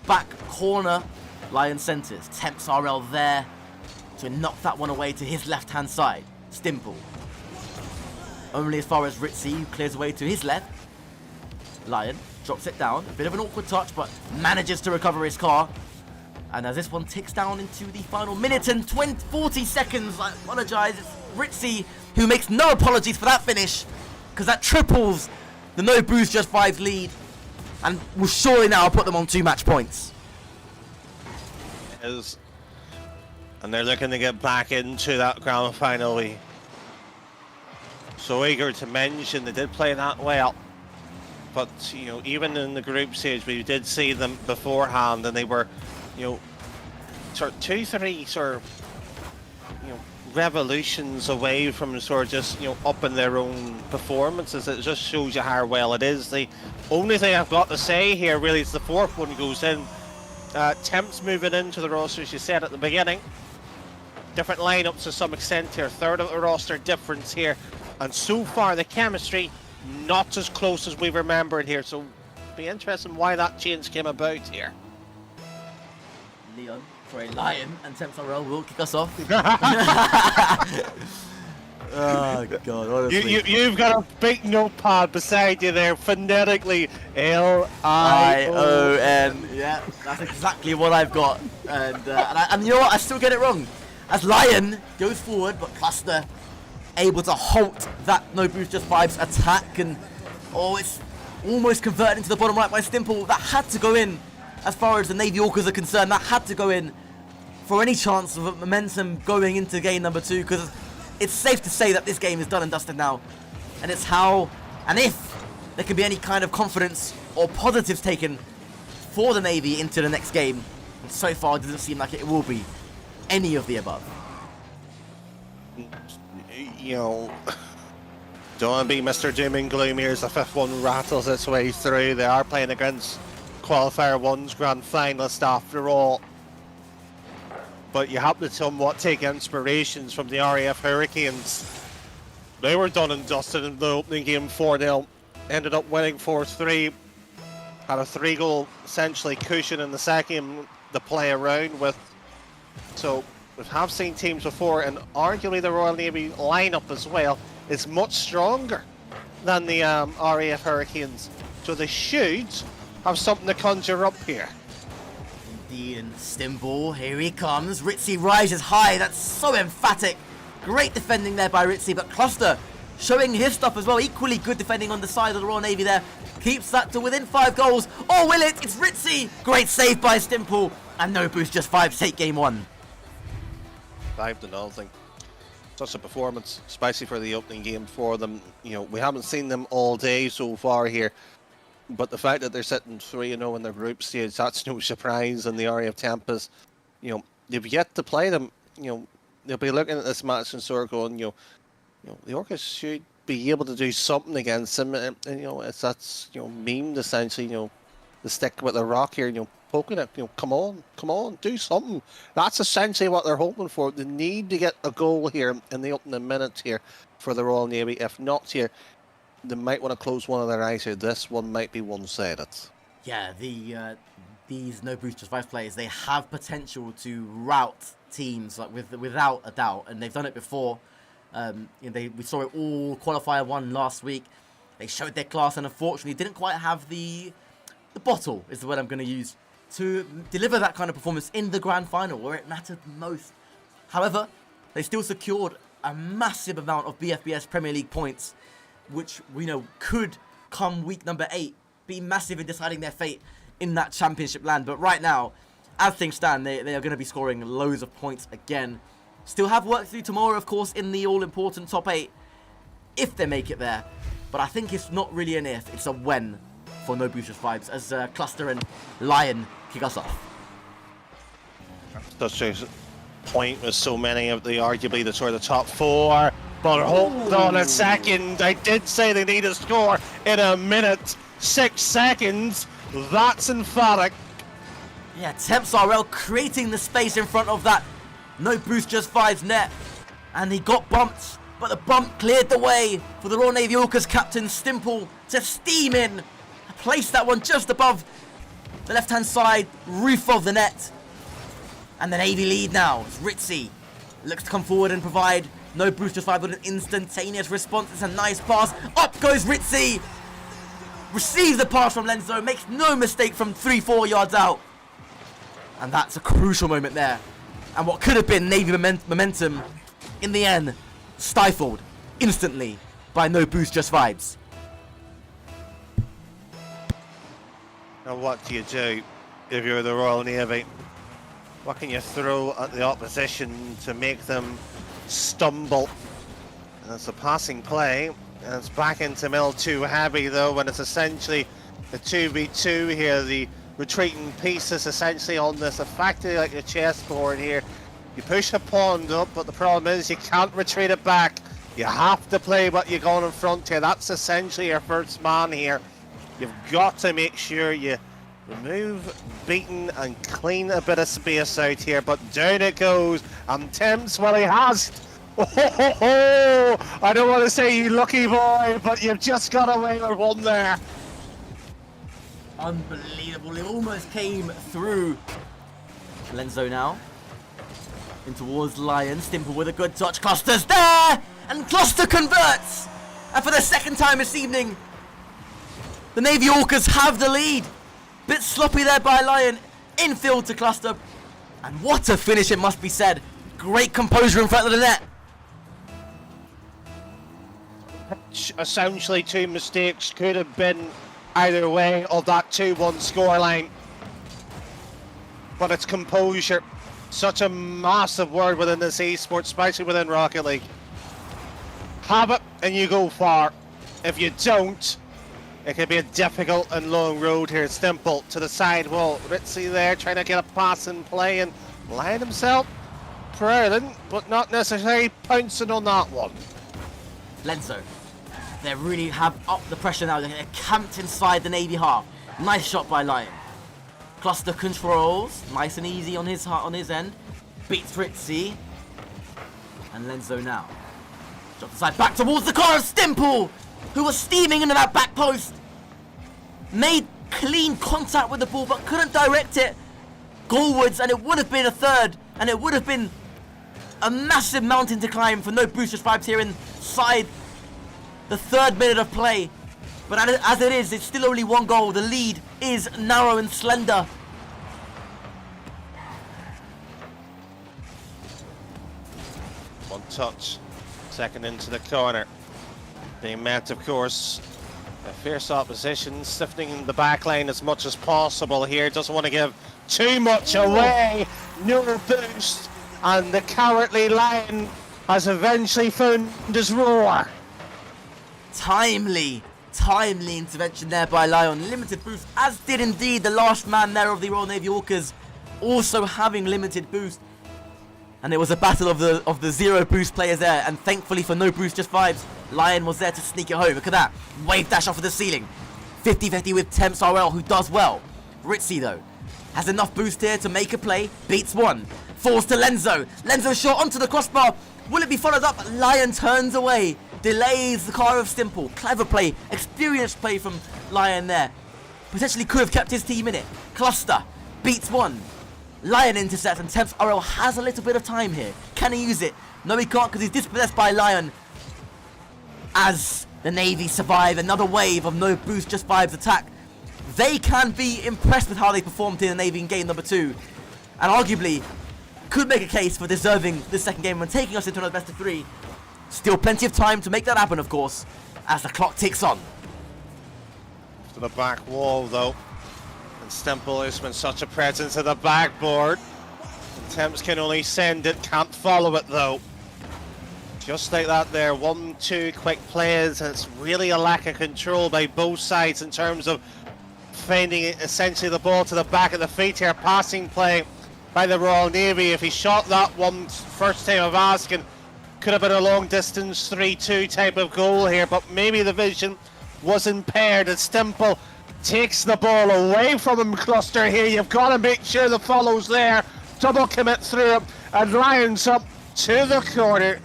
back corner. Lion centers. Temps RL there to knock that one away to his left-hand side. Stimple. Only as far as Ritzy, who clears away to his left. Lion drops it down. A bit of an awkward touch, but manages to recover his car. And as this one ticks down into the final minute and 40 seconds, I apologise, it's Ritzy who makes no apologies for that finish, because that triples the no boost just 5's lead, and will surely now put them on 2 match points. And they're looking to get back into that grand final. So eager to mention they did play that well, but even in the group stage we did see them beforehand, and they were sort of 2-3 sort of revolutions away from sort of just upping their own performances. It just shows you how well it is. The only thing I've got to say here really is the 4th one goes in. Temps moving into the roster, as you said at the beginning. Different lineups to some extent here. 3rd of the roster difference here, and so far the chemistry not as close as we remembered here. So it'll be interesting why that change came about here. Lion and Temps RL will kick us off. Oh god, honestly. You've got a big notepad beside you there, phonetically L-I-O-N. Yeah, that's exactly what I've got. And you know what? I still get it wrong. As Lion goes forward, but Cluster able to halt that no boost just 5's attack, and it's almost converted into the bottom right by Stimple. That had to go in. As far as the Navy Orcas are concerned, that had to go in for any chance of momentum going into game number 2, because it's safe to say that this game is done and dusted now. And it's how, and if there can be any kind of confidence or positives taken for the Navy into the next game, and so far it doesn't seem like it will be any of the above. Don't want to be Mr. Doom and Gloom here as the 5th one rattles its way through. They are playing against Qualifier 1's grand finalist after all, but you have to somewhat take inspirations from the RAF Hurricanes. They were done and dusted in the opening game 4-0 ended up winning 4-3. Had a 3-goal essentially cushion in the second to play around with. So we have seen teams before, and arguably the Royal Navy lineup as well is much stronger than the RAF Hurricanes. So they should have something to conjure up here. Indeed, and Stimble, here he comes. Ritzy rises high, that's so emphatic. Great defending there by Ritzy, but Cluster showing his stuff as well. Equally good defending on the side of the Royal Navy there. Keeps that to within 5 goals. Or will it? It's Ritzy. Great save by Stimple. And no boost, just 5 to take game 1. 5-0 thing. Such a performance, especially for the opening game for them. You know, we haven't seen them all day so far here, but the fact that they're sitting 3-0 in their group stage, that's no surprise. And the RAF Tampa's, you know, they've yet to play them. You know, they'll be looking at this match and sort of going, you know, the Orcas should be able to do something against them. And you know, that's, you know, memed essentially, you know, the stick with the rock here, you know, poking it, you know, come on, do something. That's essentially what they're hoping for. They need to get a goal here in the opening minutes here for the Royal Navy. If not here, they might want to close one of their eyes here. This one might be one-sided. Yeah, these no boost just 5 players, they have potential to rout teams like without a doubt, and they've done it before. You know, we saw it all. Qualifier 1 last week. They showed their class, and unfortunately didn't quite have the bottle, is the word I'm going to use, to deliver that kind of performance in the grand final where it mattered most. However, they still secured a massive amount of BFBS Premier League points, which we know could come week number 8 be massive in deciding their fate in that championship land. But right now, as things stand, they are going to be scoring loads of points again. Still have work to do tomorrow, of course, in the all-important top 8, if they make it there. But I think it's not really an if, it's a when for No Boosters Vibes, as Cluster and Lion kick us off. Such a point with so many of the arguably the sort of top 4. But hold on a second, I did say they need a score in a minute, 6 seconds. That's emphatic. Yeah, Temps RL creating the space in front of that No Boost Just Vibes net. And he got bumped, but the bump cleared the way for the Royal Navy Orcas captain Stimple to steam in. Place that one just above the left-hand side roof of the net. And the Navy lead now. It's Ritzy. Looks to come forward and provide No Boost Just Vibes with an instantaneous response. It's a nice pass. Up goes Ritzy. Receives the pass from Lenzo. Makes no mistake from 3-4 yards out. And that's a crucial moment there. And what could have been Navy momentum, in the end, stifled instantly by No Boost Just Vibes. Now what do you do if you're the Royal Navy? What can you throw at the opposition to make them stumble? And it's a passing play, and it's back into Mill 2 heavy though, when it's essentially the 2v2 here. The retreating pieces essentially on this, effectively like a chessboard here. You push a pawn up, but the problem is you can't retreat it back. You have to play what you got in front here. That's essentially your first man here. You've got to make sure you remove, beaten, and clean a bit of space out here. But down it goes, and Tim's, well, he has. Oh, I don't want to say you lucky boy, but you've just got away with one there. Unbelievable, it almost came through. Lenzo now in towards Lion. Stimple with a good touch. Cluster's there, and Cluster converts. And for the second time this evening, the Navy Orcas have the lead. Bit sloppy there by Lion. Infield to Cluster. And what a finish, it must be said. Great composure in front of the net. Essentially 2 mistakes could have been either way of that 2-1 scoreline. But it's composure. Such a massive word within this esports, especially within Rocket League. Have it and you go far. If you don't, it could be a difficult and long road here. Stimple to the side wall. Ritzy there trying to get a pass in play, and Lion himself prowling, but not necessarily pouncing on that one. Lenzo. They really have upped the pressure now. They're camped inside the Navy half. Nice shot by Lion. Cluster controls. Nice and easy on his end. Beats Ritzy. And Lenzo now. Shot the side back towards the corner of Stimple. who was steaming into that back post, made clean contact with the ball but couldn't direct it goalwards, and it would have been a third, and it would have been a massive mountain to climb for no boosters vibes here inside the 3rd minute of play. But as it is, it's still only 1 goal. The lead is narrow and slender. One touch, second into the corner. Being met, of course, a fierce opposition, stiffening the back line as much as possible here. Doesn't want to give too much away. No boost, and the cowardly Lion has eventually found his roar. Timely intervention there by Lion. Limited boost, as did indeed the last man there of the Royal Navy Orcas, also having limited boost. And it was a battle of the 0 boost players there, and thankfully for no boost, just vibes, Lion was there to sneak it home. Look at that, wave dash off of the ceiling. 50-50 with Temps RL, who does well. Ritzy though has enough boost here to make a play, beats one, falls to Lenzo. Lenzo shot onto the crossbar. Will it be followed up? Lion turns away, delays the car of Stimple. Clever play, experienced play from Lion there. Potentially could have kept his team in it. Cluster beats one. Lion intercepts, and Temps RL has a little bit of time here. Can he use it? No, he can't, because he's dispossessed by Lion. As the Navy survive another wave of no boost, just vibes attack. They can be impressed with how they performed in the Navy in game number 2, and arguably could make a case for deserving this second game and taking us into another best of 3. Still plenty of time to make that happen, of course, as the clock ticks on. To the back wall, though. And Stimple has been such a presence at the backboard. Temps can only send it, can't follow it, though. Just like that there, 1-2 quick plays, and it's really a lack of control by both sides in terms of finding essentially the ball to the back of the feet here. Passing play by the Royal Navy. If he shot that one first time of asking, could have been a long distance 3-2 type of goal here, but maybe the vision was impaired as Stimple takes the ball away from him. Cluster here, you've got to make sure the follow's there. Double commit through it, and Lions up to the corner.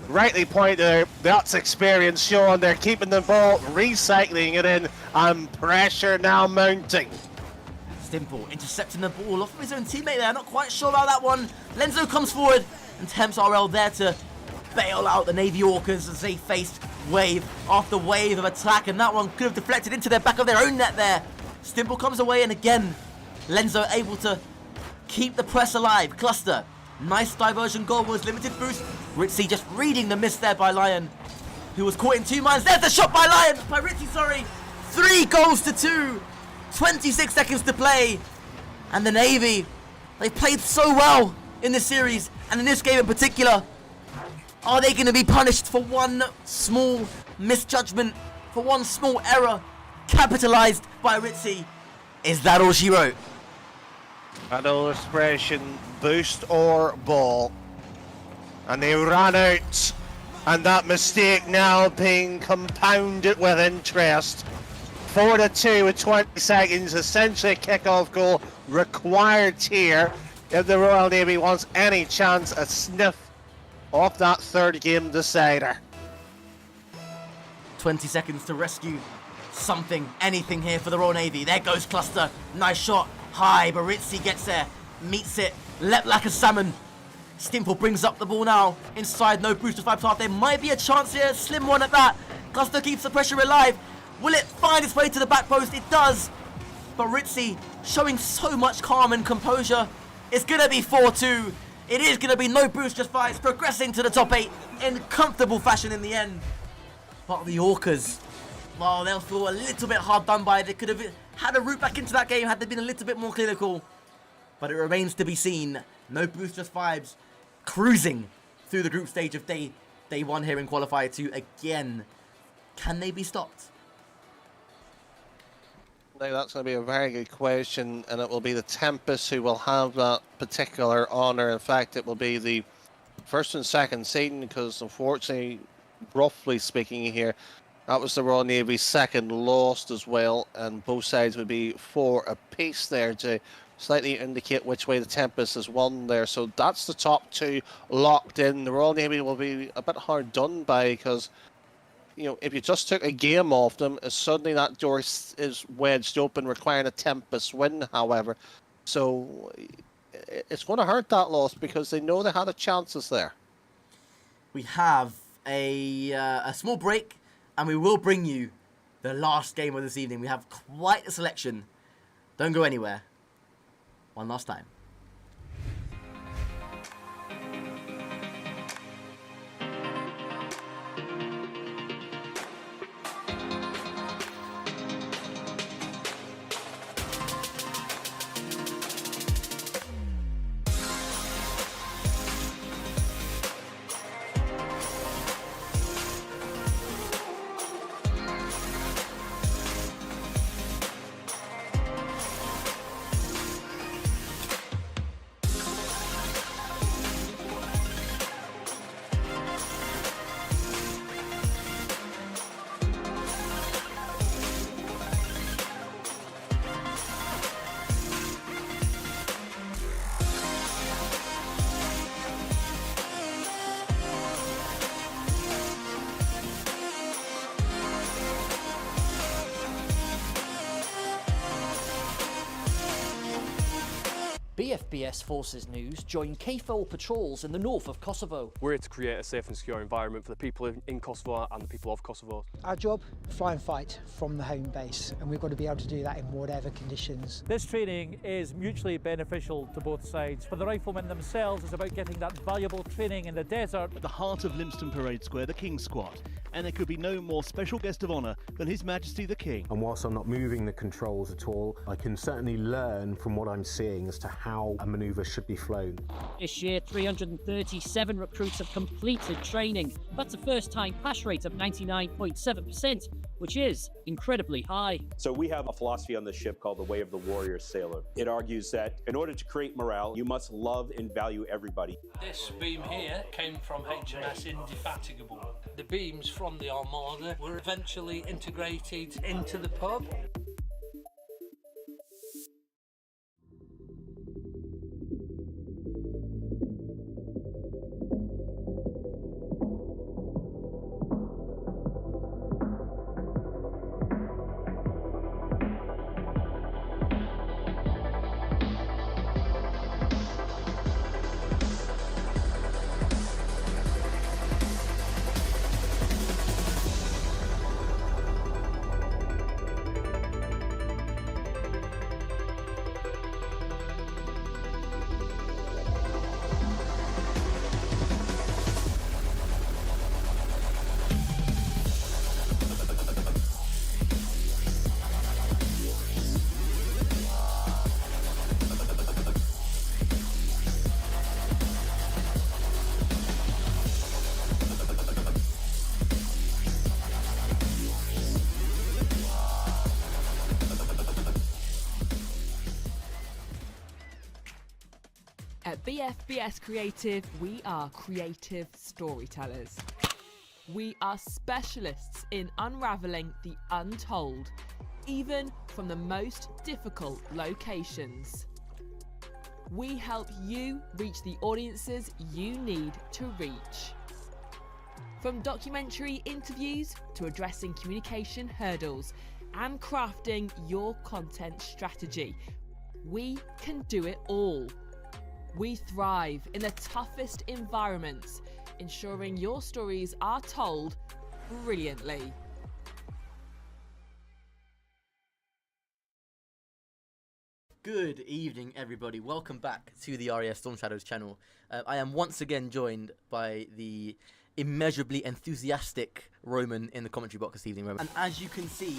Rightly pointed out, that's experience showing. They're keeping the ball, recycling it in, and pressure now mounting. Stimple intercepting the ball off of his own teammate there. Not quite sure about that one. Lenzo comes forward, and Temps RL there to bail out the Navy Orcas as they faced wave after wave of attack, and that one could have deflected into the back of their own net there. Stimple comes away, and again, Lenzo able to keep the press alive. Cluster, nice diversion goal, was limited boost. Ritzy just reading the miss there by Lion, who was caught in 2 minds. There's the shot by Lion, by Ritzy, sorry. 3 goals to 2. 26 seconds to play. And the Navy, they played so well in this series, and in this game in particular. Are they going to be punished for one small misjudgment, for one small error, capitalized by Ritzy? Is that all she wrote? That old expression, boost or ball. And they ran out, and that mistake now being compounded with interest. 4-2 with 20 seconds, essentially a kick-off goal required here if the Royal Navy wants any chance at sniff of that third game decider. 20 seconds to rescue something, anything here for the Royal Navy. There goes Cluster, nice shot, high, but Ritzy gets there, meets it, leapt like a salmon. Stimple brings up the ball now, inside, no boost to 5 half. There might be a chance here, slim one at that. Cluster keeps the pressure alive. Will it find its way to the back post? It does. But Ritzy showing so much calm and composure. It's going to be 4-2. It is going to be no boost, just 5. It's progressing to the top 8 in comfortable fashion in the end. But the Orcas, well, they'll feel a little bit hard done by. They could have had a route back into that game had they been a little bit more clinical. But it remains to be seen. No boost, just 5s. Cruising through the group stage of day 1 here in Qualifier 2 again. Can they be stopped? Now that's going to be a very good question, and it will be the Tempest who will have that particular honour. In fact, it will be the first and second seed, because unfortunately, roughly speaking here, that was the Royal Navy's second lost as well, and both sides would be 4 apiece there to slightly indicate which way the Tempest has won there. So that's the top 2 locked in. The Royal Navy will be a bit hard done by, because you know, if you just took a game off them, suddenly that door is wedged open, requiring a Tempest win, however. So it's going to hurt that loss because they know they had the chances there. We have a small break, and we will bring you the last game of this evening. We have quite a selection. Don't go anywhere. One last time. BFBS Forces News join KFOR patrols in the north of Kosovo. We're here to create a safe and secure environment for the people in Kosovo and the people of Kosovo. Our job, fly and fight from the home base, and we've got to be able to do that in whatever conditions. This training is mutually beneficial to both sides. For the riflemen themselves, it's about getting that valuable training in the desert. At the heart of Lympstone Parade Square, the King's Squad. And there could be no more special guest of honour than His Majesty the King. And whilst I'm not moving the controls at all, I can certainly learn from what I'm seeing as to how a manoeuvre should be flown. This year, 337 recruits have completed training. That's a first-time pass rate of 99.7%, which is incredibly high. So we have a philosophy on the ship called the way of the warrior sailor. It argues that in order to create morale, you must love and value everybody. This beam here came from HMS Indefatigable. The beams from the Armada were eventually integrated into the pub. At BFBS Creative, we are creative storytellers. We are specialists in unravelling the untold, even from the most difficult locations. We help you reach the audiences you need to reach. From documentary interviews to addressing communication hurdles and crafting your content strategy, we can do it all. We thrive in the toughest environments, ensuring your stories are told brilliantly. Good evening, everybody. Welcome back to the RAF Storm Shadows channel. I am once again joined by the immeasurably enthusiastic Roman in the commentary box this evening, Roman. And as you can see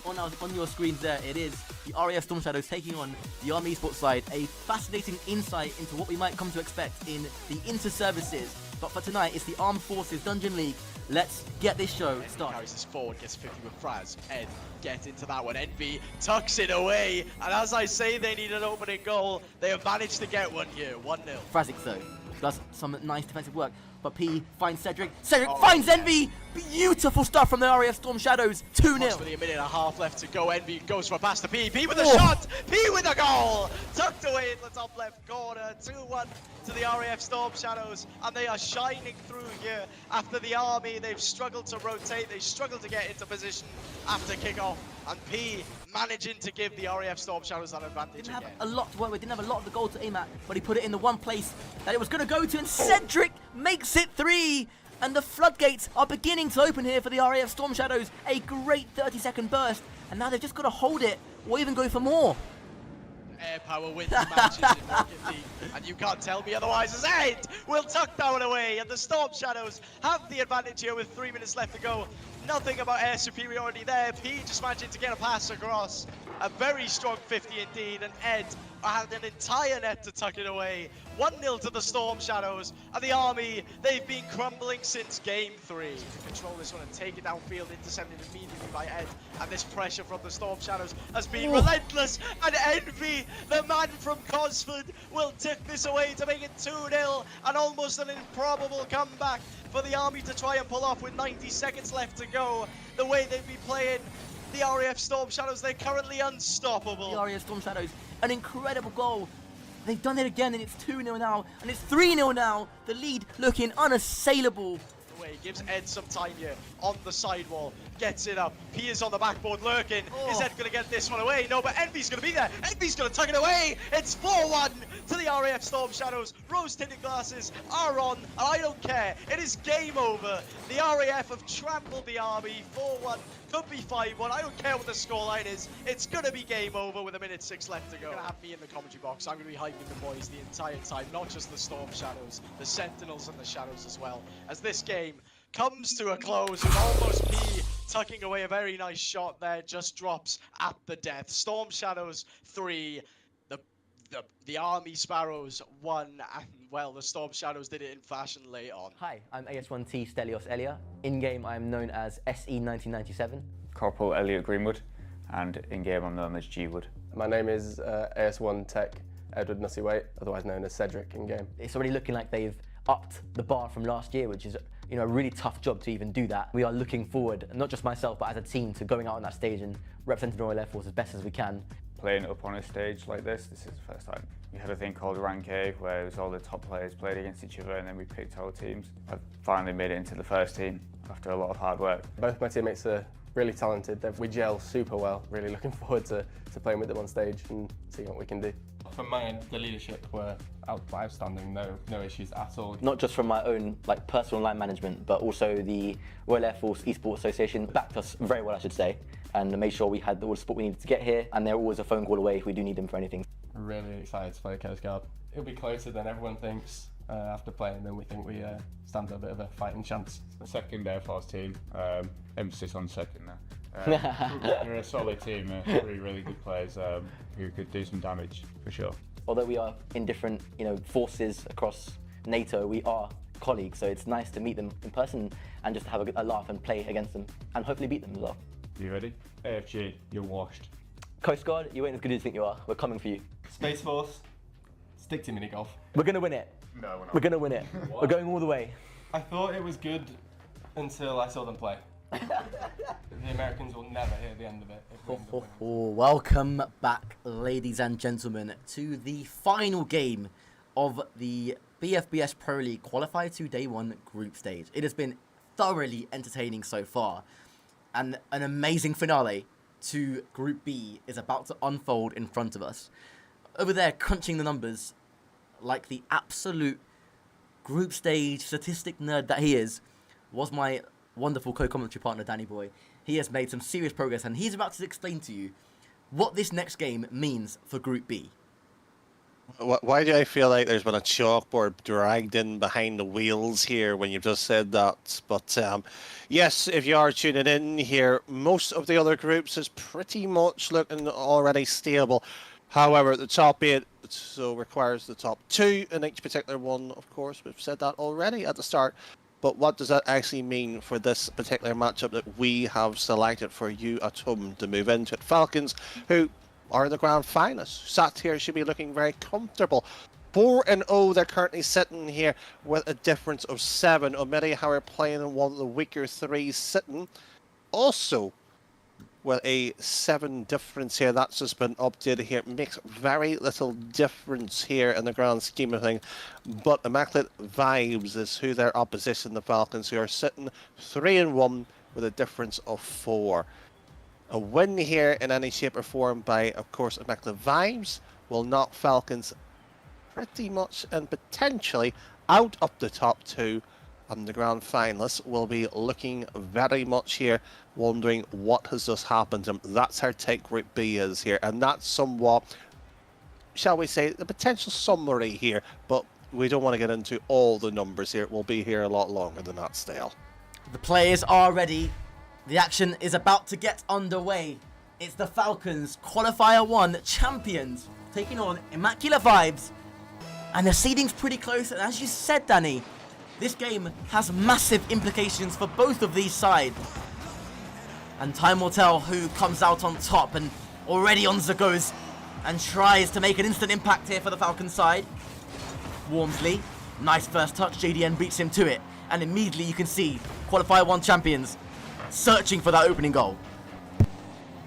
on your screens there, it is the RAF Storm Shadows taking on the Army Esports side. A fascinating insight into what we might come to expect in the inter-services. But for tonight, it's the Armed Forces Dungeon League. Let's get this show started. Carries this forward, gets 50 with Fraz. Ed get into that one. Envy tucks it away. And as I say, they need an opening goal. They have managed to get one here, 1-0. Frazic though, does some nice defensive work. But P finds Cedric. Cedric finds Envy. Beautiful stuff from the RAF Storm Shadows. 2-0. With a minute and a half left to go. Envy goes for a pass to P. P with a shot. P with a goal. Tucked away in the top left corner. 2-1 to the RAF Storm Shadows. And they are shining through here after the army. They've struggled to rotate. They struggled to get into position after kickoff. And P managing to give the RAF Storm Shadows that advantage Didn't again. have a lot to work with, didn't have a lot of the goal to aim at, but he put it in the one place that it was going to go to, and Cedric makes it 3. And the floodgates are beginning to open here for the RAF Storm Shadows. A great 30-second burst, and now they've just got to hold it or even go for more. Air power wins matches in Rocket League, and you can't tell me otherwise. As Ed will tuck that one away, and the Storm Shadows have the advantage here with 3 minutes left to go. Nothing about air superiority there. P just managing to get a pass across. A very strong 50 indeed, and Ed had an entire net to tuck it away. 1-0 to the Storm Shadows, and the Army, they've been crumbling since game 3. Control this one and take it downfield, intercepted immediately by Ed, and this pressure from the Storm Shadows has been relentless, and Envy, the man from Cosford, will tip this away to make it 2-0, and almost an improbable comeback for the Army to try and pull off with 90 seconds left to go. The way they've been playing, the RAF Storm Shadows, they're currently unstoppable. The RAF Storm Shadows, an incredible goal. They've done it again, and it's 2-0 now, and it's 3-0 now. The lead looking unassailable. Away, gives Ed some time here on the sidewall, gets it up. P is on the backboard lurking. Is Ed going to get this one away? No, but Envy's going to be there. Envy's going to tuck it away. It's 4-1 to the RAF Storm Shadows. Rose-tinted glasses are on, and I don't care. It is game over. The RAF have trampled the Army. 4-1, could be 5-1. I don't care what the scoreline is. It's going to be game over with 1:06 left to go. You're going to have me in the commentary box. I'm going to be hyping the boys the entire time, not just the Storm Shadows, the Sentinels and the Shadows as well. As this game comes to a close with almost P tucking away a very nice shot there, just drops at the death. Storm Shadows 3, the Army Sparrows 1, and well, the Storm Shadows did it in fashion late on. Hi, I'm AS1T Stelios Elia. In-game, I am known as SE1997. Corporal Elliot Greenwood, and in-game I'm known as G-Wood. My name is AS1 Tech Edward Nussyweight, otherwise known as Cedric in-game. It's already looking like they've upped the bar from last year, which is a really tough job to even do that. We are looking forward, not just myself, but as a team, to going out on that stage and representing Royal Air Force as best as we can. Playing up on a stage like this is the first time. We had a thing called Rank A, where it was all the top players played against each other, and then we picked our teams. I've finally made it into the first team after a lot of hard work. Both my teammates are really talented. We gel super well. Really looking forward to playing with them on stage and seeing what we can do. For mine, the leadership were outstanding, no issues at all. Not just from my own personal line management, but also the Royal Air Force Esports Association backed us very well, I should say, and made sure we had all the support we needed to get here, and they're always a phone call away if we do need them for anything. Really excited to play Coast Guard. It'll be closer than everyone thinks after playing, then we think we stand a bit of a fighting chance. The second Air Force team, emphasis on second now. We're a solid team, 3 really good players who could do some damage for sure. Although we are in different forces across NATO, we are colleagues, so it's nice to meet them in person and just have a laugh and play against them and hopefully beat them as well. You ready? AFG, you're washed. Coast Guard, you ain't as good as you think you are. We're coming for you. Space Force, stick to mini golf. We're going to win it. No, we're not. We're going to win it. We're going all the way. I thought it was good until I saw them play. The Americans will never hear the end of it. If we end up winning. Welcome back, ladies and gentlemen, to the final game of the BFBS Pro League Qualifier 2 Day 1 group stage. It has been thoroughly entertaining so far, and an amazing finale to Group B is about to unfold in front of us. Over there, crunching the numbers like the absolute group stage statistic nerd that he is, was my wonderful co-commentary partner, Danny Boy. He has made some serious progress, and he's about to explain to you what this next game means for Group B. Why do I feel like there's been a chalkboard dragged in behind the wheels here when you've just said that? But yes, if you are tuning in here, most of the other groups is pretty much looking already stable. However, the top 8 so requires the top 2 in each particular one, of course. We've said that already at the start. But what does that actually mean for this particular matchup that we have selected for you at home to move into it? Falcons, who are the grand finalists, sat here, should be looking very comfortable. 4-0, they're currently sitting here with a difference of 7. Omidi, how are playing in one of the weaker 3s, sitting also with a 7 difference here. That's just been updated here. It makes very little difference here in the grand scheme of things. But Immaculate Vibes is who their opposition, the Falcons, who are sitting 3-1 with a difference of 4. A win here in any shape or form by, of course, Immaculate Vibes will knock Falcons pretty much and potentially out of the top 2. And the grand finalists will be looking very much here, wondering what has just happened to them. That's how tight Group B is here, and that's somewhat, shall we say, the potential summary here, but we don't want to get into all the numbers here. We'll be here a lot longer than that still. The players are ready. The action is about to get underway. It's the Falcons, Qualifier 1 champions, taking on Immaculate Vibes, and the seeding's pretty close, and as you said, Danny, this game has massive implications for both of these sides. And time will tell who comes out on top, and already Onza goes and tries to make an instant impact here for the Falcon side. Wormsley, nice first touch, JDN beats him to it. And immediately you can see Qualifier 1 champions searching for that opening goal.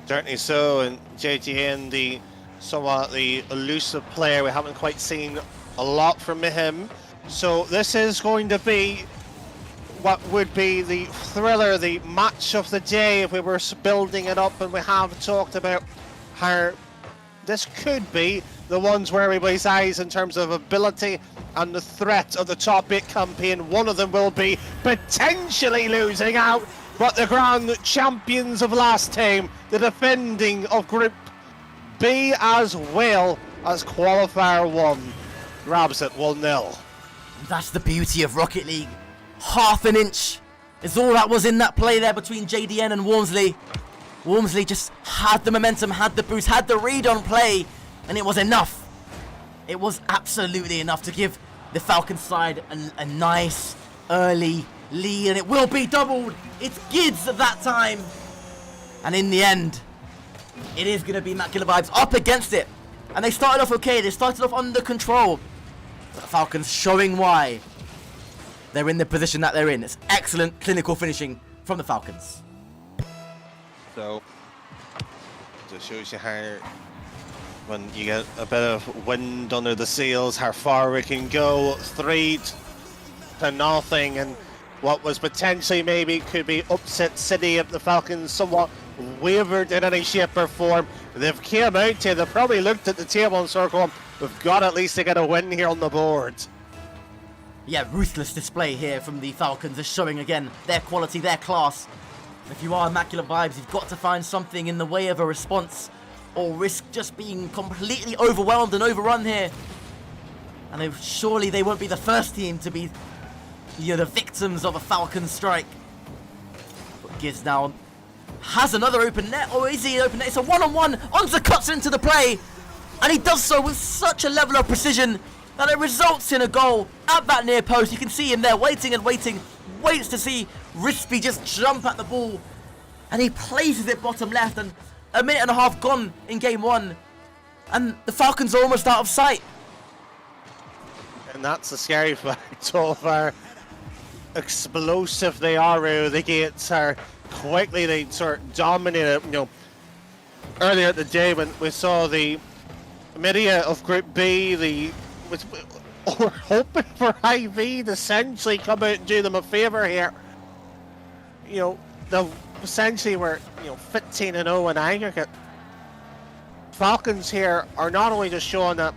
Certainly so, and JDN, the somewhat the elusive player, we haven't quite seen a lot from him. So this is going to be what would be the thriller, the match of the day if we were building it up, and we have talked about how this could be the ones where everybody's eyes in terms of ability and the threat of the top 8 campaign. One of them will be potentially losing out, but the grand champions of last time, the defending of Group B as well as Qualifier 1, grabs it 1-0. That's the beauty of Rocket League. Half an inch is all that was in that play there between JDN and Wormsley. Wormsley just had the momentum, had the boost, had the read on play, and it was enough. It was absolutely enough to give the Falcons side a nice early lead, and it will be doubled. It's Gids at that time. And in the end, it is going to be Immaculate Vibes up against it. And they started off okay, they started off under control. The Falcons showing why they're in the position that they're in. It's excellent clinical finishing from the Falcons. So, it shows you how, when you get a bit of wind under the sails, how far we can go. 3-0, and what was potentially maybe could be upset city if the Falcons somewhat wavered in any shape or form. They've came out here, they've probably looked at the table and sort of gone, we've got at least to get a win here on the board. Yeah, ruthless display here from the Falcons is showing again their quality, their class. If you are Immaculate Vibes, you've got to find something in the way of a response or risk just being completely overwhelmed and overrun here. And surely they won't be the first team to be, the victims of a Falcon strike. But Giz now has another open net, or is he open net? It's a one-on-one. Onza cuts into the play, and he does so with such a level of precision that it results in a goal at that near post. You can see him there waiting and waiting, waits to see Rispy just jump at the ball, and he places it bottom left, and a minute and a half gone in game 1, and the Falcons are almost out of sight. And that's the scary fact of how explosive they are out of the gates, how quickly they sort of dominated. Earlier in the day when we saw the media of Group B, we're hoping for IV to essentially come out and do them a favour here. They essentially were 15-0 in aggregate. Falcons here are not only just showing that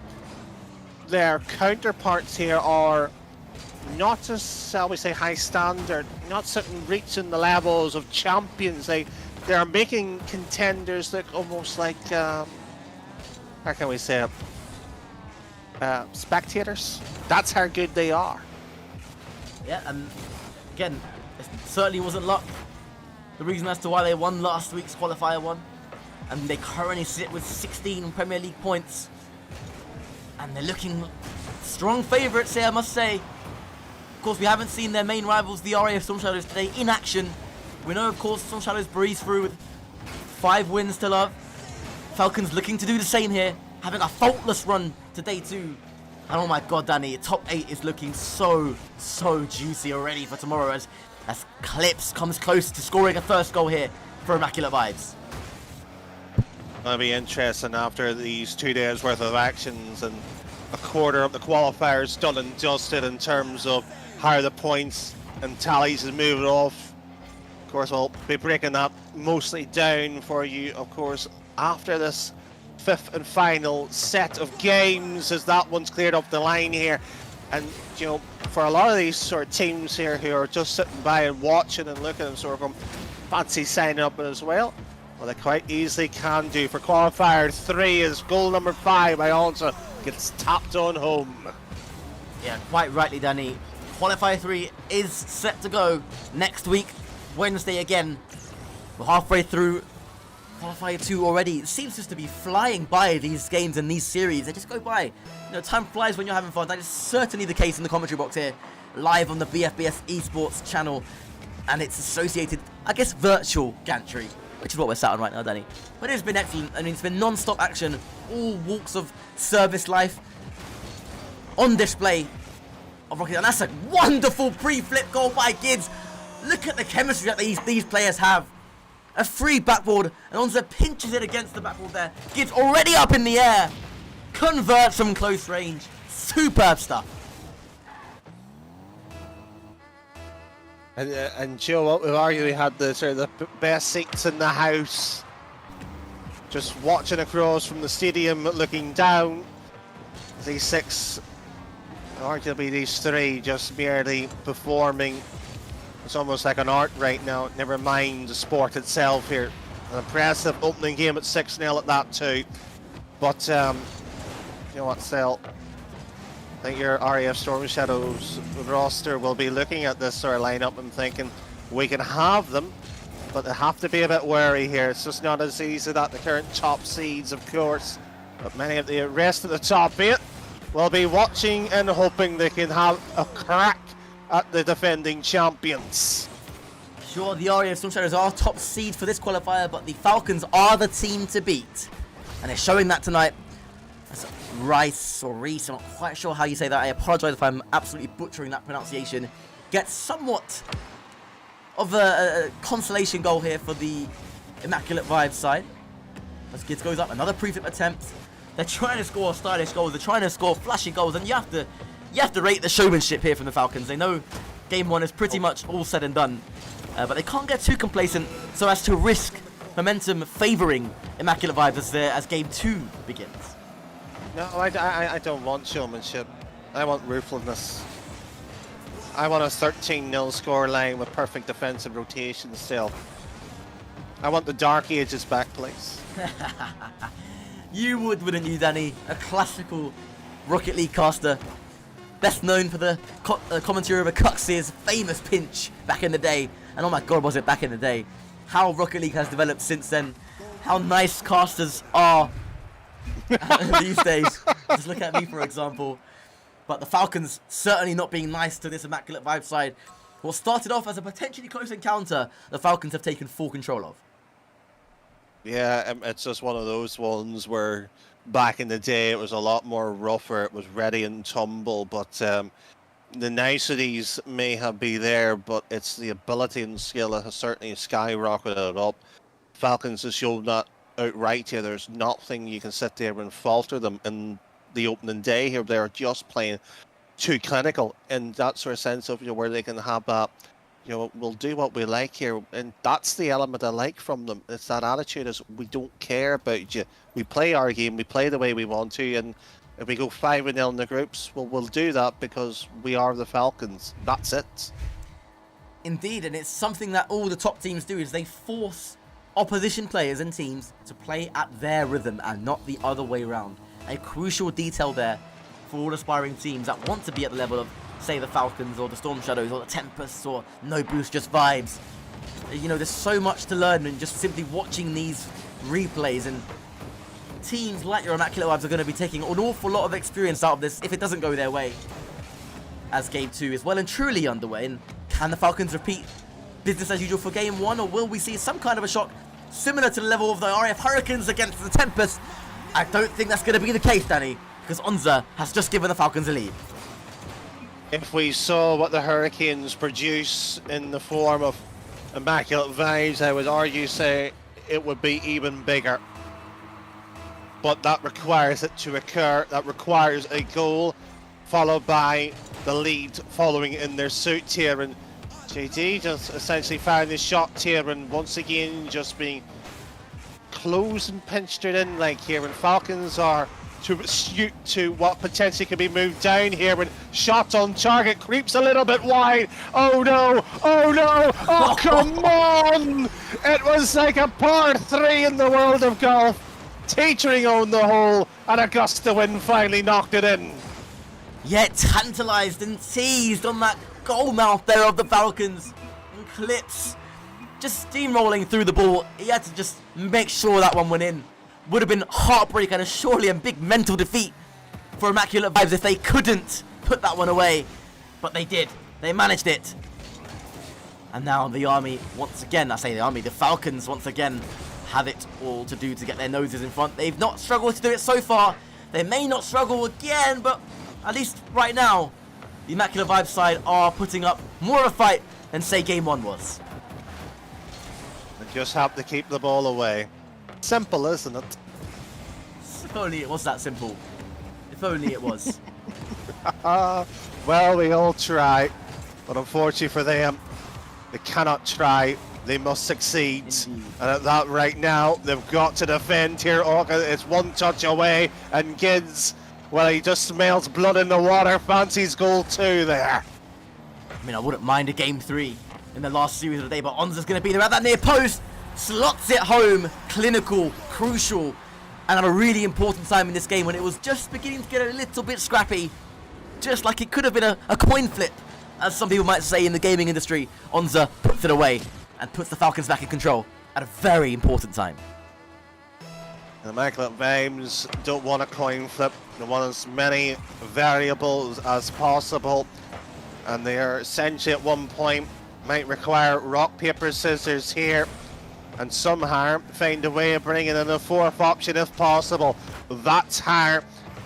their counterparts here are not as, shall we say, high standard, not sitting reaching the levels of champions. They are making contenders look almost like, how can we say it, spectators. That's how good they are. Yeah, and again, it certainly wasn't luck. The reason as to why they won last week's Qualifier 1, and they currently sit with 16 Premier League points, and they're looking strong favourites here, I must say. Of course, we haven't seen their main rivals, the RAF Storm Shadows, today in action. We know, of course, Storm Shadows breeze through with 5 wins to love. Falcons looking to do the same here, having a faultless run to day 2. And oh my god, Danny, top 8 is looking so juicy already for tomorrow as Clips comes close to scoring a first goal here for Immaculate Vibes. That'll be interesting after these 2 days worth of actions and a quarter of the qualifiers done and dusted in terms of how the points and tallies is moving off. Of course, we'll be breaking that mostly down for you, of course, after this 5th and final set of games, as that one's cleared up the line here. And, you know, for a lot of these sort of teams here who are just sitting by and watching and looking and sort of going, fancy signing up as well, well, they quite easily can do. For qualifier 3 is goal number 5 by Alonso gets tapped on home. Yeah, quite rightly, Danny. Qualifier 3 is set to go next week, Wednesday again. We're halfway through Qualifier 2 already. It seems just to be flying by, these games and these series. They just go by. You know, time flies when you're having fun. That is certainly the case in the commentary box here, live on the BFBS Esports channel. And it's associated, I guess, virtual gantry, which is what we're sat on right now, Danny. But it's been excellent. I mean, it's been non-stop action, all walks of service life on display of Rocket. And that's a wonderful pre-flip goal by Gids. Look at the chemistry that these players have. A free backboard, and Onza pinches it against the backboard there. Gids already up in the air. Converts from close range. Superb stuff. And you know what, we've arguably had the sort of the best seats in the house. Just watching across from the stadium, looking down. These 6, arguably these 3, just merely performing. It's almost like an art right now, never mind the sport itself here. An impressive opening game at 6-0 at that too. But, you know what, still, I think your RAF Storm Shadows roster will be looking at this sort of lineup and thinking, we can have them, but they have to be a bit wary here. It's just not as easy that the current top seeds, of course, but many of the rest of the top 8 will be watching and hoping they can have a crack at the defending champions. Sure, the RAF Storm Shadows are top seed for this qualifier, but the Falcons are the team to beat. And they're showing that tonight. That's Rice or Reese, I'm not quite sure how you say that. I apologise if I'm absolutely butchering that pronunciation. Gets somewhat of a consolation goal here for the Immaculate Vibes side. As Gids goes up, another pre-flip attempt. They're trying to score stylish goals, they're trying to score flashy goals, and you have to rate the showmanship here from the Falcons. They know game 1 is pretty much all said and done, but they can't get too complacent so as to risk momentum favouring Immaculate Vibes as game 2 begins. No, I don't want showmanship. I want ruthlessness. I want a 13-0 scoreline with perfect defensive rotation still. I want the Dark Ages back, please. You would, wouldn't you, Danny? A classical Rocket League caster. Best known for the commentary over Cux's famous pinch back in the day. And oh my god, was it back in the day. How Rocket League has developed since then. How nice casters are these days. Just look at me, for example. But the Falcons certainly not being nice to this Immaculate Vibe side. What started off as a potentially close encounter, the Falcons have taken full control of. Yeah, it's just one of those ones where back in the day it was a lot more rougher, it was ready and tumble, but the niceties may have been there, but it's the ability and skill that has certainly skyrocketed up. Falcons have shown that outright here. There's nothing you can sit there and falter them in the opening day here. They're just playing too clinical in that sort of sense of, you know, where they can have that, you know, we'll do what we like here, and that's the element I like from them. It's that attitude is we don't care about you. We play our game, we play the way we want to, and if we go 5-0 in the groups, well, we'll do that because we are the Falcons. That's it. Indeed, and it's something that all the top teams do, is they force opposition players and teams to play at their rhythm and not the other way around. A crucial detail there for all aspiring teams that want to be at the level of, say, the Falcons or the Storm Shadows or the Tempests or No Boost, Just Vibes. You know, there's so much to learn in just simply watching these replays, and teams like your Immaculate Vibes are going to be taking an awful lot of experience out of this if it doesn't go their way, as Game 2 is well and truly underway. And can the Falcons repeat business as usual for Game 1, or will we see some kind of a shock similar to the level of the RF Hurricanes against the Tempest? I don't think that's going to be the case, Danny, because Onza has just given the Falcons a lead. If we saw what the Hurricanes produce in the form of immaculate vibes, I would argue say it would be even bigger. But that requires it to occur. That requires a goal followed by the lead following in their suit here. And JD just essentially found his shot here, and once again just being close and pinched it in like here. And Falcons are to shoot to what potentially could be moved down here, and shot on target creeps a little bit wide. Oh no, oh no, oh come on! It was like a par 3 in the world of golf, teetering on the hole, and a gust of wind finally knocked it in. Yet tantalised and teased on that goal mouth there of the Falcons, and Clips just steamrolling through the ball. He had to just make sure that one went in. Would have been heartbreak and surely a big mental defeat for Immaculate Vibes if they couldn't put that one away. But they did. They managed it. And now the Army, once again, I say the Army, the Falcons once again have it all to do to get their noses in front. They've not struggled to do it so far. They may not struggle again, but at least right now, the Immaculate Vibes side are putting up more of a fight than, say, Game 1 was. They just have to keep the ball away. Simple, isn't it? If only it was that simple. If only it was. Well, we all try, but unfortunately for them, they cannot try. They must succeed. Indeed. And at that right now, they've got to defend here. Orca is one touch away, and Gids, well, he just smells blood in the water. Fancies goal 2 there. I mean, I wouldn't mind a Game 3 in the last series of the day, but Onza's going to be there at that near post. Slots it home, clinical, crucial, and at a really important time in this game when it was just beginning to get a little bit scrappy, just like it could have been a coin flip, as some people might say in the gaming industry. Onza puts it away and puts the Falcons back in control at a very important time. The Immaculate Vibes don't want a coin flip. They want as many variables as possible, and they are essentially at one point might require rock, paper, scissors here, and somehow find a way of bringing in a 4th option if possible. That's how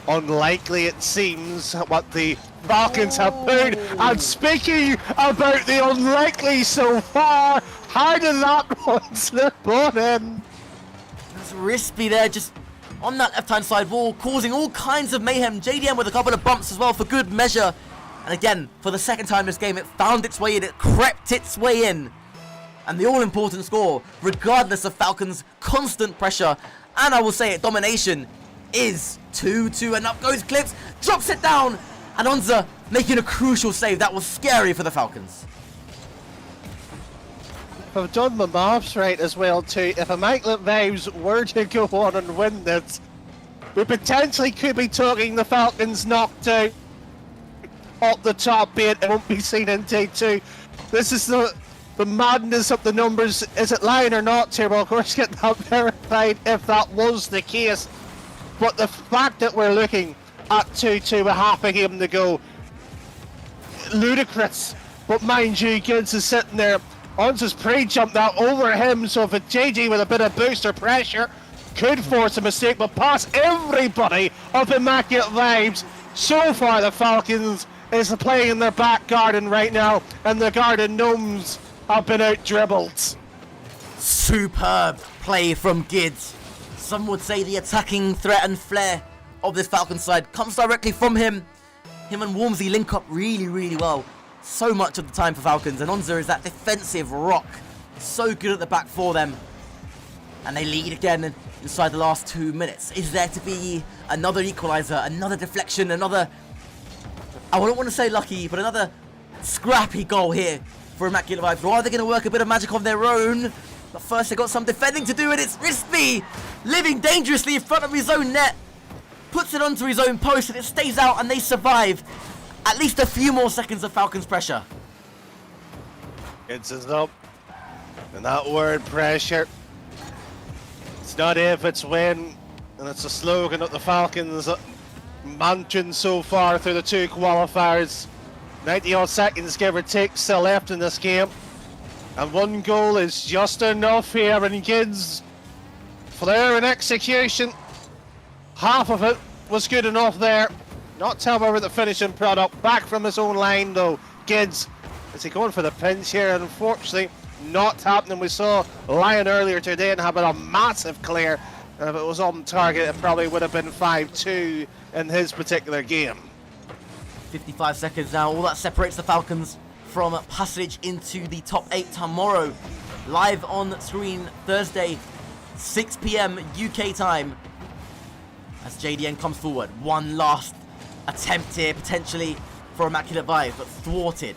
unlikely it seems what the Falcons have put. And speaking about the unlikely so far, how did that one slip on in? That's Rispy there, just on that left-hand side wall, causing all kinds of mayhem. JDM with a couple of bumps as well for good measure. And again, for the second time this game, it found its way in, it crept its way in. And the all-important score, regardless of Falcons' constant pressure, and I will say it, domination, is 2-2. And up goes Clips, drops it down, and Onza making a crucial save. That was scary for the Falcons. I've done my maths right as well too. If Immaculate Vibes were to go on and win this, we potentially could be talking the Falcons knocked out up the top bit. It won't be seen in take 2. This is the madness of the numbers. Is it lying or not here? We'll of course get that verified if that was the case. But the fact that we're looking at 2-2 with half a game to go, ludicrous. But mind you, Gids is sitting there. Onza's pre-jumped that over him, so if it's JG with a bit of booster pressure, could force a mistake, but past everybody of Immaculate Vibes. So far the Falcons is playing in their back garden right now, and the Garden Gnomes have been out-dribbled. Superb play from Gids. Some would say the attacking threat and flair of this Falcon side comes directly from him. Him and Wormsy link up really, really well. So much of the time for Falcons, and Onza is that defensive rock. So good at the back for them. And they lead again inside the last 2 minutes. Is there to be another equaliser, another deflection, another, I wouldn't want to say lucky, but another scrappy goal here for Immaculate Vibes? Or are they going to work a bit of magic of their own? But first they got some defending to do, and it's Rispy living dangerously in front of his own net. Puts it onto his own post, and it stays out, and they survive. At least a few more seconds of Falcons pressure. It's up. And that word pressure, it's not if, it's when. And it's a slogan that the Falcons mansion so far through the 2 qualifiers. 90 odd seconds give or take still left in this game. And 1 goal is just enough here, and Gids, flair and execution, half of it was good enough there. Not tell me about the finishing product. Back from his own line though. Gids, is he going for the pinch here? Unfortunately, not happening. We saw Lion earlier today and having a massive clear. And if it was on target, it probably would have been 5-2 in his particular game. 55 seconds now. All that separates the Falcons from passage into the top 8 tomorrow. Live on screen Thursday, 6 p.m. UK time. As JDN comes forward. One last attempt here, potentially, for Immaculate Vibe, but thwarted.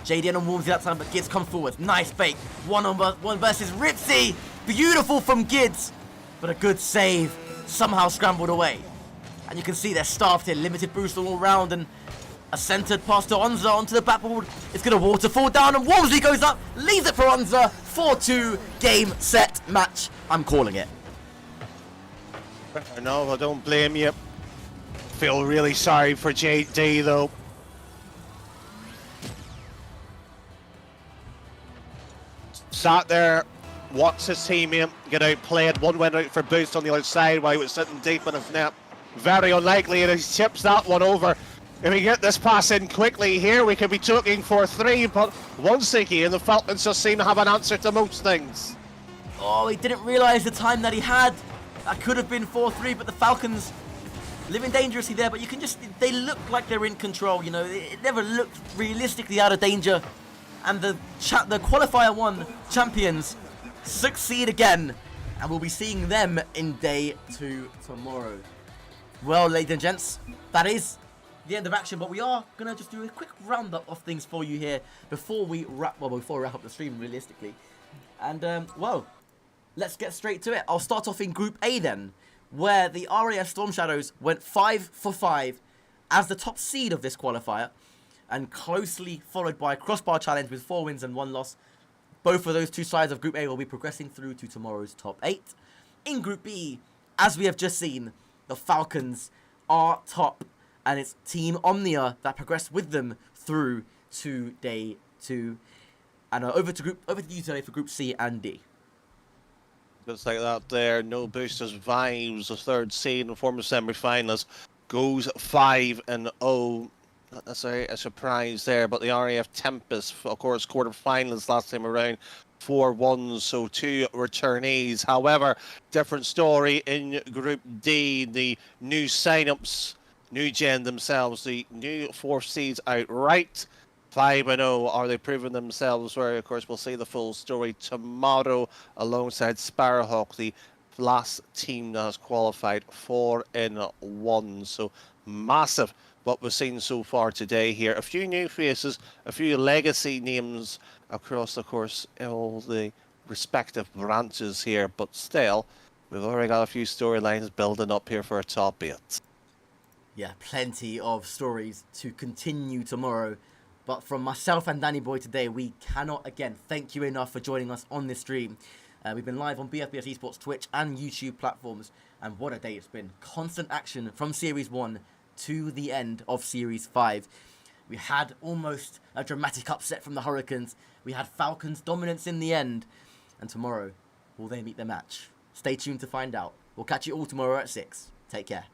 JDN on Wolves that time, but Gids come forward. Nice fake. One versus Ripsy. Beautiful from Gids, but a good save. Somehow scrambled away. And you can see they're staffed here. Limited boost all around, and a centered pass to Onza onto the backboard. It's going to waterfall down, and Wolseley goes up, leaves it for Onza. 4-2 game, set, match. I'm calling it. No, I don't blame you. Feel really sorry for JD though. Sat there, watched his teammate get outplayed. One went out for boost on the other side while he was sitting deep in his net. Very unlikely, and he chips that one over. If we get this pass in quickly here, we could be talking 4-3, but once again, the Falcons just seem to have an answer to most things. Oh, he didn't realise the time that he had. That could have been 4-3, but the Falcons living dangerously there, but you can just, they look like they're in control, you know. It never looked realistically out of danger. And the Qualifier 1 champions succeed again, and we'll be seeing them in day 2 tomorrow. Well, ladies and gents, that is the end of action, but we are going to just do a quick roundup of things for you here before we wrap up the stream, realistically. And, well, let's get straight to it. I'll start off in Group A then, where the RAF Storm Shadows went 5 for 5 as the top seed of this qualifier, and closely followed by a Crossbar Challenge with 4 wins and 1 loss. Both of those two sides of Group A will be progressing through to tomorrow's top 8. In Group B, as we have just seen, the Falcons are top, and it's Team Omnia that progressed with them through to day 2. And over to you today for Group C and D. Just like that there, no boosters vibes. The third seed and former semi-finalist goes 5-0. Not necessarily a surprise there, but the RAF Tempest, of course, quarter-finalists last time around, 4-1, so 2 returnees. However, different story in Group D. The new sign-ups, new gen themselves, the new 4 seeds outright. 5-0. Are they proving themselves? Where, of course, we'll see the full story tomorrow alongside Sparrowhawk, the last team that has qualified 4-1. So massive what we've seen so far today here. A few new faces, a few legacy names across, of course, all the respective branches here. But still, we've already got a few storylines building up here for a top 8. Yeah, plenty of stories to continue tomorrow. But from myself and Danny Boy today, we cannot, again, thank you enough for joining us on this stream. We've been live on BFBS Esports Twitch and YouTube platforms. And what a day it's been. Constant action from Series 1 to the end of Series 5. We had almost a dramatic upset from the Hurricanes. We had Falcons dominance in the end. And tomorrow, will they meet their match? Stay tuned to find out. We'll catch you all tomorrow at 6. Take care.